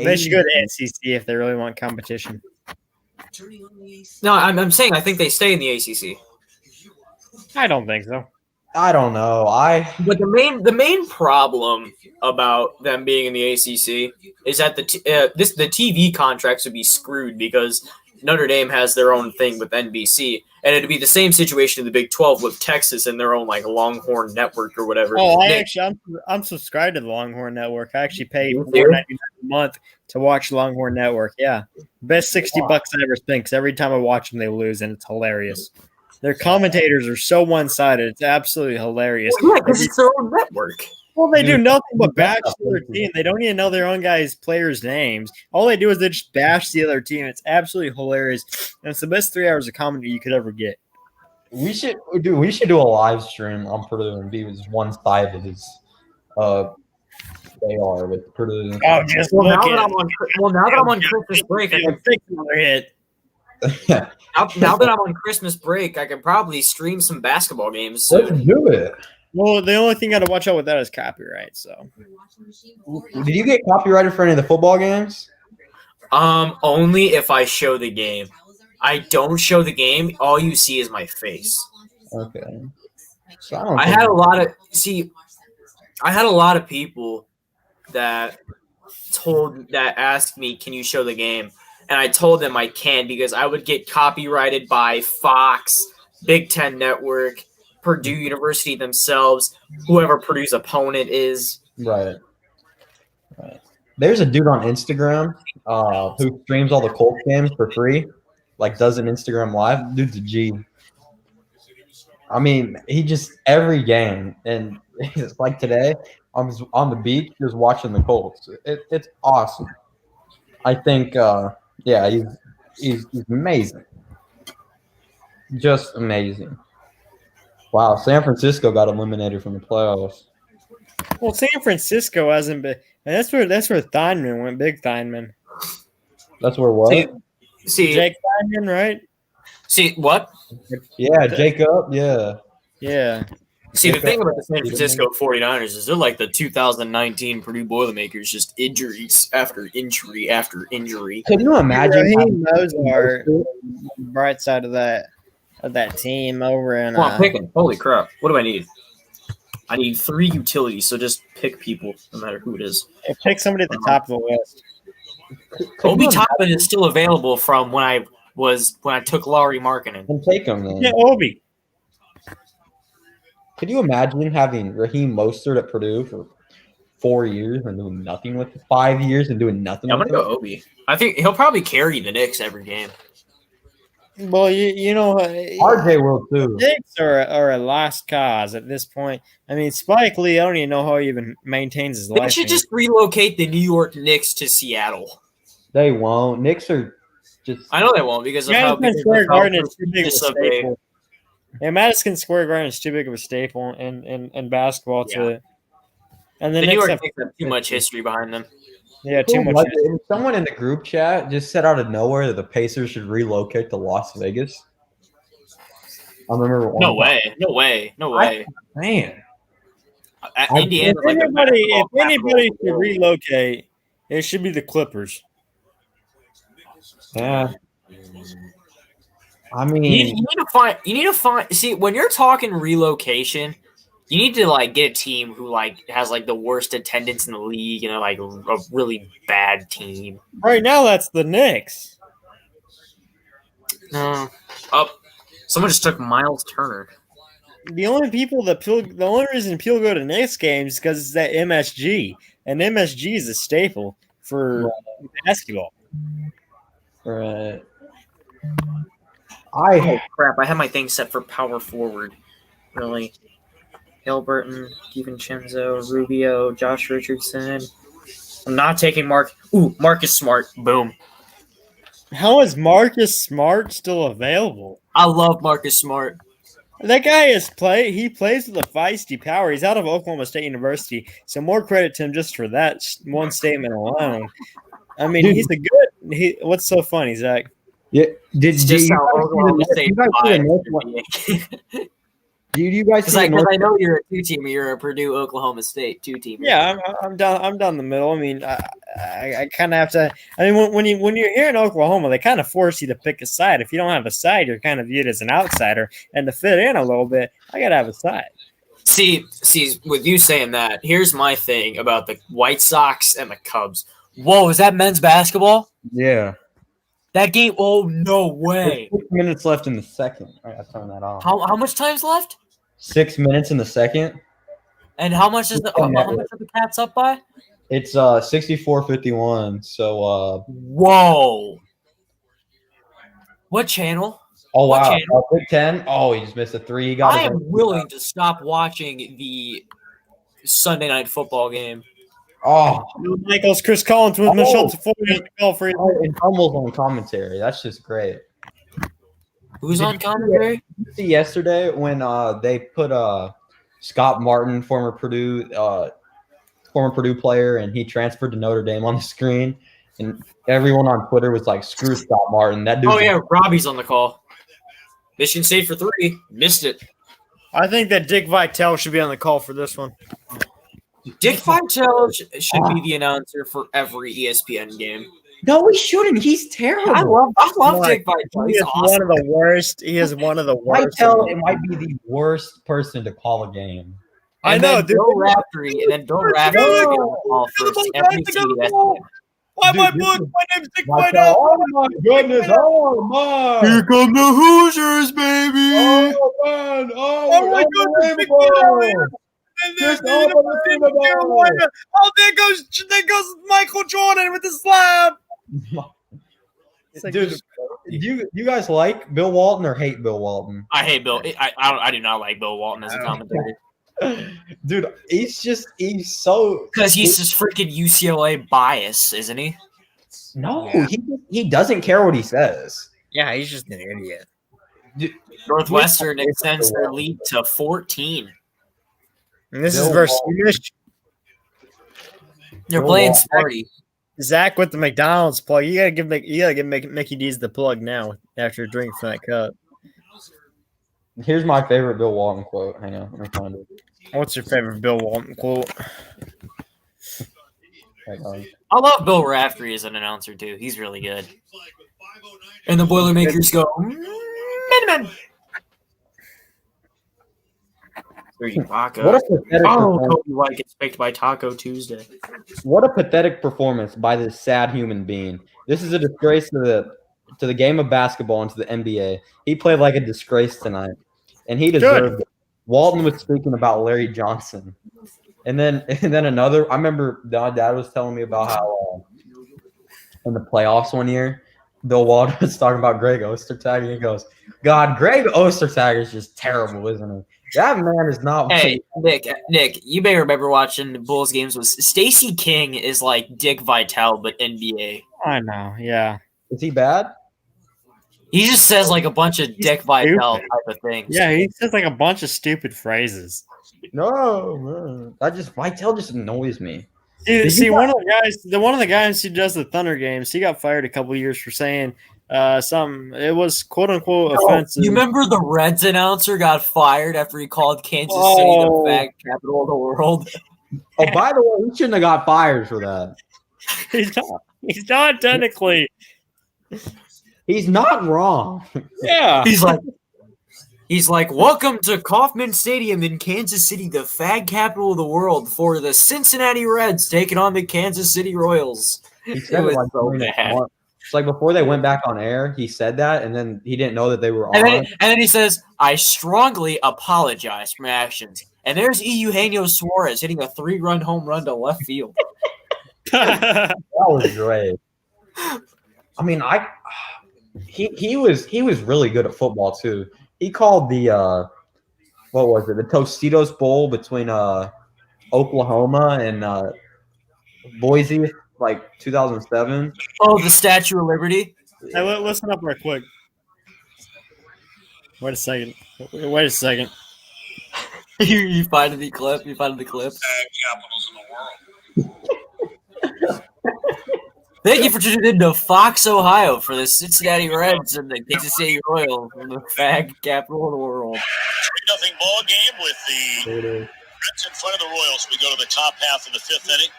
They should go to SEC if they really want competition. No, I'm saying I think they stay in the ACC. I don't think so. I don't know. But the main problem about them being in the ACC is that the TV contracts would be screwed because Notre Dame has their own thing with NBC, and it'd be the same situation in the Big 12 with Texas and their own like Longhorn Network or whatever. Oh, I'm subscribed to the Longhorn Network. I actually pay $4.99 a month to watch Longhorn Network. Yeah, best $60 I ever spent. Because every time I watch them, they lose, and it's hilarious. Their commentators are so one-sided. It's absolutely hilarious. Well, yeah, because it's their own network. Well, they do nothing but bash the other team. They don't even know their own players' names. All they do is they just bash the other team. It's absolutely hilarious. And it's the best 3 hours of comedy you could ever get. We should do a live stream on Purdue and be as one-sided as they are with Purdue. Oh, just now that I'm on Christmas break, I can fix another hit. Now that I'm on Christmas break, I can probably stream some basketball games. Let's do it. Well, the only thing I got to watch out with that is copyright. So, did you get copyrighted for any of the football games? Only if I show the game. I don't show the game. All you see is my face. Okay. So I had a lot of people that asked me, "Can you show the game?" And I told them I can because I would get copyrighted by Fox, Big Ten Network, Purdue University themselves, whoever Purdue's opponent is. Right. There's a dude on Instagram who streams all the Colts games for free, like does an Instagram live. Dude's a G. I mean, he just every game, and it's like today, I was on the beach just watching the Colts. It's awesome. I think, he's amazing, just amazing. Wow, San Francisco got eliminated from the playoffs. Well, San Francisco hasn't been, and that's where Theinman went. Big Theinman. That's where what? See, Jake Theinman, right? See what? Yeah, Jacob. Yeah. See, the thing about the San Francisco 49ers is they're like the 2019 Purdue Boilermakers, just injuries after injury after injury. Can you imagine? Raheem Mostert, bright side of that team over in. I'm picking. Holy crap! What do I need? I need 3 utilities, so just pick people, no matter who it is. Pick somebody at the top of the list. Obi Toppin is still available from when I took Laurie Markkinen. And take him then. Yeah, Obi. Could you imagine having Raheem Mostert at Purdue for 4 years and doing nothing with it? 5 years and doing nothing? I'm gonna go Obi. I think he'll probably carry the Knicks every game. Well, you know, RJ will too. Knicks are a lost cause at this point. I mean, Spike Lee, I don't even know how he even maintains his life. They should just relocate the New York Knicks to Seattle. They won't. Knicks are just. I know they won't because of how Madison Square Garden is too big of a staple. Yeah, Madison Square Garden is too big of a staple in basketball to. And the New York Knicks have too much history behind them. Yeah, too much. Someone in the group chat just said out of nowhere that the Pacers should relocate to Las Vegas. I remember. No way! Man, Indiana. If anybody should relocate, it should be the Clippers. Yeah. I mean, you need to find. See, when you're talking relocation, you need to like get a team who like has like the worst attendance in the league, like a really bad team. Right now, that's the Knicks. Someone just took Miles Turner. The only reason people go to Knicks games is because it's that MSG, and MSG is a staple for basketball. Right. Oh crap! I have my thing set for power forward. Really. Hilberton, DiVincenzo, Rubio, Josh Richardson. I'm not taking Marcus Smart. Boom. How is Marcus Smart still available? I love Marcus Smart. That guy he plays with a feisty power. He's out of Oklahoma State University, so more credit to him just for that one statement alone. I mean, Dude. he's a good. What's so funny, Zach? Yeah, It's just how Oklahoma State do you guys see because I know you're a two-teamer. You're a Purdue Oklahoma State two-teamer. Yeah, I'm down the middle. I mean, I kind of have to. I mean, when you're here in Oklahoma, they kind of force you to pick a side. If you don't have a side, you're kind of viewed as an outsider. And to fit in a little bit, I gotta have a side. See, with you saying that, here's my thing about the White Sox and the Cubs. Whoa, is that men's basketball? Yeah. That game? Oh, no way. There's 6 minutes left in the second. All right, I'll turn that off. How much time's left? 6 minutes in the second. And how much are the Cats up by? It's 64-51. So whoa. What channel? Oh what wow. Channel? Big Ten. Oh, he just missed a three. I am willing to stop watching the Sunday night football game. Oh, Michaels, Chris Collins with Michelle for and Hummel's on commentary. That's just great. Who's on commentary? Did you see yesterday when they put Scott Martin, former Purdue player, and he transferred to Notre Dame on the screen, and everyone on Twitter was like, "Screw Scott Martin." That dude. Oh yeah, Robbie's on the call. Michigan State for 3. Missed it. I think that Dick Vitale should be on the call for this one. Dick Vitale should be the announcer for every ESPN game. No, he shouldn't. He's terrible. I love Dick Vitale. He is one of the worst. He is one of the worst. Vitale might be the worst person to call a game. I know, dude. Bill Raftery, and then Bill Raftery is going to call first every CBS. Why my book? My name's Dick Vitale. Oh my goodness! Oh my! Here come the Hoosiers, baby! Oh man! Oh my goodness! Dick Vitale! And then there goes Michael Jordan with the slap. Dude, do you guys like Bill Walton or hate Bill Walton? I hate Bill. I do not like Bill Walton as a commentator. Dude, he's so because he's just freaking UCLA bias, isn't he? No, yeah. he doesn't care what he says. Yeah, he's just an idiot. Dude, Northwestern extends their lead to 14. And this is versus They're playing Sparty. Zach with the McDonald's plug. You gotta give Mickey D's the plug now after drinking from that cup. Here's my favorite Bill Walton quote. Hang on, let me find it. What's your favorite Bill Walton quote? I love Bill Raftery as an announcer too. He's really good. And the Boilermakers go, man. Taco. What a pathetic Kobe White gets picked by Taco Tuesday. What a pathetic performance by this sad human being. This is a disgrace to the game of basketball and to the NBA. He played like a disgrace tonight, and he deserved it. Walton was speaking about Larry Johnson, and then another. I remember my dad was telling me about how in the playoffs one year, Bill Walton was talking about Greg Ostertag, and he goes, "God, Greg Ostertag is just terrible, isn't he? That man is not." Hey, Nick, you may remember watching the Bulls games. Was Stacey King is like Dick Vitale, but NBA. I know, yeah. Is he bad? He just says like a bunch of Dick Vitale type of things. Yeah, he says like a bunch of stupid phrases. No, man. Vitale just annoys me. Dude, see, one of the guys who does the Thunder games, he got fired a couple of years for saying something. It was quote unquote offensive. You remember the Reds announcer got fired after he called Kansas City the fag capital of the world? Oh, by the way, he shouldn't have got fired for that. He's not technically. He's not wrong. Yeah. He's like, welcome to Kauffman Stadium in Kansas City, the fag capital of the world, for the Cincinnati Reds taking on the Kansas City Royals. He said it like so bad. It's like before they went back on air, he said that, and then he didn't know that they were on. And then he says, I strongly apologize for my actions. And there's Eugenio Suarez hitting a 3-run home run to left field. That was great. I mean, he was really good at football too. He called the what was it? The Tostitos Bowl between Oklahoma and Boise, like 2007. Oh, the Statue of Liberty. Hey, listen up real quick. Wait a second. Wait a second. You finding the clip? You finding the clip? Capitals in the world. Thank you for tuning in to Fox, Ohio for the Cincinnati Reds and the Kansas City Royals from the fag capital of the world. 3-0 ball game with the Reds in front of the Royals. We go to the top half of the fifth inning.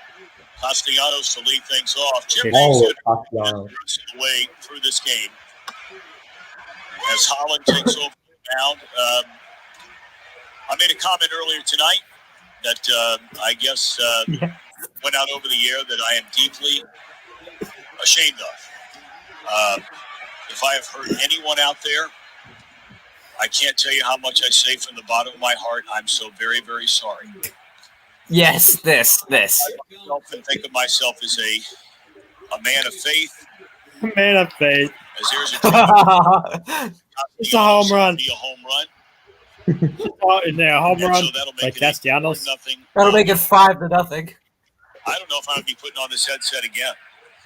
Castellanos to lead things off. Jim Dave's going to the way through this game as Holland takes over the mound. I made a comment earlier tonight that I guess went out over the air that I am deeply ashamed of. If I have hurt anyone out there, I can't tell you how much I say from the bottom of my heart. I'm so very, very sorry. Yes, this. I often think of myself as a man of faith. A man of faith. As there's a It's a home run. Be a home run. A home run. So that'll make Like it Castellanos. nothing. That'll make it 5-0. I don't know if I'm going to be putting on this headset again.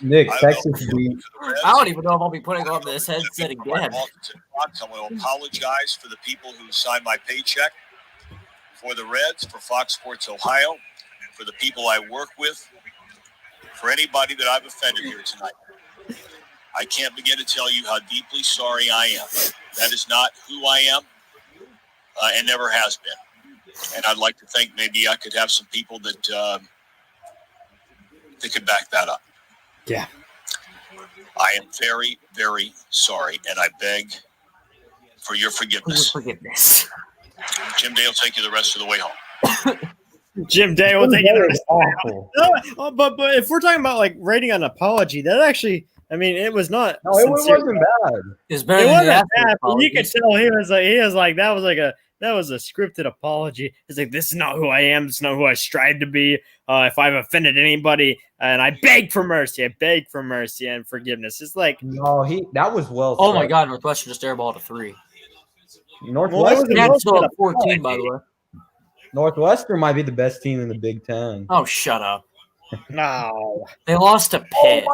Nick, I Texas beat. I don't even know if I'll be putting on this headset again. I'm going to apologize for the people who signed my paycheck, for the Reds, for Fox Sports Ohio, for the people I work with, for anybody that I've offended here tonight. I can't begin to tell you how deeply sorry I am. That is not who I am, and never has been. And I'd like to think maybe I could have some people that could back that up. Yeah. I am very, very sorry, and I beg for your forgiveness. Jim Day will take you the rest of the way home. Jim Day will take it. Awful. No, but if we're talking about like rating an apology, that actually, I mean, it was not. No, it sincere. wasn't bad. It's better It than wasn't the bad. But you could tell he was like that was a scripted apology. It's like, this is not who I am. This is not who I strive to be. If I've offended anybody, and I beg for mercy, and forgiveness. It's like, No, that was well. Oh my said. God, Northwestern just airballed a 3. Northwestern. That's still at 14, by the way. Northwestern might be the best team in the Big Ten. Oh, shut up. no. They lost to Pitt.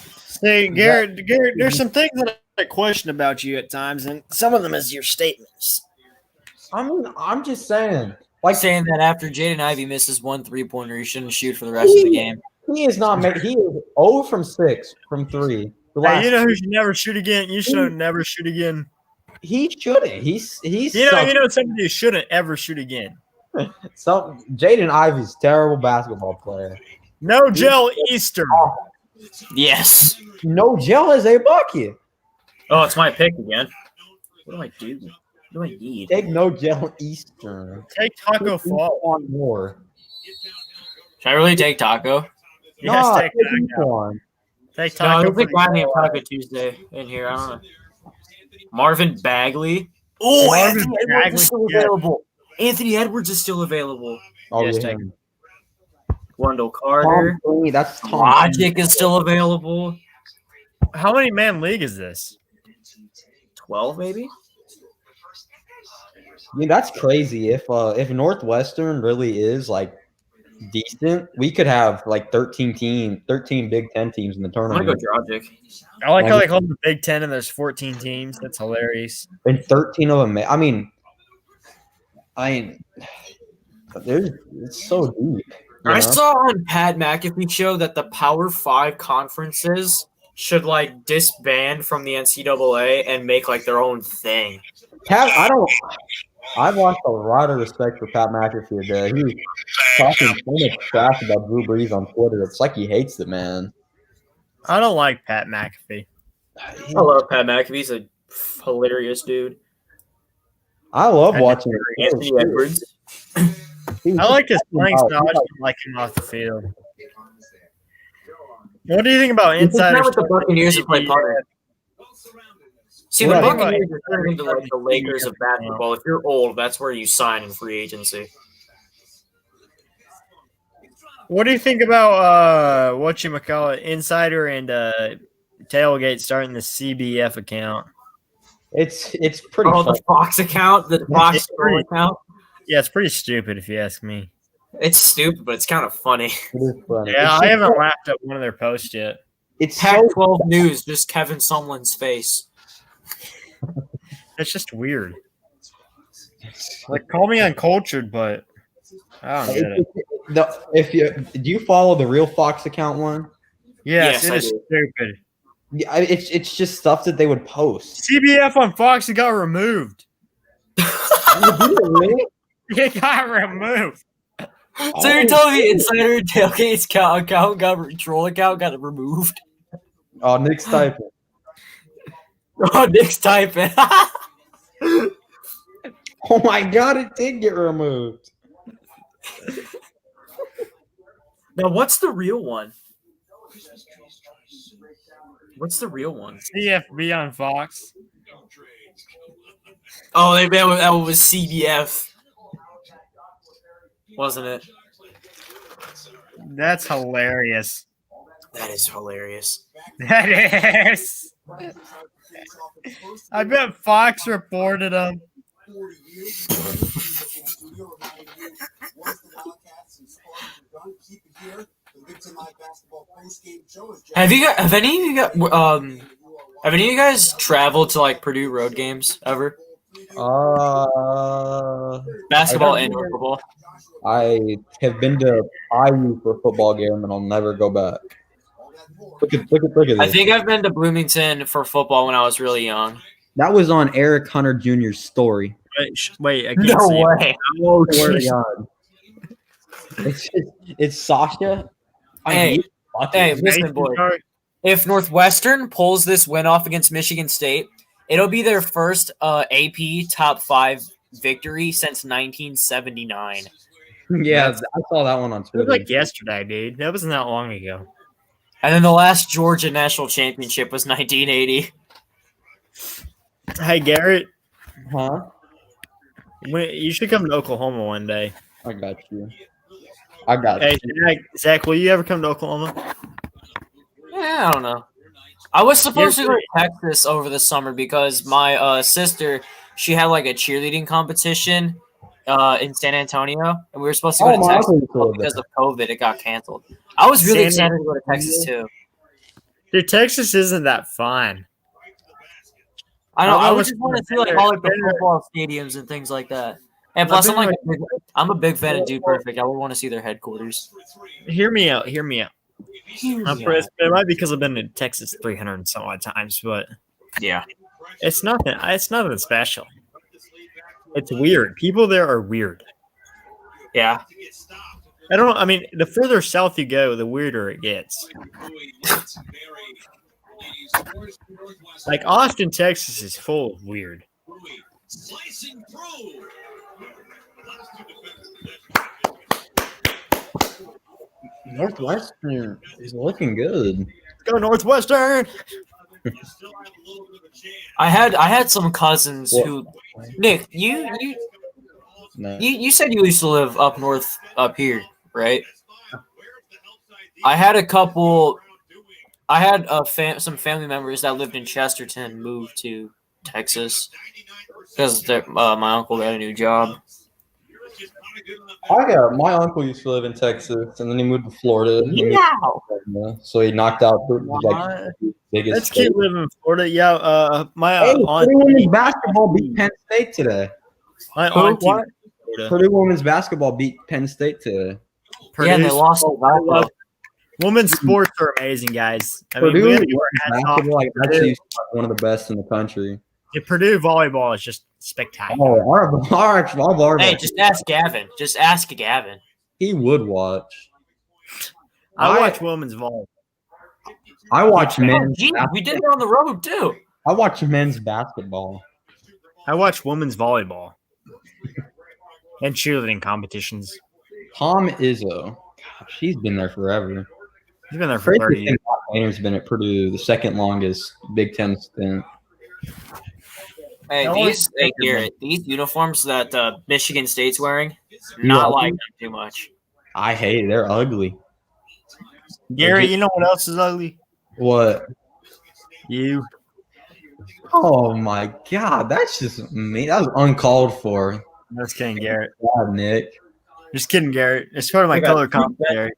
See, Garrett, there's some things that I question about you at times, and some of them is your statements. I mean, I'm just saying. Like Saying that after Jaden Ivey misses 1 3-pointer, he shouldn't shoot for the rest of the game. He is not making. He is 0 from 6 from 3. Hey, you know who should never shoot again? You should never shoot again. He shouldn't. He's You know somebody who shouldn't ever shoot again. so Jaden Ivey's terrible basketball player. No gel Easter. Yes. No gel is a bucket. Oh, it's my pick again. What do I do? What do I need? Take no gel Eastern. Take Taco Fall. On more. Should I really take Taco? Yes, Nah, take Taco. one. Take No, I Taco. don't think mine have Taco Tuesday in here. I don't know. Marvin Bagley. Oh, Marvin Anthony Edwards Bagley, is still yeah. available. Anthony Edwards is still available. Oh, Yes, yeah. take Wendell Carter. Tom Brady, that's Tom. Logic is still available. How many man league is this? 12, maybe? I mean, that's crazy. If Northwestern really is like decent, we could have like 13 Big Ten teams in the I'm going tournament. to go Dragic. I like how they call it the Big Ten and there's 14 teams. That's hilarious. And 13 of them. I mean, it's so deep. I saw on Pat McAfee show that the Power 5 conferences should like disband from the NCAA and make like their own thing. I've lost a lot of respect for Pat McAfee today. He was talking so much trash about Drew Brees on Twitter. It's like he hates it, man. I don't like Pat McAfee. I love Pat McAfee. He's a hilarious dude. I love watching Anthony Edwards. I like his playing style. I just don't like him off the field. What do you think about insiders? With the Buccaneers to play punter. See, the Right. Buccaneers are turning into like the Lakers of basketball. If you're old, that's where you sign in free agency. What do you think about insider and tailgate starting the CBF account? It's pretty. Oh, fun. the Fox account, the Fox account. Yeah, it's pretty stupid if you ask me. It's stupid, but it's kind of funny. It is funny. Yeah, It's I haven't laughed at one of their posts yet. It's so Pac-12 News, just Kevin Sumlin's face. That's just weird. Like, call me uncultured, but I don't get it. Do you follow the Real Fox account one? Yes, Yes, it I is do. stupid. Yeah, it's just stuff that they would post. CBF on Fox, it got removed. Really? It got removed. So you're telling me Insider Tailgate's troll account got removed? Oh, Nick's typing. Oh, Nick's typing. Oh my God, it did get removed. Now, what's the real one? What's the real one? CFB on Fox. Oh, that was CBF, wasn't it? That's hilarious. That is hilarious. That is. I bet Fox reported him. Have any of you guys traveled to like Purdue road games ever? Basketball and football. I have been to IU for a football game and I'll never go back. Look at this. I think I've been to Bloomington for football when I was really young. That was on Eric Hunter Jr.'s story. Wait, I can't No see it. way. Oh, swear to God. It's Sasha. Hey, listen, boy. If Northwestern pulls this win off against Michigan State, it'll be their first AP top 5 victory since 1979. Yeah, I saw that one on It was Twitter. like yesterday, dude. That wasn't that long ago. And then the last Georgia national championship was 1980. Hey, Garrett. Huh? You should come to Oklahoma one day. I got you. Hey, Zach, will you ever come to Oklahoma? Yeah, I don't know. I was supposed to go to Texas over the summer because my sister, she had like a cheerleading competition in San Antonio, and we were supposed to go to Texas, but because of COVID, it got canceled. I was really excited to go to Texas too. Dude, Texas isn't that fun. I know. I would just want to see like all like the football stadiums and things like that. And plus, I'm a big fan of Dude Perfect. I would want to see their headquarters. Hear me out. It might be because I've been to Texas 300 and some odd times, but yeah, it's nothing. It's nothing special. It's weird. People there are weird. Yeah. I mean, the further south you go, the weirder it gets. Like Austin, Texas is full of weird. Northwestern is looking good. Let's go Northwestern. I had some cousins who Nick, you said you used to live up north up here, right? I had a couple. I had some family members that lived in Chesterton moved to Texas because my uncle got a new job. My uncle used to live in Texas, and then he moved to Florida. So he knocked out the biggest. That's cute living in Florida. Yeah, my aunt. Purdue women's basketball beat Penn State today. My aunt. Purdue women's basketball beat Penn State today. Yeah, and they lost. Women's sports are amazing, guys. Purdue basketball actually one of the best in the country. Yeah, Purdue volleyball is just spectacular. Oh, our volleyball. Hey, just ask Gavin. Just ask Gavin. He would watch. I watch women's volleyball. I watch men's. We did it on the road too. I watch men's basketball. I watch women's volleyball and cheerleading competitions. Tom Izzo, she's been there forever. She's been there for 30 years. Painter's been at Purdue, the second longest Big Ten stint. Hey, Garrett, these uniforms that Michigan State's wearing, not like them too much. I hate it. They're ugly. Garrett, you know what else is ugly? What? You. Oh my God, that's just me. That was uncalled for. Just kidding, Garrett. God, Nick. Just kidding, Garrett. It's part of my color commentary.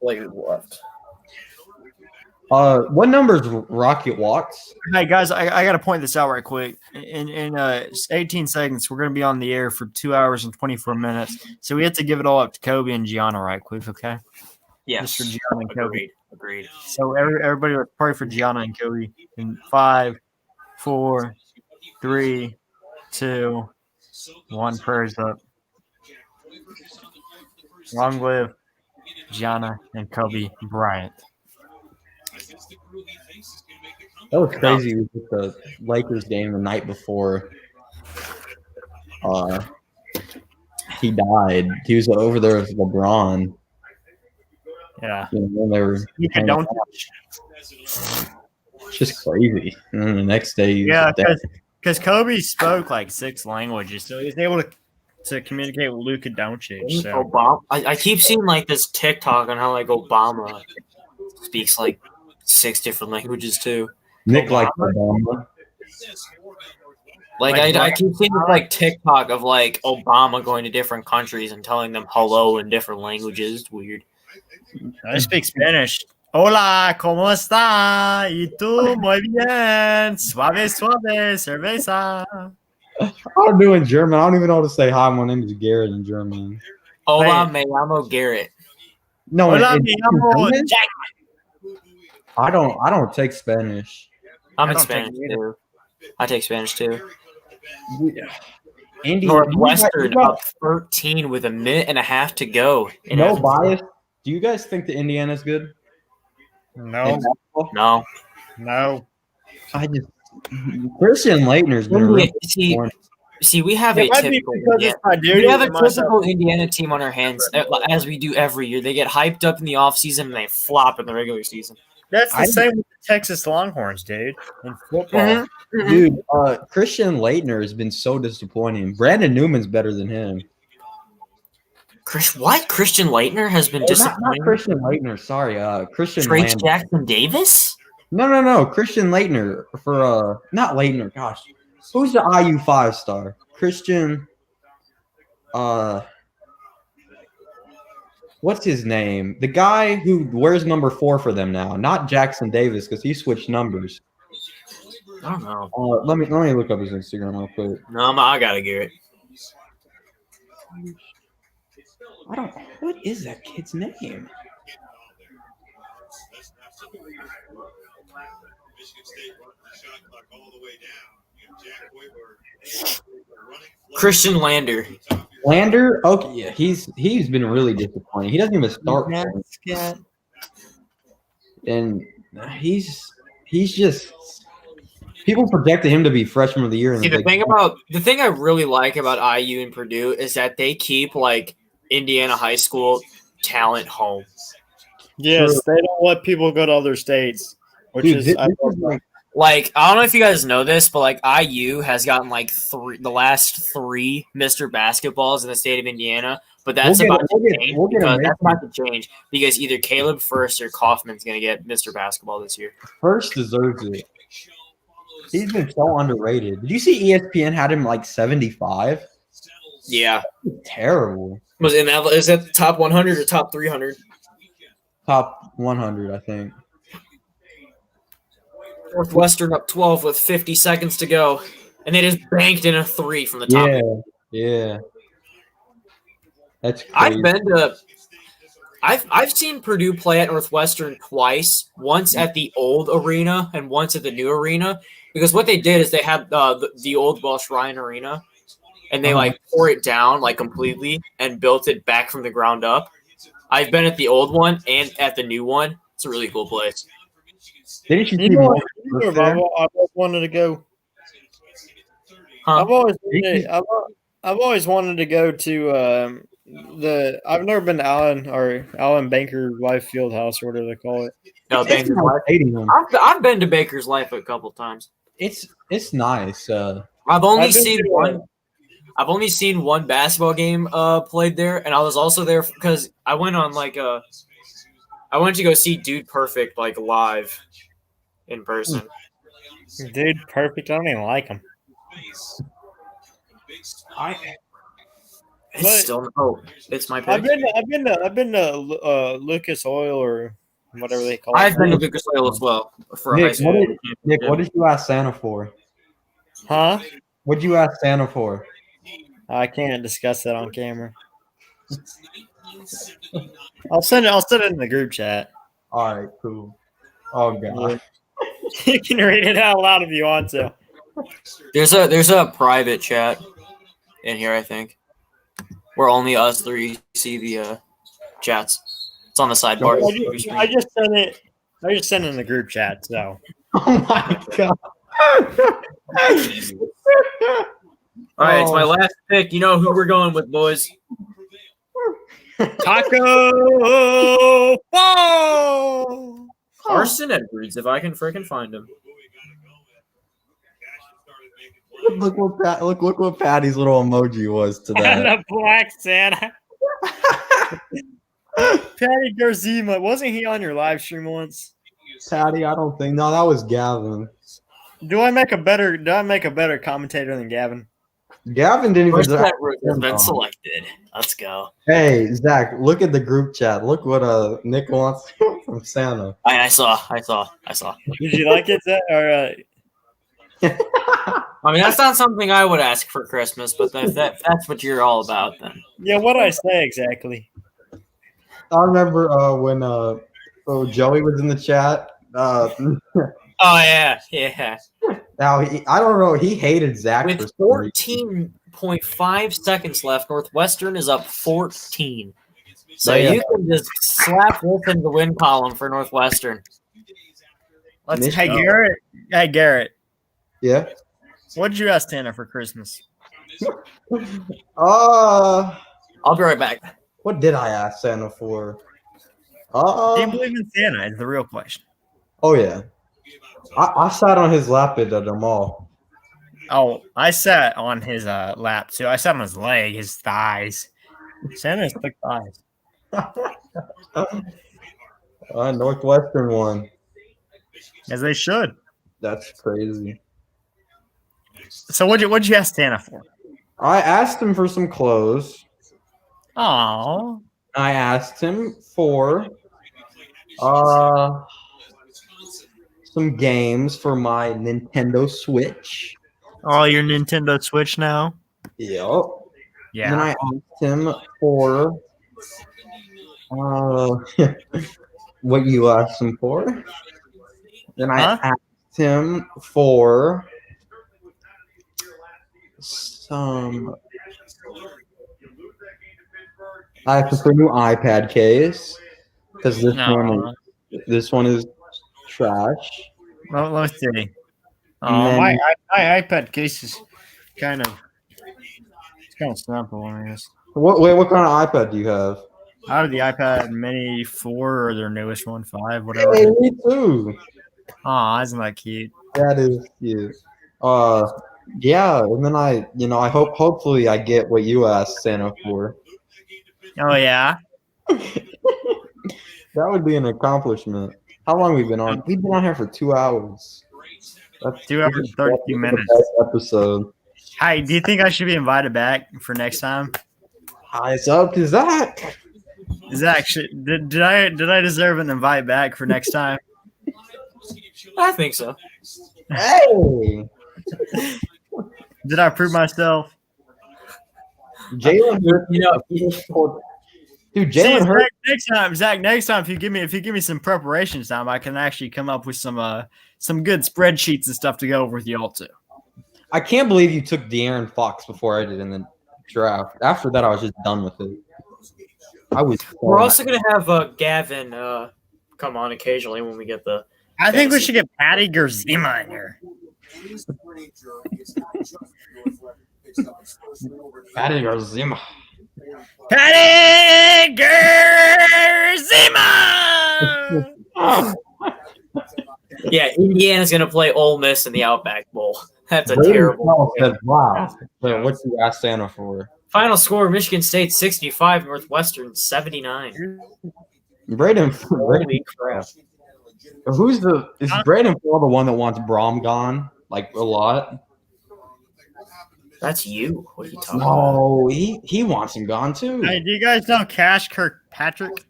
What number is Rocket Watts? Hey guys, I got to point this out right quick. In 18 seconds, we're going to be on the air for 2 hours and 24 minutes. So we have to give it all up to Kobe and Gianna right quick, okay? Yes. Just for Gianna and Kobe. Agreed. So everybody, let's pray for Gianna and Kobe in 5, 4, 3, 2, 1. Prayers up. Long live Gianna and Kobe Bryant. That was crazy with the Lakers game the night before. He died. He was over there with LeBron. Yeah. You know, they were it's just crazy. And then the next day, because Kobe spoke like 6 languages, so he was able to communicate with Luka Doncic. So. Obama, I keep seeing like this TikTok on how like Obama speaks like 6 different languages too. Nick likes Obama. Like I keep seeing like TikTok of like Obama going to different countries and telling them hello in different languages. It's weird. I speak Spanish. Hola, ¿cómo está? ¿Y tú? Muy bien. Suave, suave, cerveza. I'm doing German. I don't even know how to say hi. My name is Garrett in German. Hola, me llamo Garrett. No, Hola, me llamo Jack. I don't take Spanish. I'm in Spanish too. I take Spanish too. Northwestern up 13 with 1.5 minutes to go. No bias. Do you guys think that Indiana's good? No. I just Christian Leitner's been really See, we have a typical Indiana team on our hands, as we do every year. They get hyped up in the offseason and they flop in the regular season. That's the same with the Texas Longhorns, dude, in football. Dude, Christian Leitner has been so disappointing. Brandon Newman's better than him. Christian Leitner has been disappointing? Not Christian Leitner, sorry. Christian Trace Jackson Davis? No. Christian Leitner for not Leitner, gosh. Who's the IU 5-star? Christian what's his name? The guy who wears number 4 for them now. Not Jackson Davis, because he switched numbers. I don't know. Let me look up his Instagram real quick. No, I gotta get it. What is that kid's name? Christian Lander. Lander? Okay, yeah, he's been really disappointing. He doesn't even start. And he's just people projected him to be freshman of the year. See, the thing I really like about IU and Purdue is that they keep like Indiana high school talent home. Yes, they don't let people go to other states, which is like I don't know if you guys know this, but like IU has gotten like the last 3 Mr. Basketballs in the state of Indiana, but that's about to change because either Caleb First or Kaufman's going to get Mr. Basketball this year. First deserves it. He's been so underrated. Did you see ESPN had him like 75? Yeah, terrible. Is that top 100 or top 300? Top 100, I think. Northwestern up 12 with 50 seconds to go, and they just banked in a 3 from the top. Yeah. That's crazy. I've seen Purdue play at Northwestern twice, once at the old arena and once at the new arena, because what they did is they had the old Welsh Ryan Arena, and they like tore it down like completely and built it back from the ground up. I've been at the old one and at the new one. It's a really cool place. Didn't you see I've always wanted to go. Huh? I've always wanted to go to I've never been to Allen Banker Life Field House or whatever they call it. No, Baker's Life. I've been to Baker's Life a couple times. It's nice. I've only seen one basketball game played there, and I was also there because I went on I went to go see Dude Perfect like live in person. Dude Perfect, I don't even like him. It's my pick. I've been to Lucas Oil or whatever they call I've it. been to Lucas Oil as well for a high Nick, school. what did you ask Santa for? Huh? What did you ask Santa for? I can't discuss that on camera. I'll send it in the group chat. All right, cool. Oh god. You can read it out loud if you want to. There's a private chat in here, I think, where only us three see the chats. It's on the sidebar. I just sent it. I just sent it in the group chat. So. Oh my god. All right, it's my last pick. You know who we're going with, boys? Taco Fall. Carson Edwards, if I can freaking find him. Look what Patty's little emoji was to And that. the Black Santa. Patty Garzima, wasn't he on your live stream once? Patty, I don't think. No, that was Gavin. Do I make a better commentator than Gavin? Gavin didn't even. Carson Edwards has been selected. Let's go. Hey, Zach, look at the group chat. Look what Nick wants from Santa. I saw. Did you like it, Zach? Or, I mean, that's not something I would ask for Christmas, but if that's what you're all about, then. yeah, what did I say exactly? I remember when Joey was in the chat. Oh yeah. Now I don't know. He hated Zach With for 14.5 seconds left, Northwestern is up 14. So Yeah. you can just slap this in the win column for Northwestern. Hey, Garrett. Yeah. What did you ask Santa for Christmas? I'll be right back. What did I ask Santa for? Do you believe in Santa? Is the real question. Oh yeah. I sat on his lap at the mall. Oh, I sat on his lap too. I sat on his leg, his thighs. Santa's thick thighs. Northwestern won. As they should. That's crazy. So what'd you ask Santa for? I asked him for some clothes. Oh. I asked him for some games for my Nintendo Switch. Oh, your Nintendo Switch now? Yep. Yeah. And then I asked him for what you asked him for. Then I asked him for some. I asked him for a new iPad case because this one is trash. Well, let's see. My iPad case is kind of simple, I guess. What kind of iPad do you have? I have the iPad Mini 4 or their newest one, 5, whatever. Hey, me too. Aw, isn't that cute? That is cute. Yeah, and then I hopefully I get what you asked Santa for. Oh yeah. That would be an accomplishment. How long have we been on? We've been on here for 2 hours. That's 2 hours and 32 minutes. Best episode. Hi, do you think I should be invited back for next time? It's up to Zach. Zach, did I deserve an invite back for next time? I think so. Hey, Did I prove myself? Jalen, dude, Jalen Hurts. Zach. Next time, if you give me some preparation time, I can actually come up with some good spreadsheets and stuff to go over with y'all too. I can't believe you took De'Aaron Fox before I did in the draft. After that, I was just done with it. We're also gonna have Gavin come on occasionally when we get the. I think we should get Patty Garzima in here. Patty Garzima. Patty Garzima. Yeah, Indiana's gonna play Ole Miss in the Outback Bowl. That's a terrible. Wow. What you ask Santa for? Final score: Michigan State 65, Northwestern 79. Braden. Holy crap! Is Braden Paul the one that wants Brom gone like a lot? That's you. What are you talking about? No, he wants him gone too. Hey, do you guys know Cash Kirkpatrick?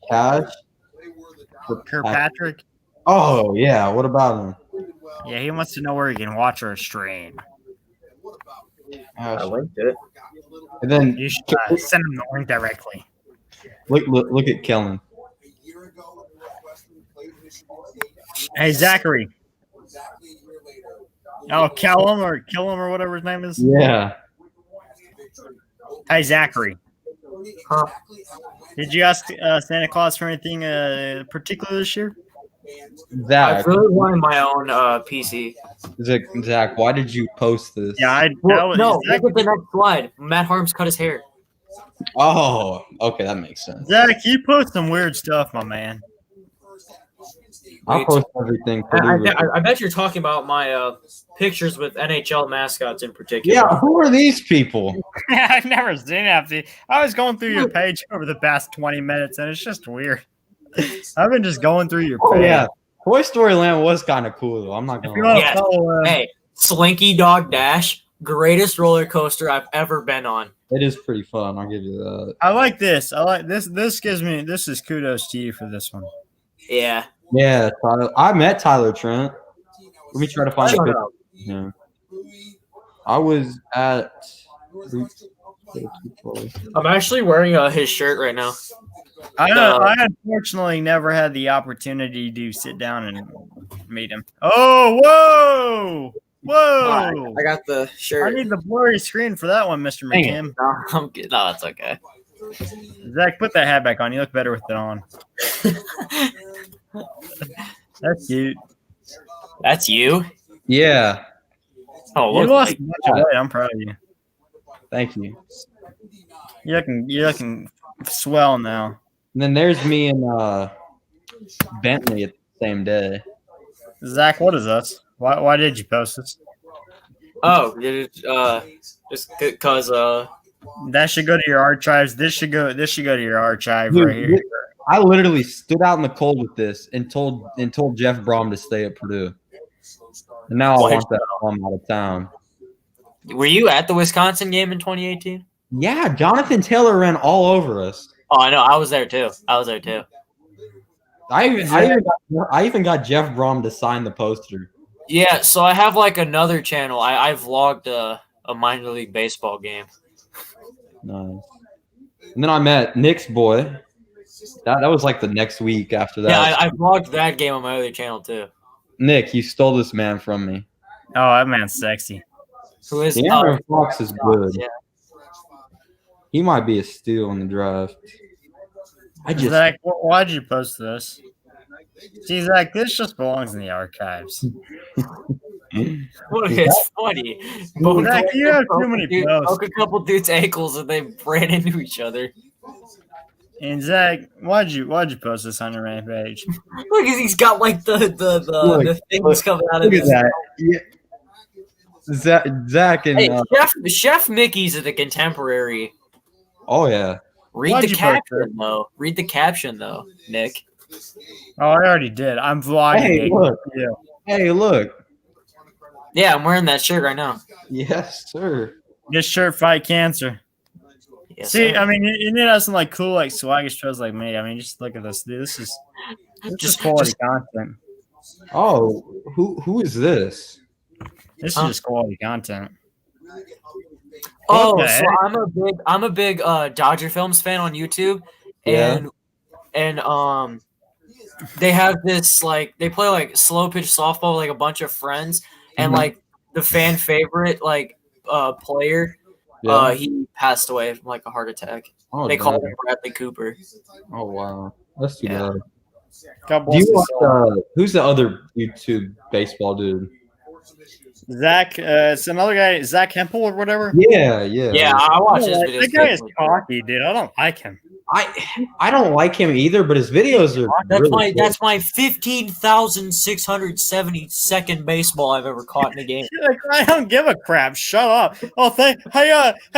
Cash? Kirkpatrick. Oh yeah, what about him? Yeah, he wants to know where he can watch our stream. I linked it. And then You should send him the link directly. look at Kellen. Hey, Zachary. Oh, Callum or whatever his name is. Yeah. Hey, Zachary. Huh? Did you ask Santa Claus for anything particular this year? I Zach, really wanted my own PC. Zach, why did you post this? Yeah, No, look at the next slide. Matt Harms cut his hair. Oh, okay, that makes sense. Zach, you post some weird stuff, my man. I post everything. I bet you're talking about my pictures with NHL mascots in particular. Yeah, who are these people? I've never seen that. I was going through your page over the past 20 minutes, and it's just weird. I've been just going through your page. Oh, yeah. Toy Story Land was kind of cool, though. I'm not going to lie. Yes. Hey, Slinky Dog Dash, greatest roller coaster I've ever been on. It is pretty fun. I'll give you that. I like this. This is kudos to you for this one. Yeah. Yeah, Tyler. I met Tyler Trent. Let me try to find a picture of him. I was at. I'm actually wearing his shirt right now. I unfortunately never had the opportunity to sit down and meet him. Oh, whoa! I got the shirt. I need the blurry screen for that one, Mr. McKim. No, I'm good. No, that's okay. Zach, put that hat back on. You look better with it on. That's cute. That's you? Yeah. Oh, you lost much weight. I'm proud of you. Thank you. You're looking swell now. And then there's me and Bentley at the same day. Zach, what is this? Why did you post this? Oh, just because that should go to your archives. This should go to your archive. Dude, right here. I literally stood out in the cold with this and told Jeff Brom to stay at Purdue. And now I want that bomb out of town. Were you at the Wisconsin game in 2018? Yeah, Jonathan Taylor ran all over us. Oh, I know. I was there too. I even got Jeff Brom to sign the poster. Yeah, so I have like another channel. I vlogged a minor league baseball game. Nice. And then I met Nick's boy. That was like the next week after that. Yeah, I vlogged that game on my other channel too. Nick, you stole this man from me. Oh, that man's sexy. Who is Aaron Fox is good. Yeah. He might be a steal in the draft. Zach, why'd you post this? See, Zach, this just belongs in the archives. Well, it's funny. Zach, you have too many posts. Broke a couple dudes' ankles and they ran into each other. And Zach, why'd you post this on your main page? Look, he's got like the things coming out of his. That. Yeah. Zach and hey, Chef Mickey's at the Contemporary. Oh yeah. Read the caption though, Nick. Oh, I already did. I'm vlogging. Hey, look. Yeah. Hey, look. Yeah, I'm wearing that shirt right now. Yes, sir. This shirt fight cancer. Yes, see, sir. I mean, you need to have some like cool, like swaggish shows like me. I mean, just look at this. Dude, this is quality content. Oh, who is this? This is just quality content. Oh, so I'm a big Dodger Films fan on YouTube, and they have this like they play like slow pitch softball with like a bunch of friends, and like the fan favorite like player, he passed away from like a heart attack. Oh, they called him Bradley Cooper. Oh wow, that's too bad. Do you watch, who's the other YouTube baseball dude? Zach, it's another guy, Zach Hempel or whatever. Yeah. I watch his videos. That guy is cocky, dude. I don't like him. I don't like him either, but his videos are. That's my 15,672nd baseball I've ever caught in a game. Like, I don't give a crap. Shut up. Oh, hey,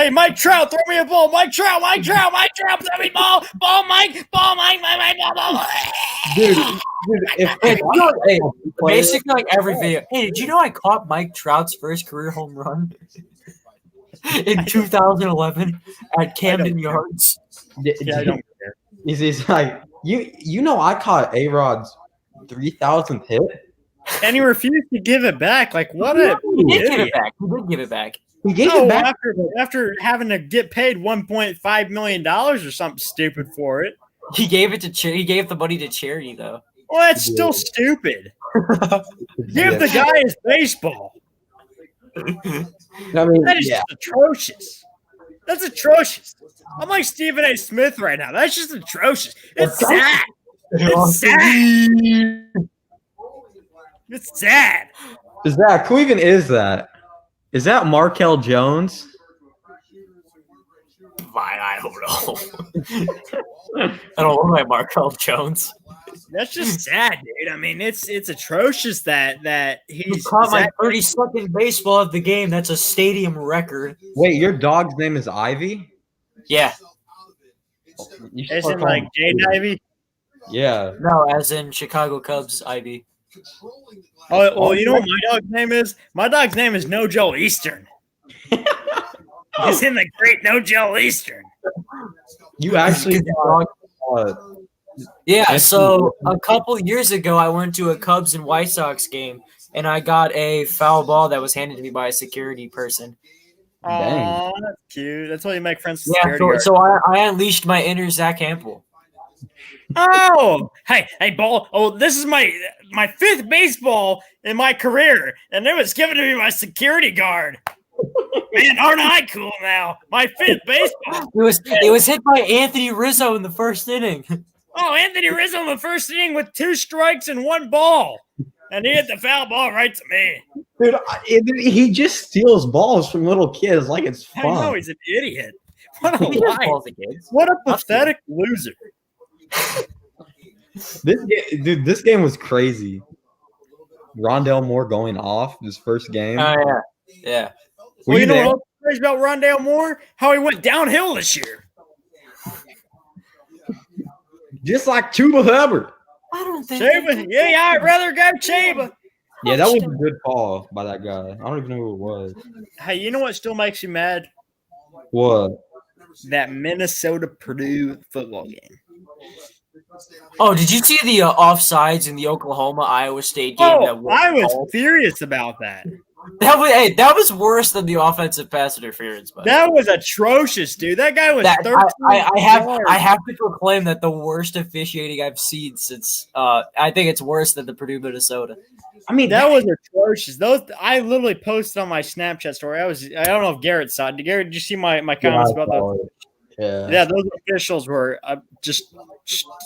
Mike Trout, throw me a ball. Mike Trout, throw me ball, Mike, ball. Dude, basically like every video. Hey, did you know I caught Mike Trout's first career home run in 2011 at Camden Yards? Yeah, I don't care. He's like, You know I caught A-Rod's 3,000th hit. And he refused to give it back. Like, what a He did give idiot. it back. He did give it back. He gave it back. After having to get paid $1.5 million or something stupid for it. He gave it to he gave the money to charity though. Well, that's still stupid. Give the guy his baseball. I mean, That is just atrocious. That's atrocious. I'm like Stephen A. Smith right now. That's just atrocious. It's sad. It's sad. It's sad. Zach, who even is that? Is that Markel Jones? I don't know. I don't look like Markel Jones. That's just sad, dude. I mean, it's atrocious that He he's caught my 32nd baseball of the game. That's a stadium record. Wait, your dog's name is Ivy? Yeah. Isn't like Jade Ivy? Yeah. No, as in Chicago Cubs, Ivy. Oh, well, you know what my dog's name is? My dog's name is No Joe Eastern. He's in the great No Joe Eastern. You actually Yeah, so a couple years ago, I went to a Cubs and White Sox game, and I got a foul ball that was handed to me by a security person. Oh, that's cute. That's why you make friends with Yeah, security so I unleashed my inner Zach Hampel. Oh, hey, ball. Oh, this is my fifth baseball in my career, and it was given to me by security guard. Man, aren't I cool now? My fifth baseball. It was hit by Anthony Rizzo in the first inning. Oh, Anthony Rizzo in the first inning with 2 strikes and 1 ball, and he hit the foul ball right to me. Dude, he just steals balls from little kids like it's fun. I know he's an idiot. What a life. What a pathetic loser. This game was crazy. Rondale Moore going off his first game. Oh yeah. Well, you know what else is crazy about Rondale Moore? How he went downhill this year. Just like Chuba Hubbard. I don't think. Chuba, yeah, I'd rather go Chuba. Yeah, that was a good call by that guy. I don't even know who it was. Hey, you know what still makes you mad? What? That Minnesota Purdue football game. Oh, did you see the offsides in the Oklahoma Iowa State game? Oh, I was furious about that. That was worse than the offensive pass interference. But that was atrocious, dude. That guy was 13. I have to proclaim that the worst officiating I've seen since. I think it's worse than the Purdue Minnesota. I mean, that was atrocious. I literally posted on my Snapchat story. I don't know if Garrett saw it. Garrett, did you see my comments about that? Yeah, those officials were just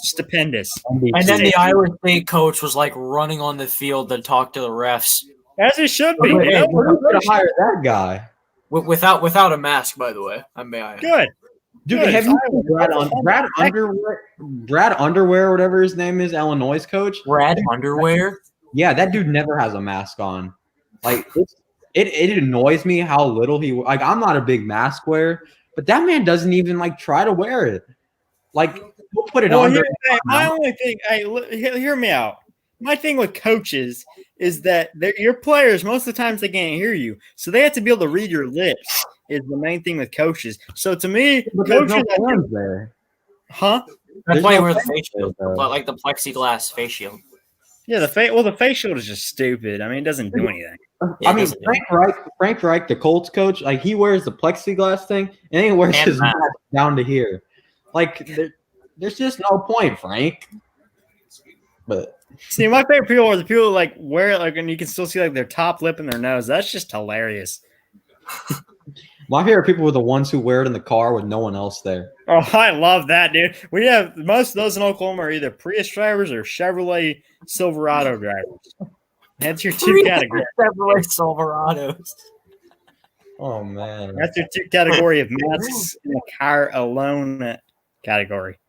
stupendous. And then the Iowa State coach was like running on the field to talk to the refs. As it should be. Who could hire that guy? Without a mask, by the way. Good. Dude, have you seen Brad Underwear, or whatever his name is, Illinois' coach? Brad Underwear? Yeah, that dude never has a mask on. Like, it annoys me how little he – like, I'm not a big mask wearer, but that man doesn't even, like, try to wear it. Like, he'll put it on. My only thing – hear me out. My thing with coaches is that your players, most of the times, they can't hear you. So they have to be able to read your lips is the main thing with coaches. So to me, coaches – no there. Huh? That's why you wear the face shield, like the plexiglass face shield. Yeah, the face shield is just stupid. I mean, it doesn't do anything. I mean, Frank Reich, the Colts coach, like he wears the plexiglass thing and he wears his mask down to here. Like, there's just no point, Frank. But see, my favorite people are the people who, like, wear it, like, and you can still see like their top lip and their nose. That's just hilarious. My favorite people were the ones who wear it in the car with no one else there. Oh, I love that, dude. We have most of those in Oklahoma are either Prius drivers or Chevrolet Silverado drivers. That's your 2 categories. Chevrolet Silverados. Oh man, that's your 2 category of masks in the car alone category.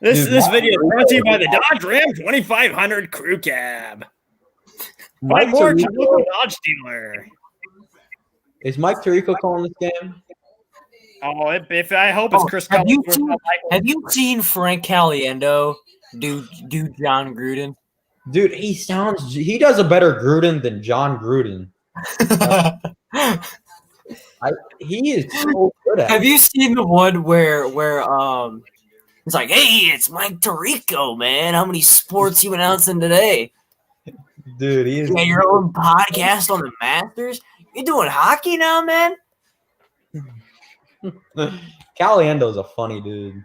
This video is brought to you by the Dodge Ram 2500 Crew Cab. Buy more to local Dodge dealer. Is Mike Tirico calling this game? Oh, I hope it's Chris. Have you seen Frank Caliendo do John Gruden? Dude, he does a better Gruden than John Gruden. He is so good at it. Have you seen the one where It's like, hey, it's Mike Tirico, man. How many sports you announcing today? Dude, he is. You got your own podcast on the Masters? You doing hockey now, man? Caliendo's a funny dude.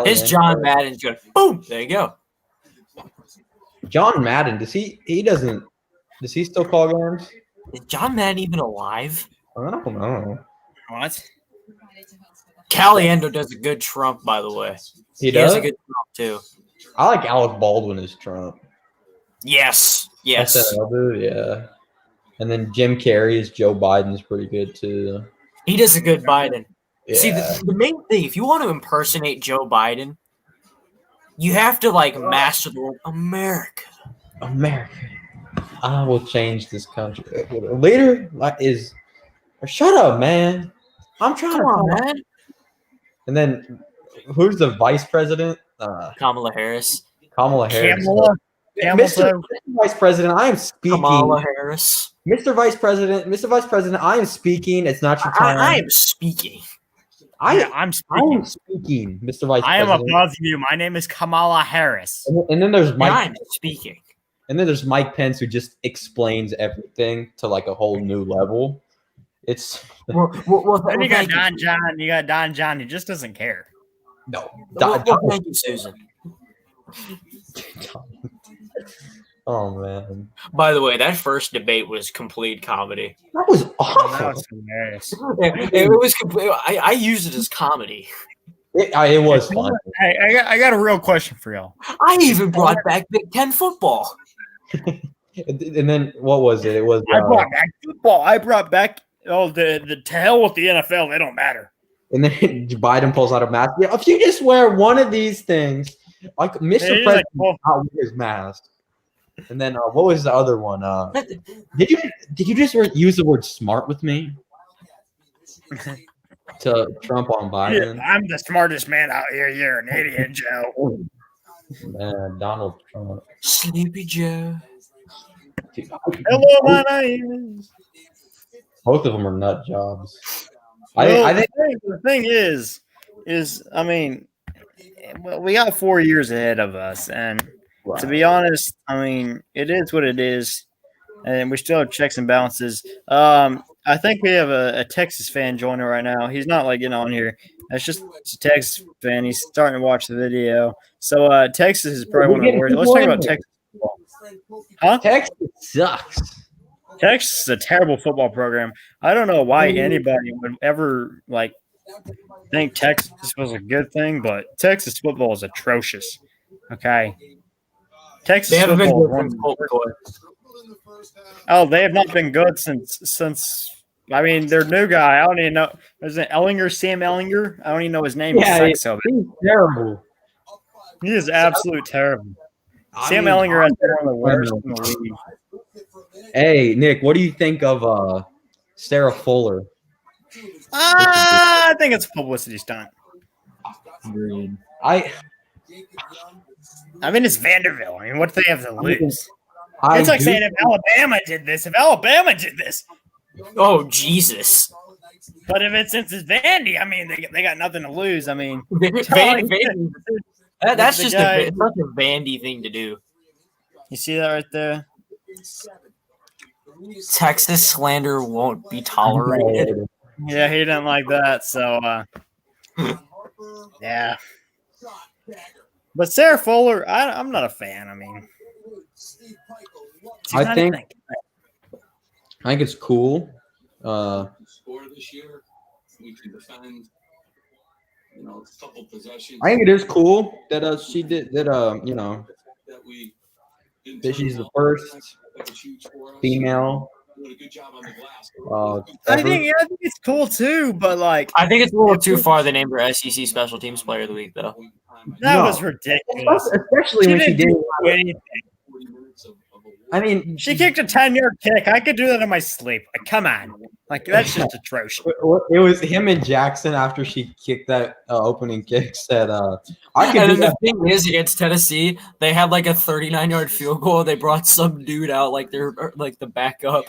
His John Madden's good. Boom! There you go. John Madden, does he still call games? Is John Madden even alive? I don't know. What? Caliendo does a good Trump, by the way. He has does? a good Trump, too. I like Alec Baldwin as Trump. Yes. SNL dude, yeah. And then Jim Carrey as Joe Biden's pretty good, too. He does a good Biden. Yeah. See, the main thing, if you want to impersonate Joe Biden, you have to, like, master the word America. America. I will change this country. Later is shut up, man. I'm trying Come on, man. And then who's the vice president? Kamala Harris. Kamala Harris. Mr. Vice President, I am speaking. Kamala Harris. Mr. Vice President, I am speaking. It's not your time. I am speaking. I'm speaking. I am speaking, Mr. Vice President. I am above you. My name is Kamala Harris. And then there's Mike. I'm speaking. And then there's Mike Pence, who just explains everything to like a whole new level. It's then you got Don John. You got Don John. He just doesn't care. no. Thank you, Susan. Oh man! By the way, that first debate was complete comedy. That was That awful. was hilarious. It was complete. I used it as comedy. It was fun. Hey, I got a real question for y'all. I even brought back Big Ten football. And then what was it? It was I brought back football. I brought back the to hell with the NFL. They don't matter. and then Biden pulls out a mask. Yeah, if you just wear one of these things, like Mr. President, not wear his mask. And then what was the other one? Did you just use the word smart with me? To Trump on Biden. Yeah, I'm the smartest man out here. You're an idiot, Joe. Man, Donald Trump. Sleepy Joe. Hello, my name is. Both of them are nut jobs. Well, I think the thing is, I mean, we got 4 years ahead of us, and to be honest, I mean, it is what it is, and we still have checks and balances. I think we have a Texas fan joining right now. He's not like getting on here. It's just a Texas fan. He's starting to watch the video. So Texas is probably one of the worst. Let's talk about Texas football. Huh? Texas sucks. Texas is a terrible football program. I don't know why anybody would ever like think Texas was a good thing, but Texas football is atrocious. Okay. Texas They haven't been football. good since Colt McCoy. Oh, they have not been good since. I mean, their new guy. I don't even know. Is it Ellinger? Sam Ellinger? I don't even know his name. Yeah, He's terrible. He is absolute terrible. Sam Ellinger has been one of the worst in the league. Hey, Nick, what do you think of Sarah Fuller? I think it's a publicity stunt. I mean, it's Vanderbilt. I mean, what do they have to lose? I It's like do- saying if Alabama did this, Oh, Jesus. But if it's since it's Vandy, I mean, they got nothing to lose. I mean, That's The just guy- such a Vandy thing to do. you see that right there? Texas slander won't be tolerated. Yeah, he didn't like that. So, yeah. But Sarah Fuller, I'm not a fan. I mean, she's I not think- even- I think it's cool. Score this year, we can defend. You know, a couple possessions. I think it is cool that she did that. That we That she's the first female. Doing a good job on the glass. I think it's cool too. But like, I think it's a little too far. They named her SEC Special Teams Player of the Week, though. that No. was ridiculous. Especially when she didn't did. do anything. 40 minutes of a I mean, She kicked a 10-yard kick. I could do that in my sleep. Like, come on. Like, that's just atrocious. it was him and Jackson after she kicked that opening kick. Said, "I could And do then the that." thing is, against Tennessee, they had like a 39-yard field goal. They brought some dude out, like they're like the backup.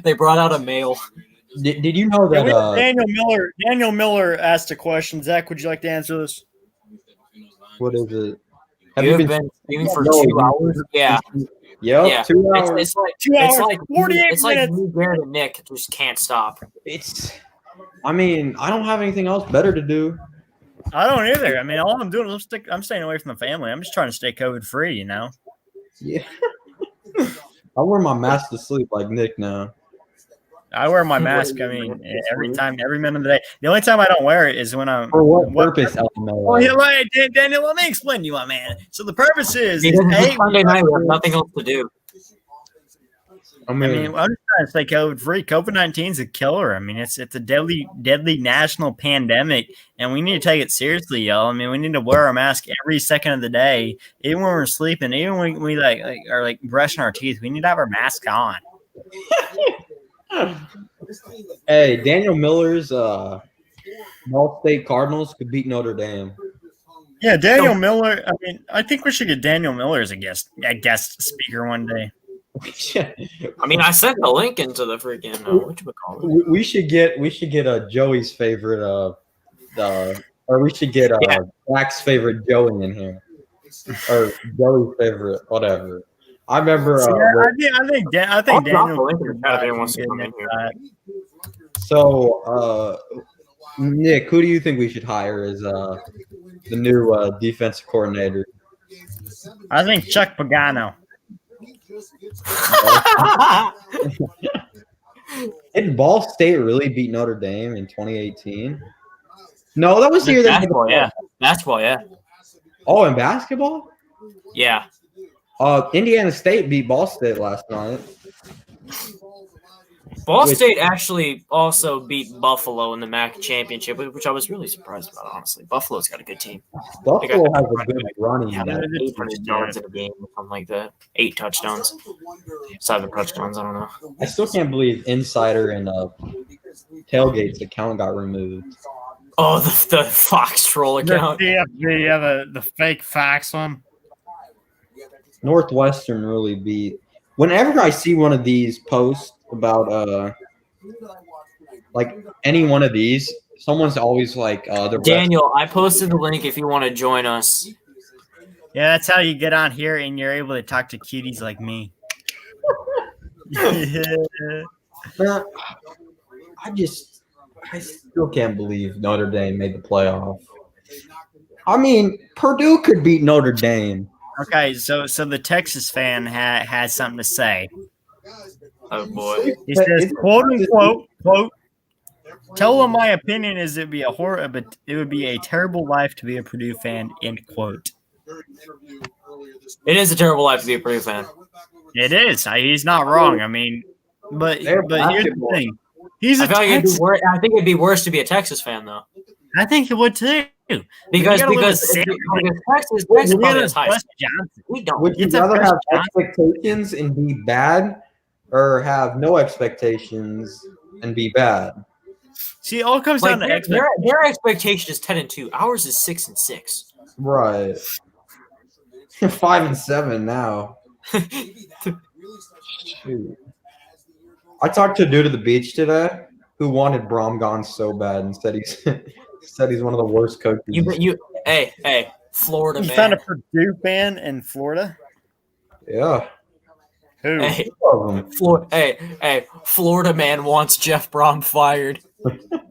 They brought out a male. Did you know Yeah, we have that? Daniel Miller asked a question. Zach, would you like to answer this? What is it? You have been streaming for No, 2 hours? Yeah. Yep, Yeah. 2 hours. It's like 2 hours, 48 it's like minutes. me, Garrett, and Nick just can't stop. I mean, I don't have anything else better to do. I don't either. I mean, all I'm doing is I'm staying away from the family. I'm just trying to stay COVID free, Yeah. I wear my mask to sleep like Nick now. I wear my mask. I mean, every minute of the day. The only time I don't wear it is when I'm. For what purpose, LMAO? Oh, yeah, right, Daniel. Let me explain to you, my man. So the purpose is Sunday night we have nothing else to do. I mean, I'm just trying to stay COVID free. COVID-19 is a killer. I mean, it's a deadly national pandemic, and we need to take it seriously, y'all. I mean, we need to wear a mask every second of the day, even when we're sleeping, even when we are brushing our teeth. We need to have our mask on. Hey, Daniel Miller's Ball State Cardinals could beat Notre Dame. Yeah, Daniel Miller. I mean, I think we should get Daniel Miller as a guest speaker one day. I mean, I sent the link into the freaking whatchamacallit. We should get a Joey's favorite or we should get Zach's favorite Joey in here, or Joey's favorite whatever. I remember. I think Daniel. So, Nick, who do you think we should hire as the new defensive coordinator? I think Chuck Pagano. Did Ball State really beat Notre Dame in 2018? No, that was the year they made the playoffs. Yeah, basketball, yeah. Oh, in basketball? Yeah. Indiana State beat Ball State last night. Ball State actually also beat Buffalo in the MAC championship, which I was really surprised about, honestly. Buffalo's got a good team. Buffalo has a good running. Yeah, 800 yards in a game, something like that. 8 touchdowns. 7 touchdowns, I don't know. I still can't believe Insider and Tailgate's account got removed. Oh, the Fox troll account. The fake Fox one. Northwestern really beat. Whenever I see one of these posts about like any one of these, someone's always like Daniel, I posted the link if you want to join us. Yeah, that's how you get on here and you're able to talk to cuties like me. I still can't believe Notre Dame made the playoff. I mean, Purdue could beat Notre Dame. Okay, so the Texas fan has something to say. Oh boy, he says, "quote unquote, quote." Tell them my opinion is it would be a terrible life to be a Purdue fan. End quote. It is a terrible life to be a Purdue fan. It is. He's not wrong. I mean, but here's the thing. I think it'd be worse to be a Texas fan, though. I think it would too. Because Texas probably has high. We don't. Would you rather have expectations and be bad, or have no expectations and be bad? See, it all comes down to expectations. Their expectation is 10-2. Ours is 6-6. Right. 5-7 now. Shoot. I talked to a dude at the beach today who wanted Brom gone so bad and said he's one of the worst coaches. Hey, Florida man. You found a Purdue fan in Florida? Yeah. Who? Hey, Florida man wants Jeff Brom fired.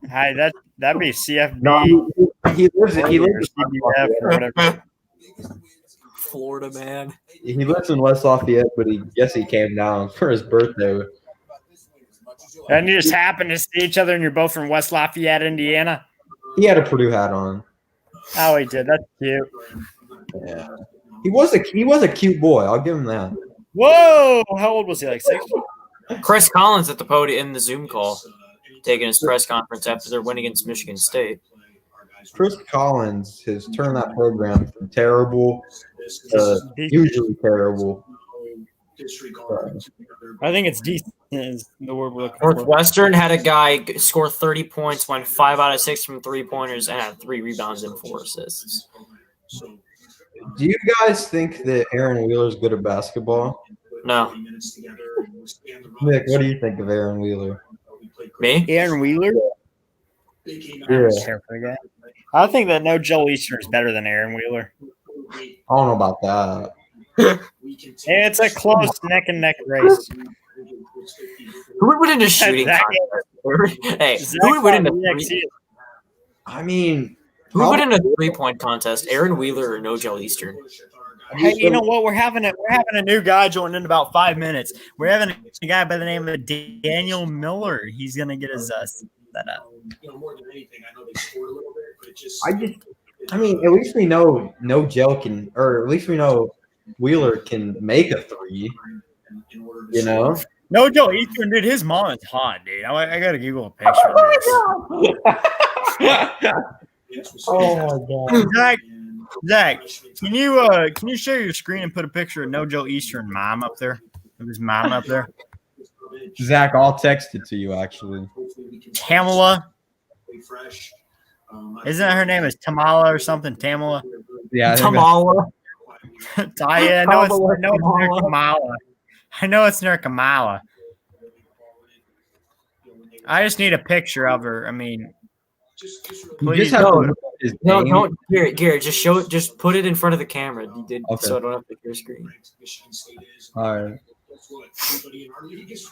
Hey, that'd be CFB. No, he lives CBF or whatever. Florida man. He lives in West Lafayette, but he came down for his birthday. And you just happen to see each other, and you're both from West Lafayette, Indiana. He had a Purdue hat on. Oh, he did. That's cute. Yeah, he was a cute boy. I'll give him that. Whoa! How old was he? Like 6? Chris Collins at the podium in the Zoom call, taking his press conference after their win against Michigan State. Chris Collins has turned that program from terrible to usually terrible. I think it's decent. Is the word we're looking for. Northwestern had a guy score 30 points, went 5 out of 6 from 3-pointers, and had 3 rebounds and 4 assists. Do you guys think that Aaron Wheeler's good at basketball? No. Nick, what do you think of Aaron Wheeler? Me? Aaron Wheeler? Yeah. I think that No Joel Eastern is better than Aaron Wheeler. I don't know about that. It's a close neck and neck race. Who would win in a shooting Exactly. contest? Hey, who would win in a I mean, who would win in a 3-point contest? Aaron Wheeler or No Joel Eastern? Hey, you know what? We're having a new guy join in about 5 minutes. We're having a guy by the name of Daniel Miller. He's gonna get his that up. I mean, at least we know No Gel can, or at least we know Wheeler can make a three. You know? No Joel Eastern, dude. His mom is hot, dude. I gotta Google a picture of this. Oh my god. Zach, can you share your screen and put a picture of No Joel Eastern mom up there? Of his mom up there? Zach, I'll text it to you actually. Tamala. Isn't her name is Tamala or something? Tamala? Yeah, Tamala. I know it's near Kamala. I know it's near Kamala. I just need a picture of her. I mean, please. No, don't, Garrett. Just put it in front of the camera. You did, okay. So I don't have to your screen. All right.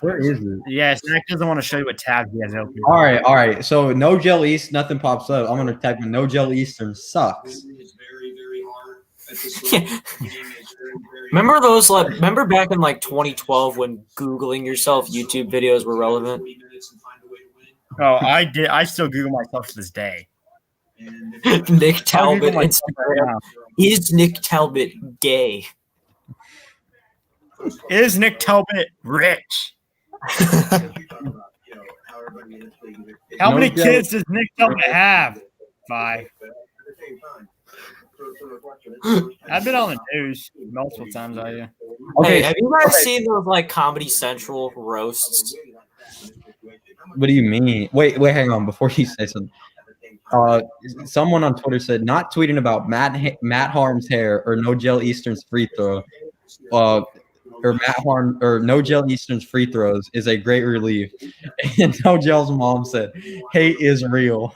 Where is it? Yeah, Zach doesn't want to show you what tab he has open. All right. So No Gel East, nothing pops up. I'm gonna type in No Gel Eastern sucks. Remember back in like 2012 when Googling yourself YouTube videos were relevant? Oh, I did. I still Google myself to this day. Nick Talbot Instagram. Is Nick Talbot gay? Is Nick Talbot rich? How many kids does Nick Talbot have? 5. I've been on the news multiple times. Okay, hey, have you guys seen those like Comedy Central roasts? What do you mean? Wait, hang on. Before you say something, someone on Twitter said not tweeting about Matt Harm's hair or No Gel Eastern's free throw, or Matt Harm or No Gel Eastern's free throws is a great relief. And No Gel's mom said, "Hate is real."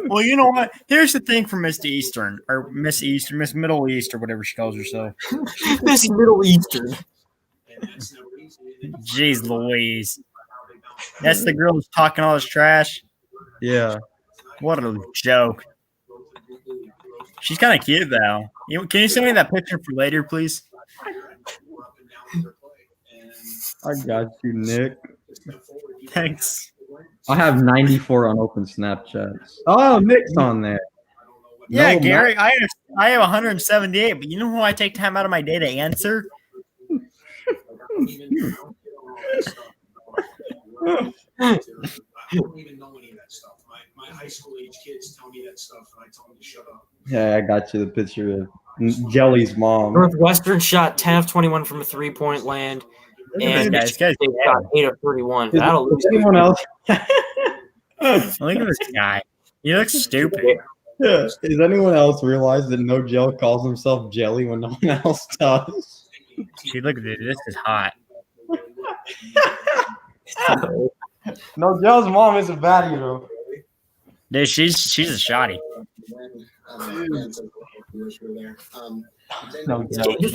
Well, you know what? Here's the thing for Miss Eastern or Miss Eastern, Miss Middle East or whatever she calls herself. Miss Middle Eastern. Jeez Louise. That's the girl who's talking all this trash? Yeah. What a joke. She's kind of cute, though. Can you send me that picture for later, please? I got you, Nick. Thanks. I have 94 unopened Snapchats. Oh, Nick's on there. Yeah, No, Gary, I have 178, but you know who I take time out of my day to answer? I don't even know any of that stuff. My high school age kids tell me that stuff, and I tell them to shut up. Yeah, I got you the picture of Jelly's mom. Northwestern shot 10 of 21 from a 3-point land, and This guy's they shot 8 of 31. Is anyone else? Look at this guy. He looks stupid. Yeah. Does anyone else realize that No Gel calls himself Jelly when no one else does? Dude, look at this. This is hot. No Gel's mom is a baddie, though. Dude, she's a shotty. No Gel. You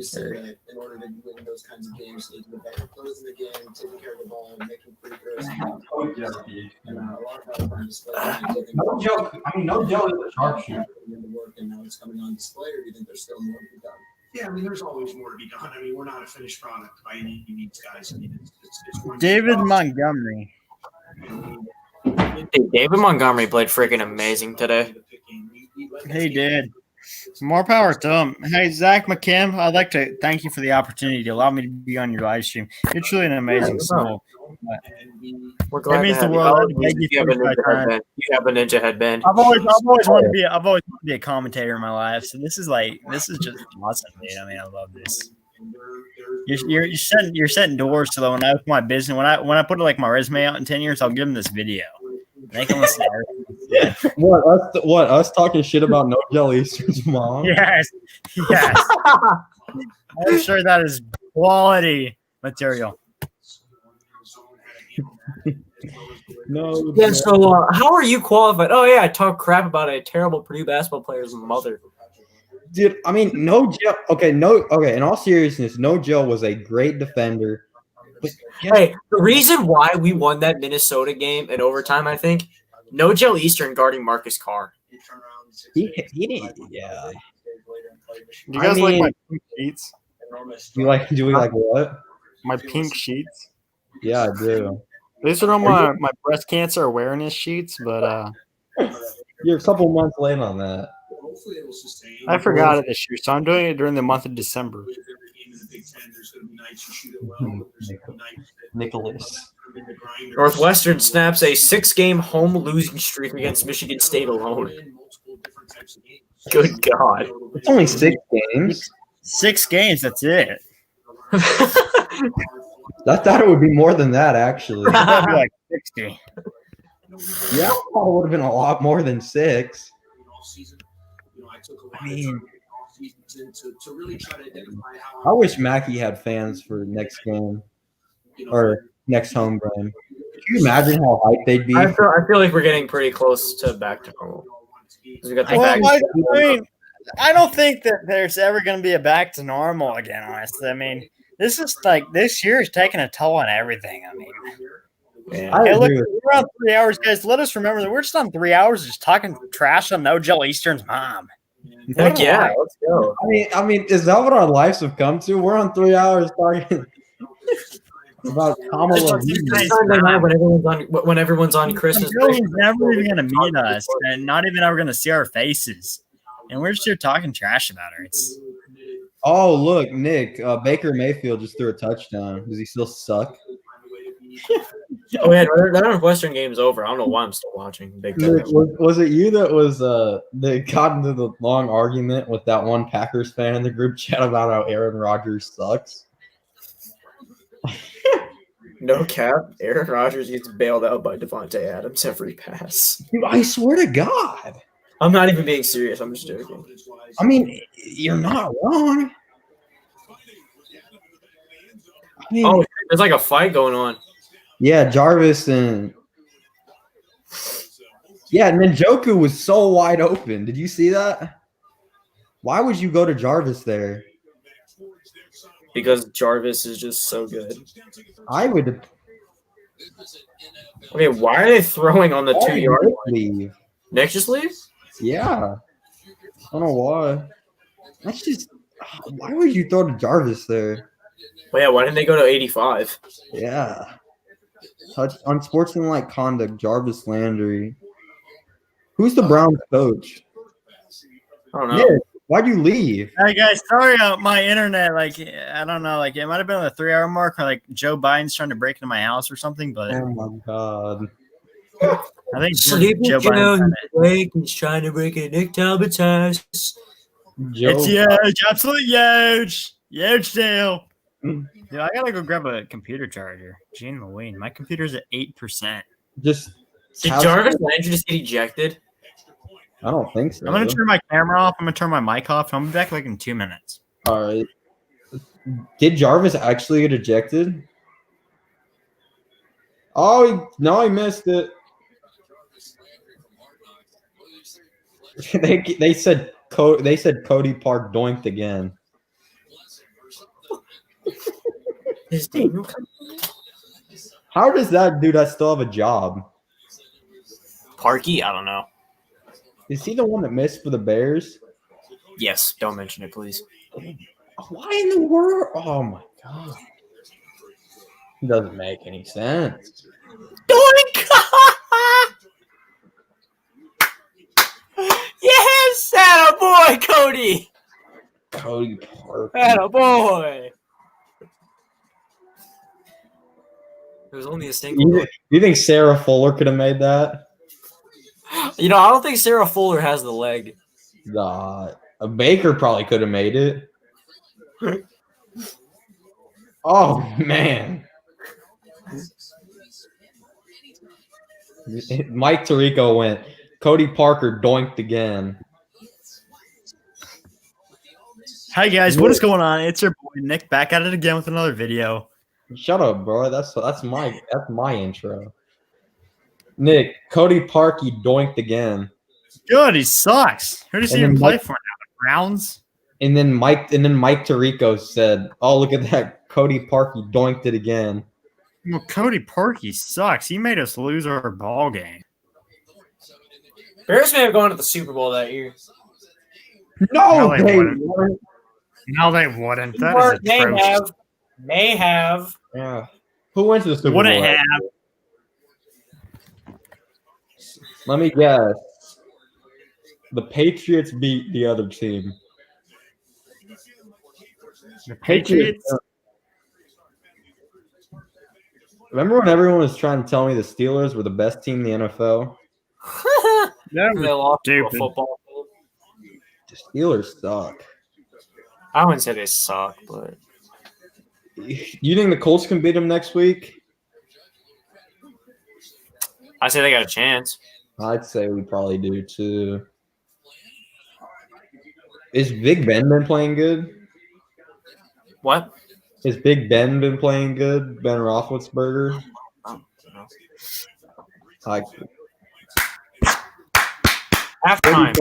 said that in order to win those kinds of games, you need to be better closing the game, taking care of the ball, making free throws. No Gel is a sharpshooter. And now it's coming on display, or do you think there's still more to be done? Yeah, I mean, there's always more to be done. I mean, we're not a finished product by any means, guys. I mean, it's one David Montgomery. Hey, David Montgomery played freaking amazing today. He did. More power to him. Hey, Zach McKim, I'd like to thank you for the opportunity to allow me to be on your live stream. You're truly an amazing soul. We're glad That means to the have world. you. You have a ninja headband. I've always wanted to be a commentator in my life. So this is just awesome, dude. I mean, I love this. You're setting doors so that when I open my business, when I put like my resume out in 10 years, I'll give them this video. They can listen to everything. What us talking shit about No Gel Eastern's mom? Yes. I'm sure that is quality material. No. Yeah. So, how are you qualified? Oh yeah, I talk crap about a terrible Purdue basketball player's mother. Dude, I mean, no Jill. Okay, no. Okay, in all seriousness, no Jill was a great defender. But Hey, the reason why we won that Minnesota game in overtime, I think, no Joe Eastern guarding Marcus Carr. he didn't. Yeah. Do you guys like my pink sheets? You like? Do we like what? My pink sheets. Yeah, I do. These are on my breast cancer awareness sheets, but You're a couple months late on that. I forgot it this year, so I'm doing it during the month of December. Nicholas. Northwestern snaps a 6-game home losing streak against Michigan State alone. Good God. It's only 6 games. 6 games, that's it. I thought it would be more than that, actually. That'd be like 60. Yeah, I thought it would have been a lot more than 6. I mean, I wish Mackey had fans for next game or next home game. Can you imagine how hyped they'd be? I feel like we're getting pretty close to back to normal. We got the back- I don't think that there's ever going to be a back to normal again, honestly. I mean, this is like this year is taking a toll on everything. I mean, I hey, look, agree with we're on 3 hours, guys. Let us remember that we're just on 3 hours just talking trash on No Joe Eastern's mom. Heck yeah, let's go. I mean, is that what our lives have come to? We're on 3 hours talking about Kamala. Sunday night when everyone's on Christmas break. He's never even going to meet us, and not even ever going to see our faces. And we're just here talking trash about her. Oh, look, Nick. Baker Mayfield just threw a touchdown. Does he still suck? Oh yeah, that Northwestern game's over. I don't know why I'm still watching. Big Nick, was it you that got into the long argument with that one Packers fan in the group chat about how Aaron Rodgers sucks? No cap. Aaron Rodgers gets bailed out by Devontae Adams every pass. Dude, I swear to God. I'm not even being serious. I'm just joking. I mean, you're not wrong. I mean, Oh, there's like a fight going on. yeah, Jarvis and Njoku was so wide open. Did you see that? Why would you go to Jarvis there? Because Jarvis is just so good. I would. Okay, why are they throwing on the 2-yard line? Leave. Nick just leaves? Yeah. I don't know why. That's just. Why would you throw to Jarvis there? Well, yeah, why didn't they go to 85? Yeah. Unsportsmanlike conduct, Jarvis Landry. Who's the Browns coach? I don't know. Yeah. Why'd you leave? Hey guys, sorry my internet. Like I don't know. Like it might have been the 3 hour mark, or like Joe Biden's trying to break into my house or something. But Oh my God. I think Sleeping Joe Biden. He's trying to break in Nick Talbot's house. It's huge, absolutely huge, huge deal. Dude, I gotta go grab a computer charger. Gene Louine, my computer's at 8%. Just. Did Jarvis Landry just get ejected? I don't think so. I'm gonna turn my camera off. I'm gonna turn my mic off. I'm gonna be back like in 2 minutes. All right. Did Jarvis actually get ejected? Oh, no, he missed it. they said Cody Park doinked again. How does that dude still have a job? Parky? I don't know. Is he the one that missed for the Bears? Yes, don't mention it, please. Why in the world? Oh my God. It doesn't make any sense. Doink! Yes, attaboy, Cody. Cody Park. Attaboy. It was only a single. Do you think Sarah Fuller could have made that? I don't think Sarah Fuller has the leg. Nah, a Baker probably could have made it. Oh man, Mike Tirico went. Cody Parker doinked again. Hi guys, what is going on? It's your boy Nick back at it again with another video. Shut up, bro. That's my intro. Nick, Cody Parkey doinked again. Good, he sucks. Who does he even play for now? The Browns? And then Mike Tirico said, "Oh, look at that. Cody Parkey doinked it again." Well, Cody Parkey sucks. He made us lose our ball game. Bears may have gone to the Super Bowl that year. No, they they wouldn't. weren't. No, they wouldn't. That is atrocious. May have. Yeah. Who went to the Super Wouldn't Bowl? have. Let me guess. The Patriots beat the other team. The Patriots? Remember when everyone was trying to tell me the Steelers were the best team in the NFL? That They lost to a stupid. football team. The Steelers suck. I wouldn't say they suck, but You think the Colts can beat them next week? I say they got a chance. I'd say we probably do too. Is Big Ben been playing good? What? Has Big Ben been playing good? Ben Roethlisberger? Like, Halftime.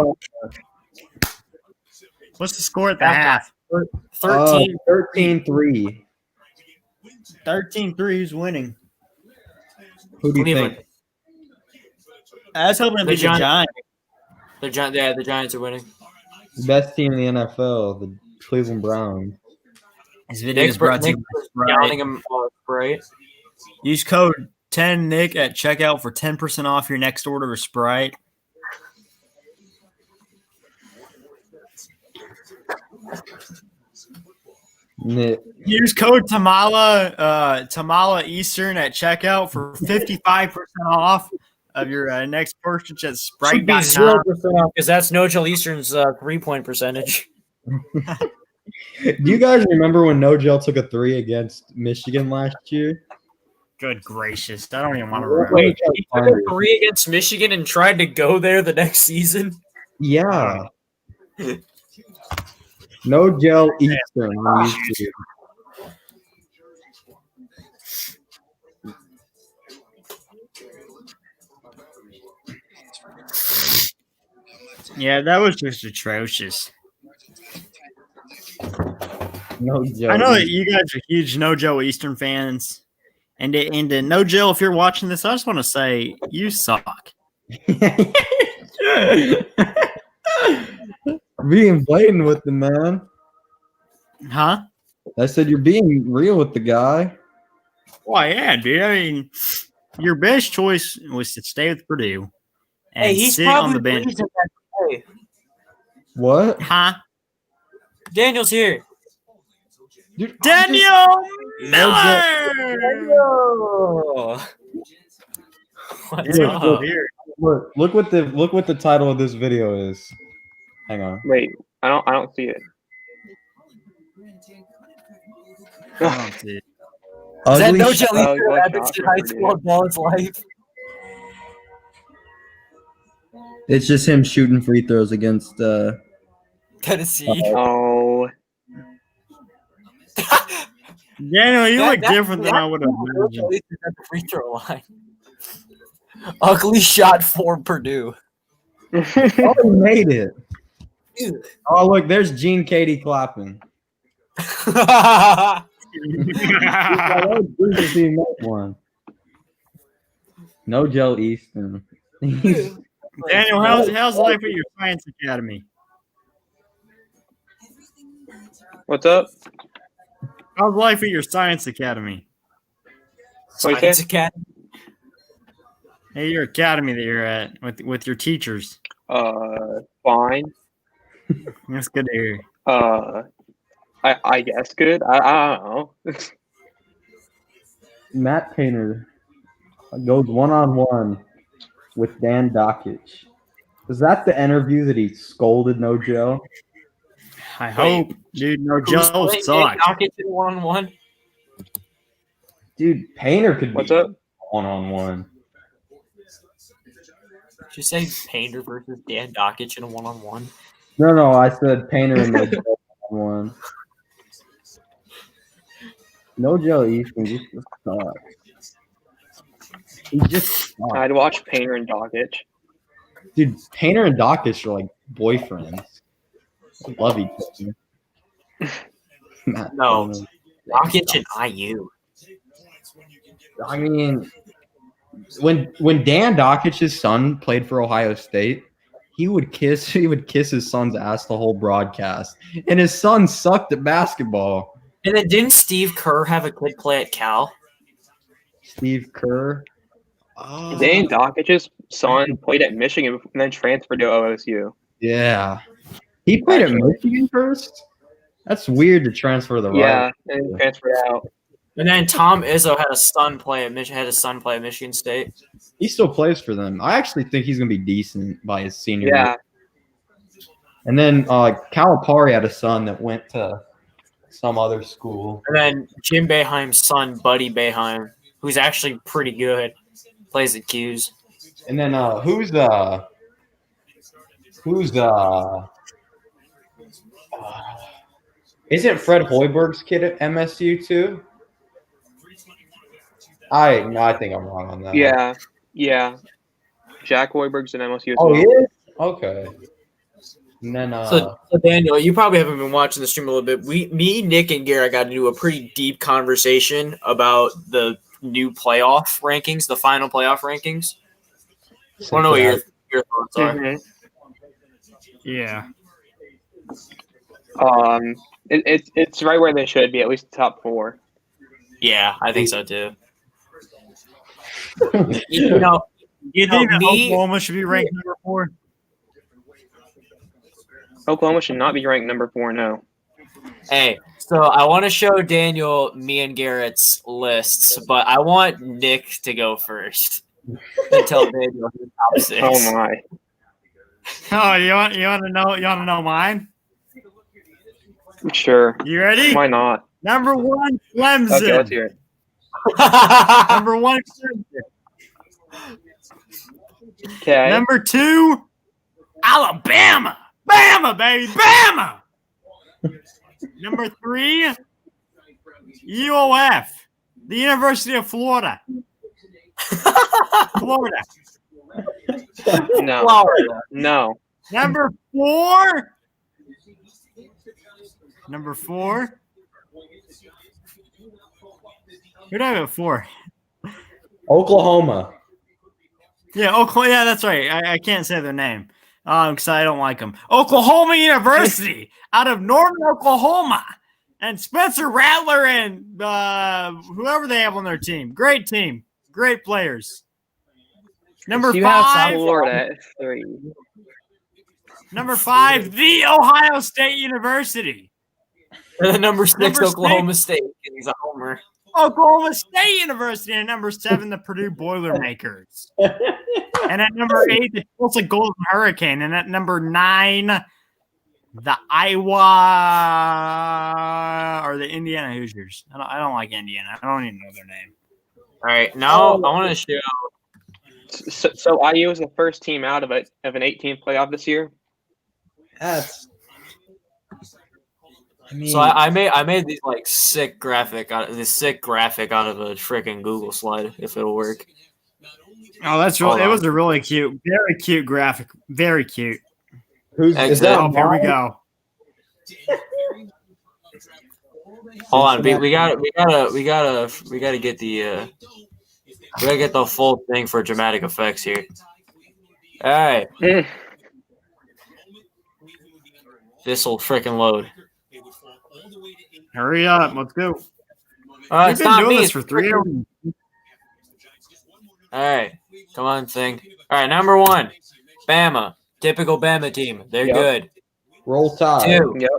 What's the score at the half? 13. 13-3. 13-3. Who's winning? Who do you Cleveland. think? I was hoping to be the Giants. The Giants are winning. Best team in the NFL, the Cleveland Browns. This video is brought to you by Counting Sprite. them right. Use code 10NICK at checkout for 10% off your next order of Sprite. Nick. Use code Tamala Eastern at checkout for 55% off of your next purchase at Should be Sprite.com. 0% off because that's No Chill Eastern's 3-point percentage. Do you guys remember when No Gel took a 3 against Michigan last year? Good gracious. I don't even want to remember. Wait, he took a 3 against Michigan and tried to go there the next season? Yeah. No Gel Eastern on YouTube. Yeah, that was just atrocious. No Gel. I know that you guys are huge No Joe Eastern fans. And No Joe, if you're watching this, I just want to say you suck. Being blatant with the man. Huh? I said you're being real with the guy. Well, yeah, dude. I mean, your best choice was to stay with Purdue and He's sit on the bench. reason that play. What? Huh? Daniel's here. Dude, Daniel Miller! What's Look, up? look what the title of this video is. Hang on. Wait, I don't see it. Oh, dude. Is that Ugly No shit. Chill Eastern Oh, at watch Evanston out, High School of all his life? It's just him shooting free throws against Tennessee. Oh, Daniel, you look That- different than I would have No imagined. Chill Eastern at the free throw line. Ugly shot for Purdue. Oh, he made it. Ew. Oh, look, there's Gene Katie clapping. One. No Gel Eastern. Daniel, how's life at your science academy? what's up? How's life at your science academy? Science Academy. Hey, your academy that you're at with your teachers. Fine. That's good to hear. I guess good. I don't know. Matt Painter goes one-on-one with Dan Dockich. Was that the interview that he scolded No Gel? I hope, dude. No, Joe sucks. Dockage in 1-on-1. Dude, Painter could What's be up? one-on-one. Did you say Painter versus Dan Dockage in a 1-on-1? No, I said Painter and No Gel one-on-one. No Joe Easton just sucks. He just sucks. I'd watch Painter and Doggett. Dude, Painter and Dockich are like boyfriends. They love each other. No, Dockich and IU. I mean, when Dan Dockich's son played for Ohio State, he would kiss his son's ass the whole broadcast, and his son sucked at basketball. And then didn't Steve Kerr have a kid play at Cal? Steve Kerr. Dan Dockich's son played at Michigan and then transferred to OSU. Yeah, he played at Michigan first. That's weird to transfer to the right. Yeah, and transferred out. And then Tom Izzo had a son play at Michigan State. He still plays for them. I actually think he's gonna be decent by his senior year. And then Calipari had a son that went to some other school. And then Jim Boeheim's son, Buddy Boeheim, who's actually pretty good, plays at Q's. And then isn't Fred Hoiberg's kid at MSU too? I think I'm wrong on that. Yeah. Jack Hoiberg's in MSU as Oh, well. he is? Okay. And then So Daniel, you probably haven't been watching the stream a little bit. Me, Nick, and Garrett got to do a pretty deep conversation about the new playoff rankings, the final playoff rankings. I don't know what your thoughts are. Mm-hmm. Yeah. It's right where they should be, at least the top 4. Yeah, I think so too. you know, You think that Oklahoma should be ranked number 4? Oklahoma should not be ranked number 4, no. Hey, so I want to show Daniel me and Garrett's lists, but I want Nick to go first and tell Daniel his top 6. Oh my. Oh, you want to know mine? Sure. You ready? Why not? Number 1, Clemson. Okay, let's hear it. Number 1, Clemson. Okay. Number 2, Alabama. Bama, baby, Bama. Number 3, UOF, the University of Florida. Florida. No. Florida. No. Number 4. Who did I have at 4? Oklahoma. Yeah, Oklahoma. Yeah, that's right. I can't say their name because I don't like them. Oklahoma University out of Northern Oklahoma, and Spencer Rattler and whoever they have on their team. Great team, great players. Number You have 5, Florida at 3. Number 5, the Ohio State University. And then number 6, Number Oklahoma State. He's a homer. Oklahoma State University, and number 7, the Purdue Boilermakers. And at number 8, the Tulsa Golden Hurricane. And at number 9, the Iowa or the Indiana Hoosiers. I don't like Indiana. I don't even know their name. All right, now I want to show. So IU was the first team out of an 18 playoff this year. So I made these like sick graphic out of a freaking Google slide if it'll work. Oh, that's really. It was a really cute, very cute graphic. Very cute. Is that? Oh, here we go. Hold on, we gotta get the full thing for dramatic effects here. All right, this will freaking load. Hurry up, let's go. We've been doing this for 3 hours. All right, come on, thing. All right, number 1, Bama, typical Bama team. They're good. Roll Tide. 2, Yep.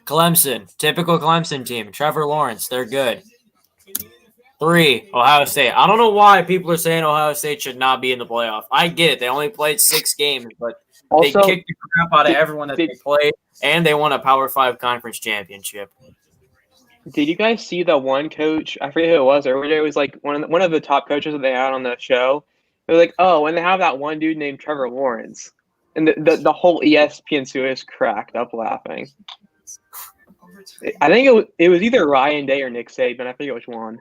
Clemson, typical Clemson team. Trevor Lawrence, they're good. 3, Ohio State. I don't know why people are saying Ohio State should not be in the playoff. I get it. They only played 6 games, but they kicked the crap out of everyone that they played, and they won a Power 5 conference championship. Did you guys see the one coach? I forget who it was. Earlier, it was like one of the top coaches that they had on the show. They're like, oh, and they have that one dude named Trevor Lawrence, and the whole ESPN Suez cracked up laughing. I think it was either Ryan Day or Nick Saban. I forget which one.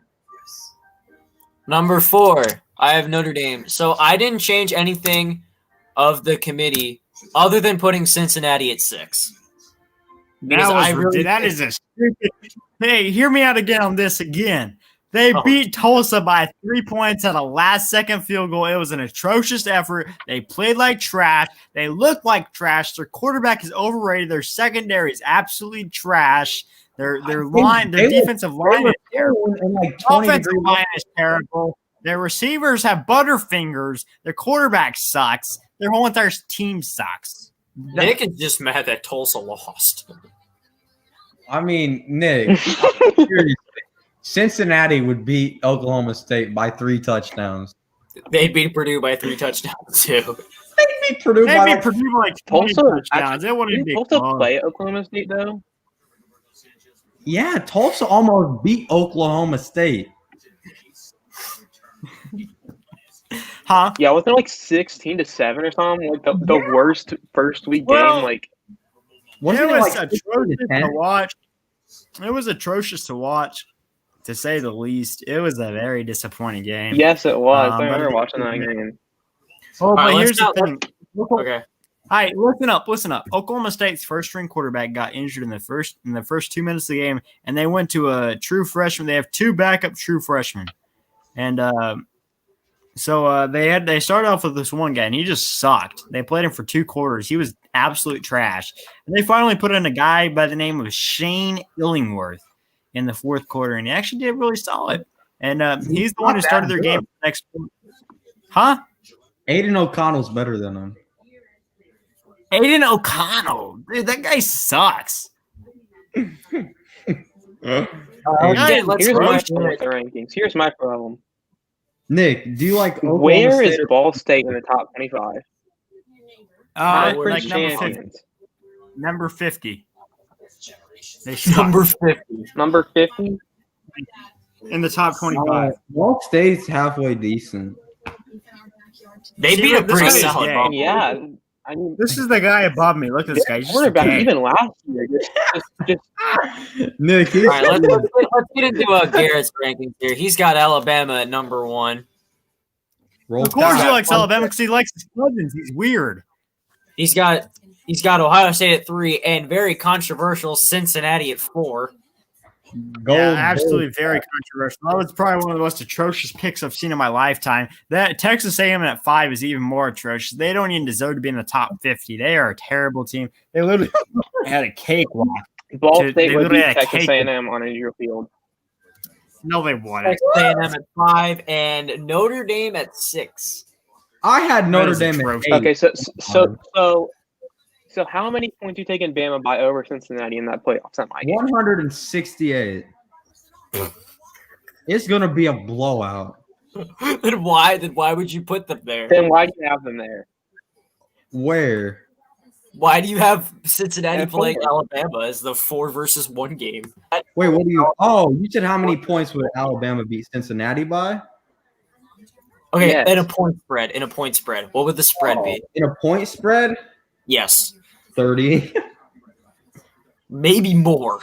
Number 4, I have Notre Dame. So I didn't change anything of the committee other than putting Cincinnati at 6. That is a stupid. Hey, hear me out again on this again. They beat Tulsa by 3 points at a last-second field goal. It was an atrocious effort. They played like trash. They looked like trash. Their quarterback is overrated. Their secondary is absolutely trash. Their defensive line is terrible. Offensive line is terrible. Their receivers have butterfingers. Their quarterback sucks. Their whole entire team sucks. Nick is just mad that Tulsa lost. I mean, Nick, seriously, Cincinnati would beat Oklahoma State by 3 touchdowns. They beat Purdue by 3 touchdowns too. They beat Purdue by like Tulsa touchdowns. It wouldn't be Tulsa play Oklahoma State though. Yeah, Tulsa almost beat Oklahoma State. Huh? Yeah, wasn't it like 16-7 or something? Like the worst first week game. Like wasn't it it was like atrocious to watch. It was atrocious to watch, to say the least. It was a very disappointing game. yes, it was. I but remember watching that game. Oh, but right, here's the thing. Okay. All right, listen up. Oklahoma State's first-string quarterback got injured in the first 2 minutes of the game, and they went to a true freshman. They have 2 backup true freshmen, and so they started off with this one guy, and he just sucked. They played him for 2 quarters. He was absolute trash, and they finally put in a guy by the name of Shane Illingworth in the 4th quarter, and he actually did really solid. And he's the one who started their game next. Huh? Aiden O'Connell's better than him. Aiden O'Connell, dude, that guy sucks. Here's my rankings. Here's my problem. Nick, do you like Oklahoma Where State is Ball State in the top 25? Like Champions. number 50. Number 50. Number 50? In the top 25. Ball State's halfway decent. They beat a pretty this solid game. ball. Yeah. I mean, This is the guy above me. Look at this guy. He's just a quarterback king. even last year. Just Nick, All right, let's get into Garrett's rankings here. He's got Alabama at number 1. Of course he likes Alabama because he likes his cousins. He's weird. He's got Ohio State at 3 and very controversial Cincinnati at 4. Absolutely very controversial. That was probably one of the most atrocious picks I've seen in my lifetime. That Texas A&M at 5 is even more atrocious. They don't even deserve to be in the top 50. They are a terrible team. They literally had a cakewalk. Ball State would beat Texas A&M on a neutral field. No, they wouldn't. Texas A&M at 5 and Notre Dame at 6. I had Notre Dame at 8. Okay, so how many points you taking Bama by over Cincinnati in that playoff semi? 168. It's gonna be a blowout. Then why would you put them there? Then why do you have them there? Where? Why do you have Cincinnati Yeah, playing Alabama as the 4-1 game? Wait, what do you? Oh, you said how many points would Alabama beat Cincinnati by? Okay, Yes. in a point spread. What would the spread be? In a point spread? Yes. 30. Maybe more.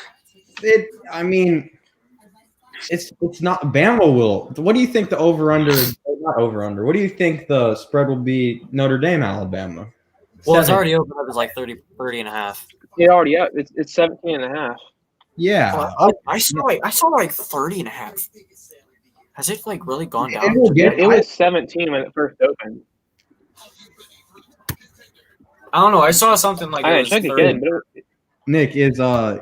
I mean, it's not Bama will. What do you think the over-under? Not over-under. What do you think the spread will be? Notre Dame, Alabama. Well, it's already open up as like 30 and a half. It already up. It's 17.5. Yeah. I saw like 30 and a half. Has it like really gone down? It was 17 when it first opened. I don't know. I saw something like I it was checked 30. again, but Nick is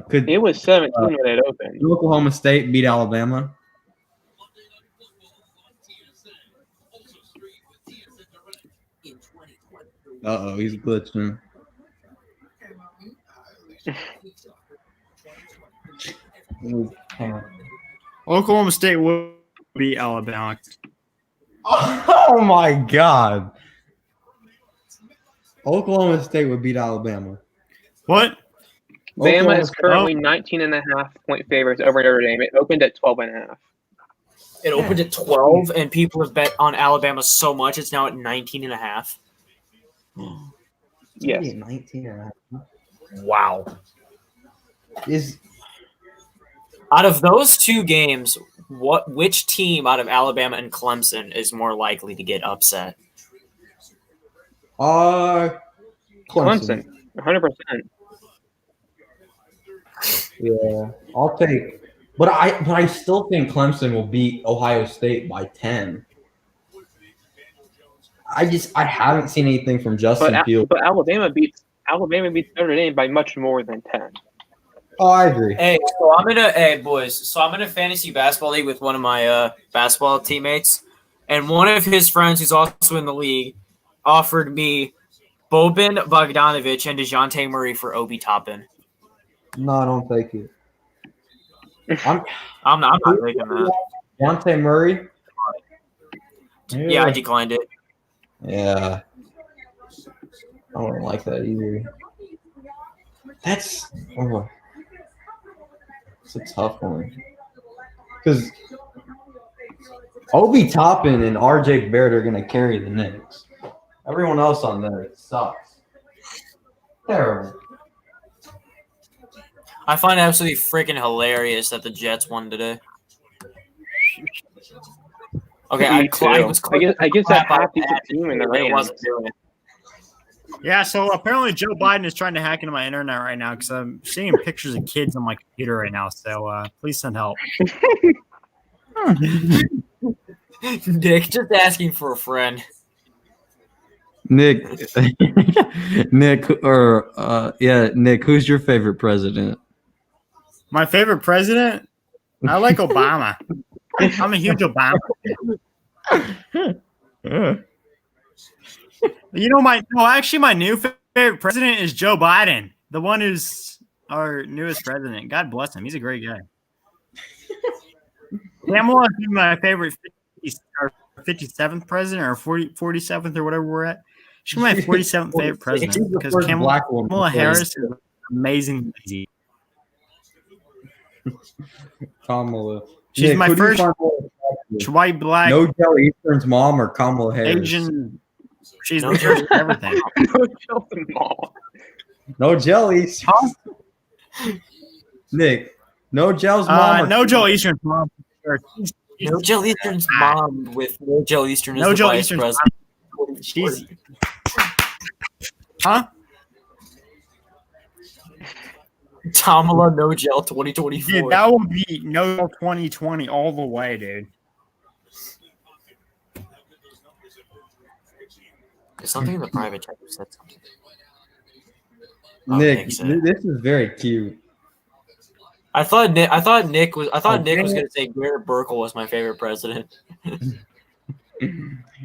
could it was 17 when it opened. Oklahoma State beat Alabama? Uh-oh, he's glitching. Oklahoma State will beat Alabama. Oh my God. Oklahoma State would beat Alabama. What? Bama is currently 19.5 point favorites over Notre Dame. It opened at 12.5. It opened at 12, and people have bet on Alabama so much it's now at 19 and a half. Yes. 19 and a half. Wow. Out of those two games, which team out of Alabama and Clemson is more likely to get upset? Clemson. 100%. Yeah, I'll take. But I still think Clemson will beat Ohio State by 10. I haven't seen anything from Justin Fields. But Alabama beats Notre Dame by much more than 10. Oh, I agree. Hey, boys. So I'm in a fantasy basketball league with one of my basketball teammates, and one of his friends who's also in the league offered me Boban Bogdanovic and DeJounte Murray for Obi Toppin. No, I don't take it. I'm not taking that. DeJounte Murray? Yeah, I declined it. Yeah. I don't like that either. It's a tough one. Because Obi Toppin and RJ Barrett are going to carry the Knicks. Everyone else on there sucks. Terrible. I find it absolutely freaking hilarious that the Jets won today. Okay, I guess that half decent team in the it wasn't doing it. Yeah, so apparently Joe Biden is trying to hack into my internet right now because I'm seeing pictures of kids on my computer right now. So please send help. Nick, just asking for a friend. Nick, Nick, who's your favorite president? My favorite president? I like Obama. I'm a huge Obama fan. My new favorite president is Joe Biden, the one who's our newest president. God bless him. He's a great guy. Kamala is my favorite 57th president or 47th or whatever we're at. She's my 47th favorite president because Kamala Harris is amazing. Kamala. She's Nick, my first white, black, No Joe Eastern's mom or Kamala Harris? Asian. She's the first everything. No Joe Eastern. Nick, no Joe's mom. No Joe Eastern's mom. No Joe Eastern's mom with No Joe Eastern as the vice president. She's huh? Kamala No Gel 2024. Dude, that will be No 2020 all the way, dude. Something in the private chat said something. Nick, this is very cute. I thought Nick was going to say Garrett Burkle was my favorite president.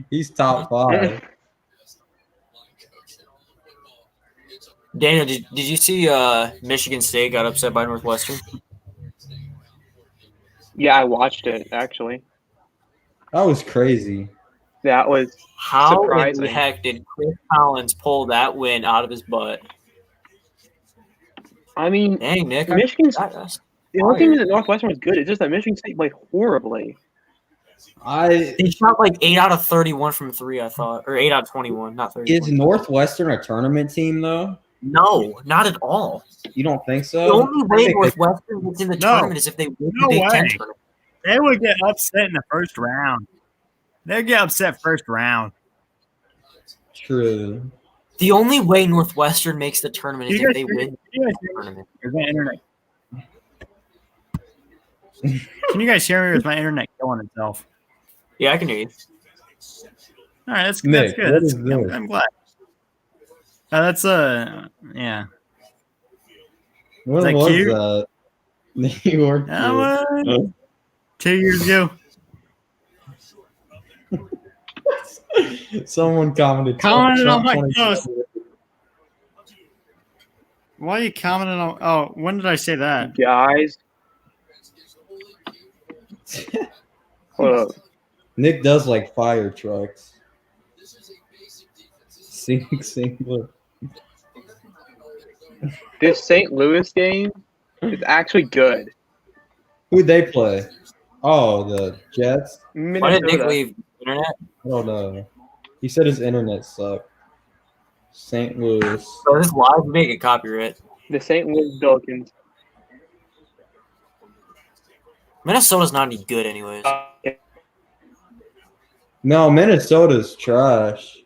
He's top 5. Daniel, did you see Michigan State got upset by Northwestern? Yeah, I watched it actually. That was crazy. That was How surprising. in the heck did Chris Collins pull that win out of his butt? I mean, dang, Nick, Michigan's the only thing is that Northwestern was good. It's just that Michigan State played horribly. They shot like 8 out of 31 from 3, I thought, or 8 out of 21, not 30. Is Northwestern a tournament team though? No, not at all. You don't think so? The only way Northwestern gets in the tournament is if they win the Big Ten tournament. They would get upset in the first round. They'd get upset first round. True. The only way Northwestern makes the tournament is if they win the tournament. Internet. Can you guys hear me? Or is my internet killing itself? Yeah, I can hear you. All right, that's Nick, good. I'm glad. That's yeah. When Is that was cute? that? You were 2 years ago. Someone commented on my Trump post. Why are you commenting on? Oh, when did I say that? Guys. Hold up. Nick does like fire trucks. Single. This St. Louis game is actually good. Who'd they play? Oh, the Jets? Why did Nick leave internet? I don't know. He said his internet sucked. St. Louis. So this live make a copyright. The St. Louis Billikens. Minnesota's not any good, anyways. No, Minnesota's trash.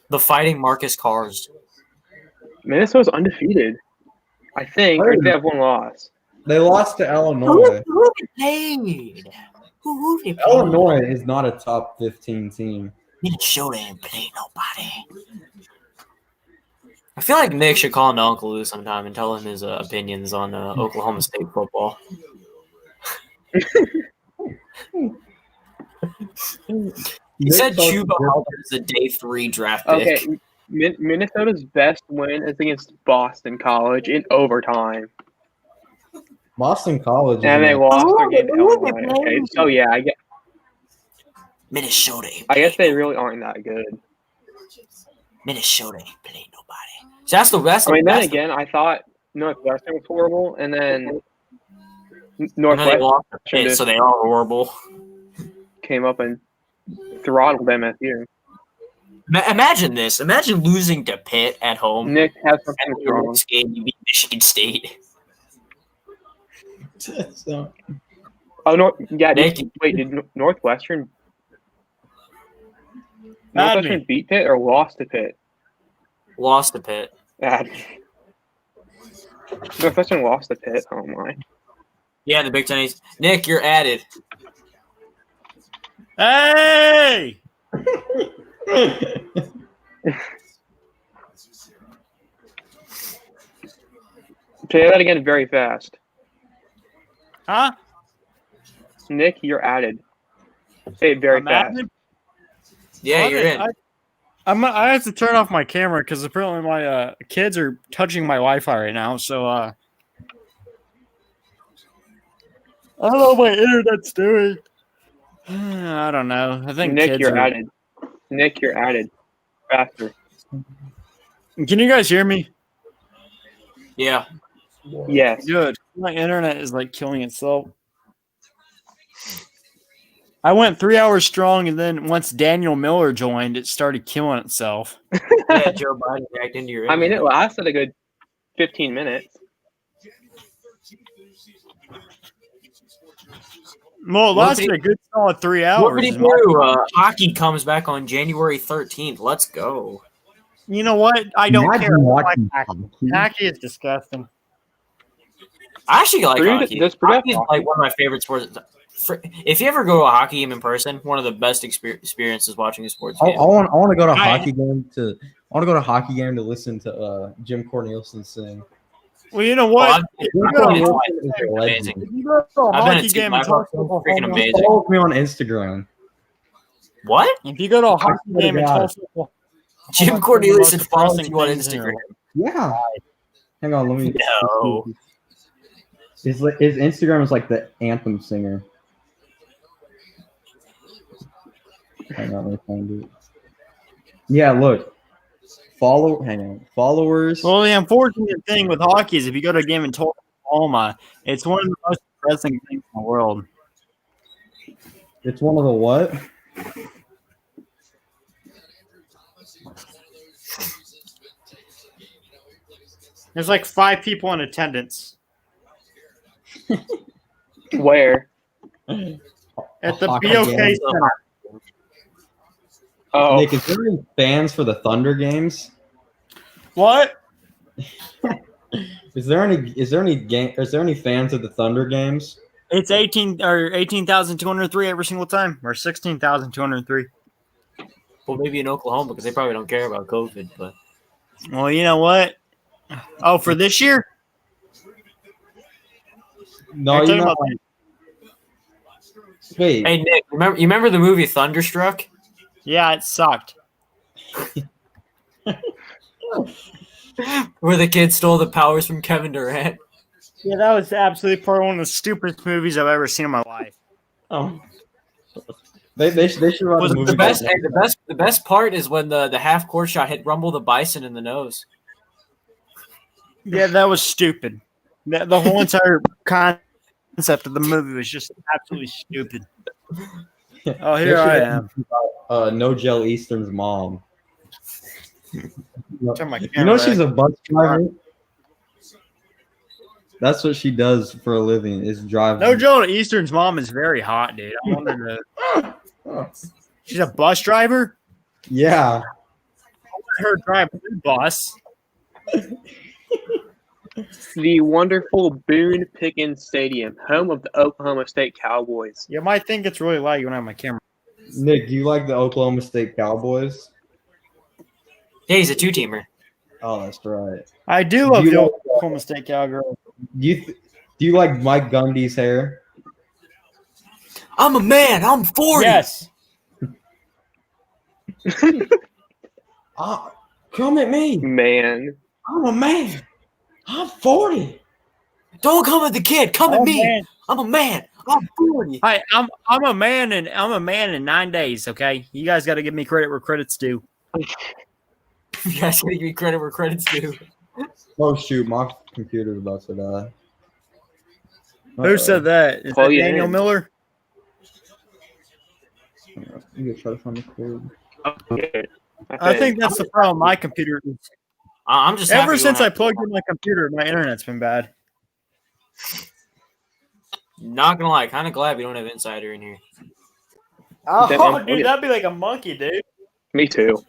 The Fighting Marcus Cars. Minnesota's undefeated. I think. Or they have one loss. They lost to Illinois. Who played? Who they played? Illinois is not a top 15 team. Minnesota ain't played nobody. I feel like Nick should call him to Uncle Lou sometime and tell him his opinions on Oklahoma State football. He said Chuba Hubbard is a day 3 draft pick. Okay, Minnesota's best win is against Boston College in overtime. Boston College. And they lost their game to Illinois. Okay, so yeah, I guess Minnesota. they really aren't that good. Minnesota ain't playing nobody. So that's the best. I mean, then again, I thought Northwestern was horrible, and then Northwestern so they are horrible. Came up and throttled MSU. Imagine this. Imagine losing to Pitt at home. Nick has something And the wrong. next game, you beat Michigan State. Oh no! Yeah, Nick, did Northwestern beat Pitt or lost to Pitt? Lost to Pitt. Northwestern lost to Pitt. Oh my! Yeah, the Big Ten East. Nick, you're added. Hey! Say that again very fast. Huh? Nick, you're added. Say it very fast. Added? Yeah, you're in. I have to turn off my camera because apparently my kids are touching my Wi-Fi right now. So I don't know what my internet's doing. I don't know. I think Nick, you're added. Nick, you're added. Faster. Can you guys hear me? Yeah. Yes. Good. My internet is like killing itself. I went 3 hours strong, and then once Daniel Miller joined, it started killing itself. Yeah, Joe Biden backed into your. I mean, it lasted a good 15 minutes. Well, it lasted a good solid 3 hours. What did he do? Hockey comes back on January 13th. Let's go. You know what? I don't Imagine care. watching Hockey is disgusting. I actually like Purdue- hockey. does Purdue have Hockey is hockey? like one of my favorite sports. If you ever go to a hockey game in person, one of the best experiences watching a sports I game. want to go to a hockey game to. I want to go to a hockey game to listen to Jim Cornelison sing. Well, you know what? I've been to a Hockey two game and live talk games. about Freaking Oklahoma- amazing. Follow me on Instagram. What? If you go to a hockey swear to game and God. talk Jim Cornelison follows you on Instagram. Yeah. Hang on, let me. No. His Instagram is like the anthem singer. Hang on, let me find it. Yeah, look. Followers. Well, the unfortunate thing with hockey is if you go to a game in Oklahoma, it's one of the most depressing things in the world. It's one of the what? There's like 5 people in attendance Where? at the Hockey BOK game. Center. Oh, Nick, is there any fans for the Thunder games? What? Is there any fans at the Thunder games? It's 18,203 every single time, or 16,203. Well, maybe in Oklahoma because they probably don't care about COVID. But Well, you know what? Oh, for this year? No, You're you talking know. about- Wait, hey, Nick, you remember the movie Thunderstruck? Yeah, it sucked. Where the kid stole the powers from Kevin Durant. Yeah, that was absolutely probably one of the stupidest movies I've ever seen in my life. oh. They should run Was a it movie. The best part is when the half court shot hit Rumble the Bison in the nose. Yeah, that was stupid. The whole entire concept of the movie was just absolutely stupid. Oh, here I am. No Gel Eastern's mom. Turn my You camera know back. she's a bus driver. That's what she does for a living is drive. No, Joe Eastern's mom is very hot, dude. I wanted to. She's a bus driver. Yeah. I want her to drive a bus. The wonderful Boone Pickens Stadium, home of the Oklahoma State Cowboys. You might think it's really laggy when I have my camera. Nick, do you like the Oklahoma State Cowboys? Yeah, he's a two-teamer. Oh, that's right. I do love Do you the like- Oklahoma State Cowgirls. Do you like Mike Gundy's hair? I'm a man. I'm 40. Yes. Come at me. Man. I'm a man. I'm 40. Don't come at the kid. Come at Oh, me. man. I'm a man. I'm 40. Hi, I'm a man in 9 days. Okay, you guys got to give me credit where credit's due. You guys gotta give me credit where credit's due. Oh shoot, my computer's about to die. Who said that? Is Oh, that yeah. Daniel Miller? You gotta try to find the code. Okay. I think that's the problem. My computer. I'm just Ever happy since when I plugged in my computer, my internet's been bad. Not gonna lie, kind of glad we don't have Insider in here. Oh, dude, that'd be like a monkey, dude. Me too.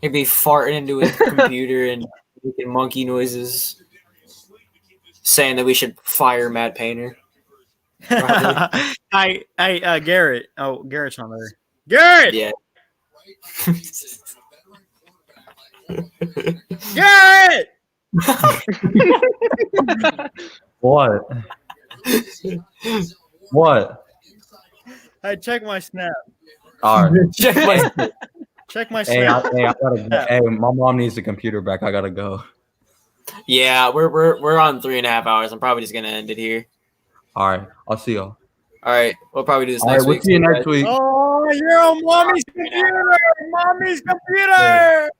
He'd be farting into his computer and making monkey noises, saying that we should fire Matt Painter. Hey, Garrett. Oh, Garrett's on there. Garrett! Yeah. Garrett! What? What? Hey, check my snap. All right. Check my- Check my Hey, snap. I gotta go. Hey, my mom needs the computer back. I gotta go. Yeah, we're on 3.5 hours. I'm probably just gonna end it here. All right. I'll see y'all. All right, we'll probably do this All next right. We'll week. see you next week. Oh, you're on mommy's computer. Mommy's computer.